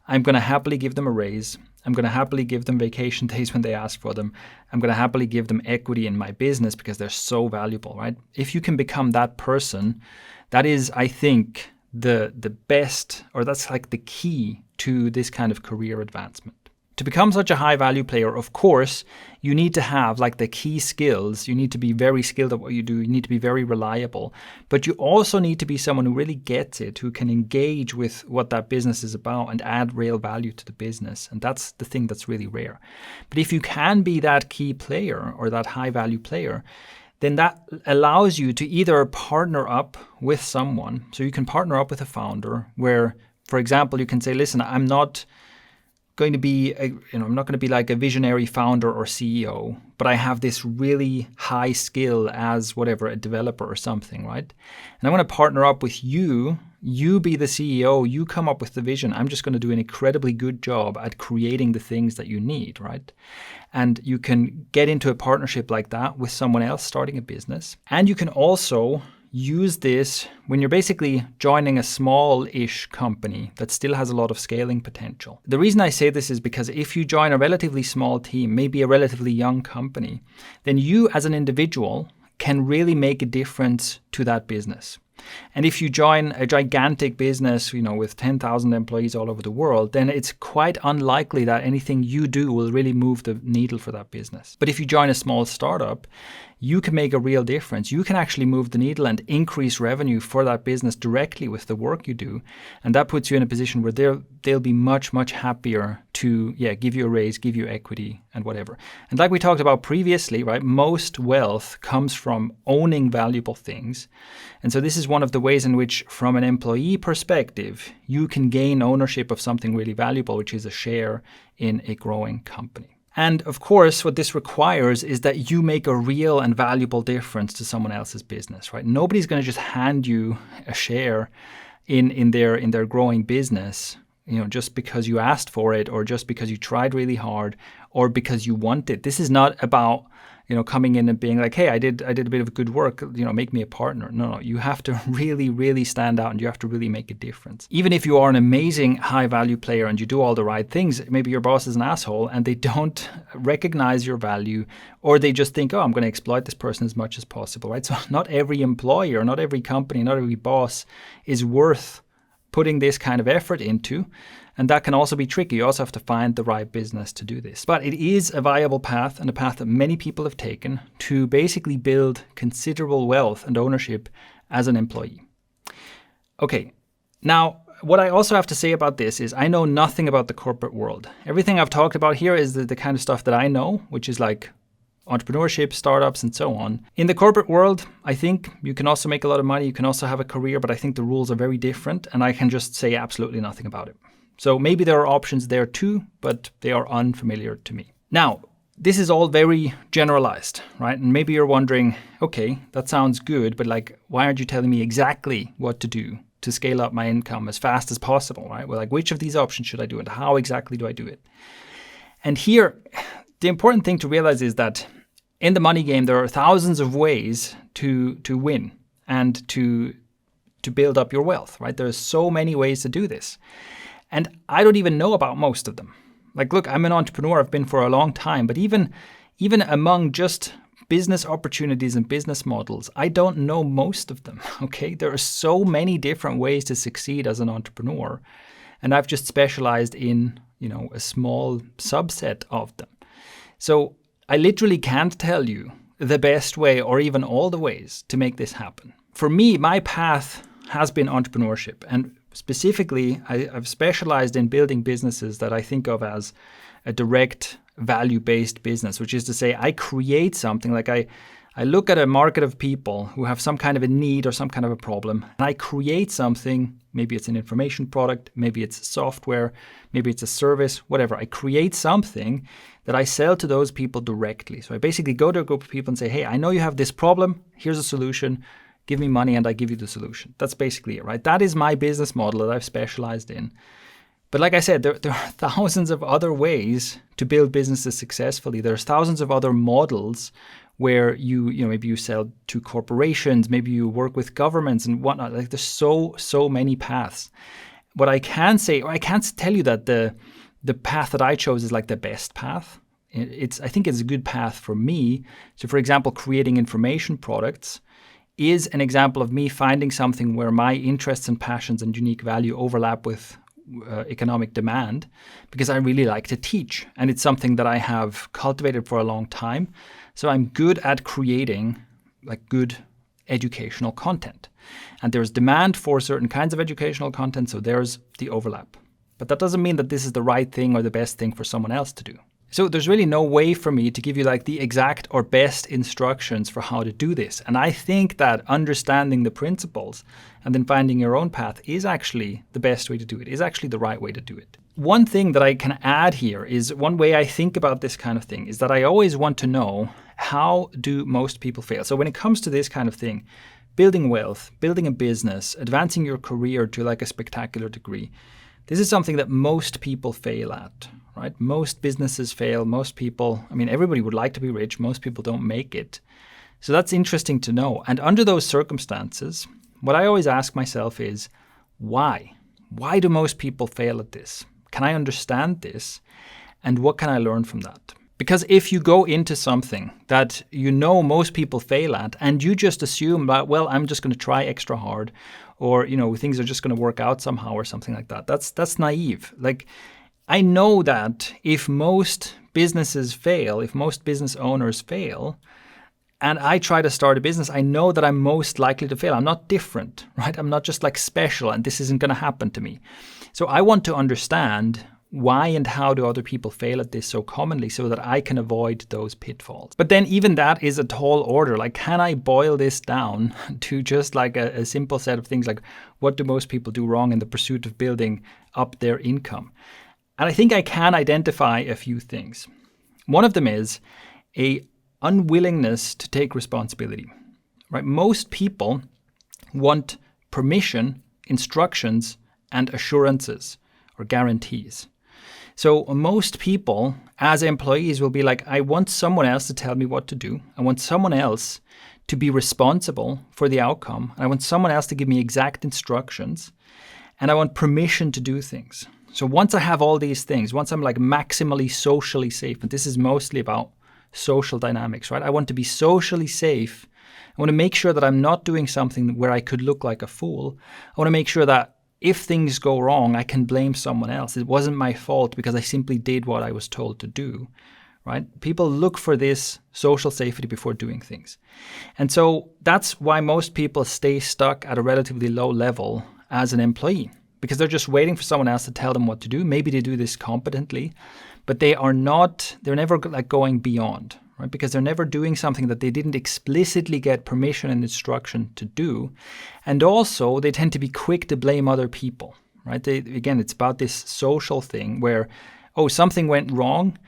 I'm going to happily give them a raise. I'm going to happily give them vacation days when they ask for them. I'm going to happily give them equity in my business because they're so valuable, right? If you can become that person, that is, I think, the best, or that's like the key to this kind of career advancement. To become such a high value player, of course, you need to have like the key skills. You need to be very skilled at what you do. You need to be very reliable. But you also need to be someone who really gets it, who can engage with what that business is about and add real value to the business. And that's the thing that's really rare. But if you can be that key player or that high value player, then that allows you to either partner up with someone. So you can partner up with a founder where, for example, you can say, listen, I'm not going to be I'm not going to be like a visionary founder or CEO, but I have this really high skill as a developer or something, right? And I want to partner up with you. You be the CEO, you come up with the vision. I'm just going to do an incredibly good job at creating the things that you need, right? And you can get into a partnership like that with someone else starting a business. And you can also use this when you're basically joining a small-ish company that still has a lot of scaling potential. The reason I say this is because if you join a relatively small team, maybe a relatively young company, then you as an individual can really make a difference to that business. And if you join a gigantic business, with 10,000 employees all over the world, then it's quite unlikely that anything you do will really move the needle for that business. But if you join a small startup, you can make a real difference. You can actually move the needle and increase revenue for that business directly with the work you do. And that puts you in a position where they'll be much, much happier to give you a raise, give you equity and whatever. And like we talked about previously, right, most wealth comes from owning valuable things. And so this is one of the ways in which, from an employee perspective, you can gain ownership of something really valuable, which is a share in a growing company. And of course, what this requires is that you make a real and valuable difference to someone else's business, right? Nobody's going to just hand you a share in their growing business, just because you asked for it, or just because you tried really hard, or because you want it. This is not about coming in and being like, hey, I did a bit of good work, make me a partner. No, you have to really, really stand out and you have to really make a difference. Even if you are an amazing high value player and you do all the right things, maybe your boss is an asshole and they don't recognize your value, or they just think, oh, I'm going to exploit this person as much as possible, right? So not every employer, not every company, not every boss is worth putting this kind of effort into. And that can also be tricky. You also have to find the right business to do this. But it is a viable path, and a path that many people have taken to basically build considerable wealth and ownership as an employee. Okay, now what I also have to say about this is I know nothing about the corporate world. Everything I've talked about here is the kind of stuff that I know, which is like entrepreneurship, startups, and so on. In the corporate world, I think you can also make a lot of money. You can also have a career, but I think the rules are very different, and I can just say absolutely nothing about it. So maybe there are options there too, but they are unfamiliar to me. Now, this is all very generalized, right? And maybe you're wondering, okay, that sounds good, but like, why aren't you telling me exactly what to do to scale up my income as fast as possible, right? Well, like, which of these options should I do and how exactly do I do it? And here, the important thing to realize is that in the money game, there are thousands of ways to win and to build up your wealth, right? There are so many ways to do this. And I don't even know about most of them. Like, look, I'm an entrepreneur. I've been for a long time. But even among just business opportunities and business models, I don't know most of them, okay? There are so many different ways to succeed as an entrepreneur. And I've just specialized in, a small subset of them. So I literally can't tell you the best way or even all the ways to make this happen. For me, my path has been entrepreneurship. And specifically, I've specialized in building businesses that I think of as a direct value-based business, which is to say I create something like I look at a market of people who have some kind of a need or some kind of a problem, and I create something. Maybe it's an information product, maybe it's software, maybe it's a service, whatever. I create something that I sell to those people directly. So I basically go to a group of people and say, hey, I know you have this problem. Here's a solution. Give me money and I give you the solution. That's basically it, right? That is my business model that I've specialized in. But like I said, there are thousands of other ways to build businesses successfully. There's thousands of other models where maybe you sell to corporations, maybe you work with governments and whatnot. Like, there's so many paths. What I can say, or I can't tell you that the path that I chose is like the best path. I think it's a good path for me. So for example, creating information products is an example of me finding something where my interests and passions and unique value overlap with economic demand, because I really like to teach. And it's something that I have cultivated for a long time. So I'm good at creating like good educational content. And there's demand for certain kinds of educational content, so there's the overlap. But that doesn't mean that this is the right thing or the best thing for someone else to do. So there's really no way for me to give you like the exact or best instructions for how to do this. And I think that understanding the principles and then finding your own path is actually the best way to do it, is actually the right way to do it. One thing that I can add here is one way I think about this kind of thing is that I always want to know, how do most people fail? So when it comes to this kind of thing, building wealth, building a business, advancing your career to like a spectacular degree, this is something that most people fail at, right? Most businesses fail. Most people, everybody would like to be rich. Most people don't make it. So that's interesting to know. And under those circumstances, what I always ask myself is, why? Why do most people fail at this? Can I understand this? And what can I learn from that? Because if you go into something that most people fail at, and you just assume that, well, I'm just going to try extra hard, or things are just going to work out somehow or something like that, that's naive. Like, I know that if most businesses fail, if most business owners fail, and I try to start a business, I know that I'm most likely to fail. I'm not different, right? I'm not just like special and this isn't going to happen to me. So I want to understand why and how do other people fail at this so commonly so that I can avoid those pitfalls. But then even that is a tall order. Like, can I boil this down to just like a simple set of things like, what do most people do wrong in the pursuit of building up their income? And I think I can identify a few things. One of them is a unwillingness to take responsibility, right? Most people want permission, instructions, and assurances or guarantees. So most people as employees will be like, I want someone else to tell me what to do. I want someone else to be responsible for the outcome. I want someone else to give me exact instructions. And I want permission to do things. So once I have all these things, once I'm like maximally socially safe, and this is mostly about social dynamics, right? I want to be socially safe. I want to make sure that I'm not doing something where I could look like a fool. I want to make sure that if things go wrong, I can blame someone else. It wasn't my fault because I simply did what I was told to do, right? People look for this social safety before doing things. And so that's why most people stay stuck at a relatively low level as an employee, because they're just waiting for someone else to tell them what to do. Maybe they do this competently, but they're never like going beyond, right? Because they're never doing something that they didn't explicitly get permission and instruction to do. And also they tend to be quick to blame other people, right? Again, it's about this social thing where, oh, something went wrong.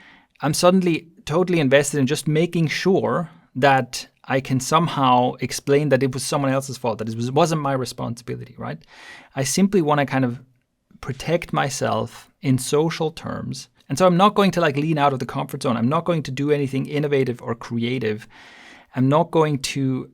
I'm suddenly totally invested in just making sure that I can somehow explain that it was someone else's fault, that it wasn't my responsibility, right? I simply want to kind of protect myself in social terms. And so I'm not going to like lean out of the comfort zone. I'm not going to do anything innovative or creative. I'm not going to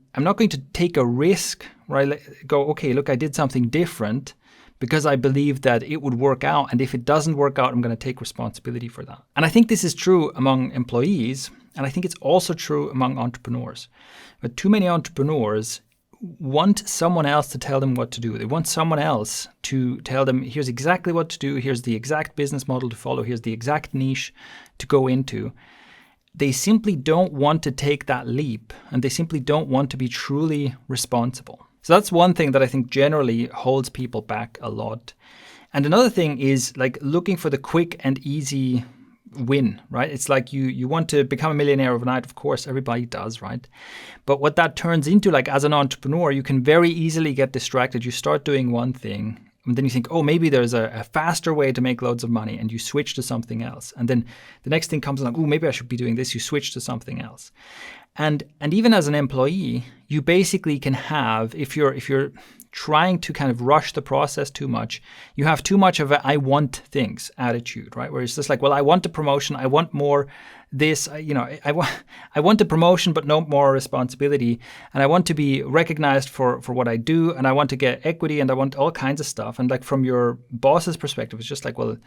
take a risk where I go, okay, look, I did something different because I believe that it would work out. And if it doesn't work out, I'm going to take responsibility for that. And I think this is true among employees. And I think it's also true among entrepreneurs. But too many entrepreneurs want someone else to tell them what to do. They want someone else to tell them, here's exactly what to do. Here's the exact business model to follow. Here's the exact niche to go into. They simply don't want to take that leap, and they simply don't want to be truly responsible. So that's one thing that I think generally holds people back a lot. And another thing is like looking for the quick and easy win, right? It's like you want to become a millionaire overnight. Of course, everybody does, right? But what that turns into, like as an entrepreneur, you can very easily get distracted. You start doing one thing, and then you think, oh, maybe there's a faster way to make loads of money, and you switch to something else. And then the next thing comes along, oh, maybe I should be doing this. You switch to something else. And even as an employee, you basically can have, if you're trying to kind of rush the process too much, you have too much of a I want things attitude, right? Where it's just like, well, I want a promotion, I want more this, I want a promotion but no more responsibility, and I want to be recognized for what I do, and I want to get equity, and I want all kinds of stuff. And like from your boss's perspective, it's just like, well,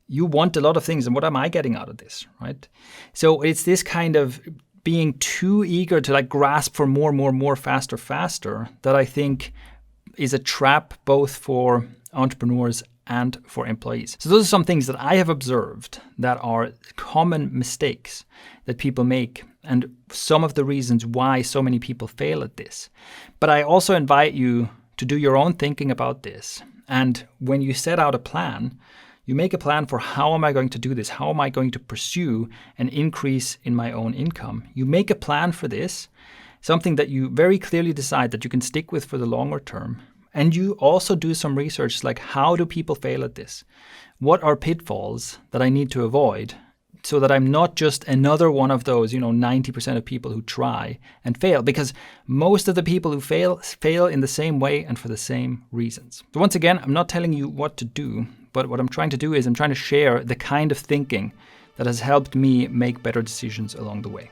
you want a lot of things, and what am I getting out of this, right? So it's this kind of being too eager to like grasp for more, faster, that I think is a trap both for entrepreneurs and for employees. So those are some things that I have observed that are common mistakes that people make, and some of the reasons why so many people fail at this. But I also invite you to do your own thinking about this. And when you set out a plan, you make a plan for how am I going to do this? How am I going to pursue an increase in my own income? You make a plan for this, something that you very clearly decide that you can stick with for the longer term. And you also do some research, like how do people fail at this? What are pitfalls that I need to avoid so that I'm not just another one of those, 90% of people who try and fail? Because most of the people who fail in the same way and for the same reasons. So once again, I'm not telling you what to do, but what I'm trying to do is I'm trying to share the kind of thinking that has helped me make better decisions along the way.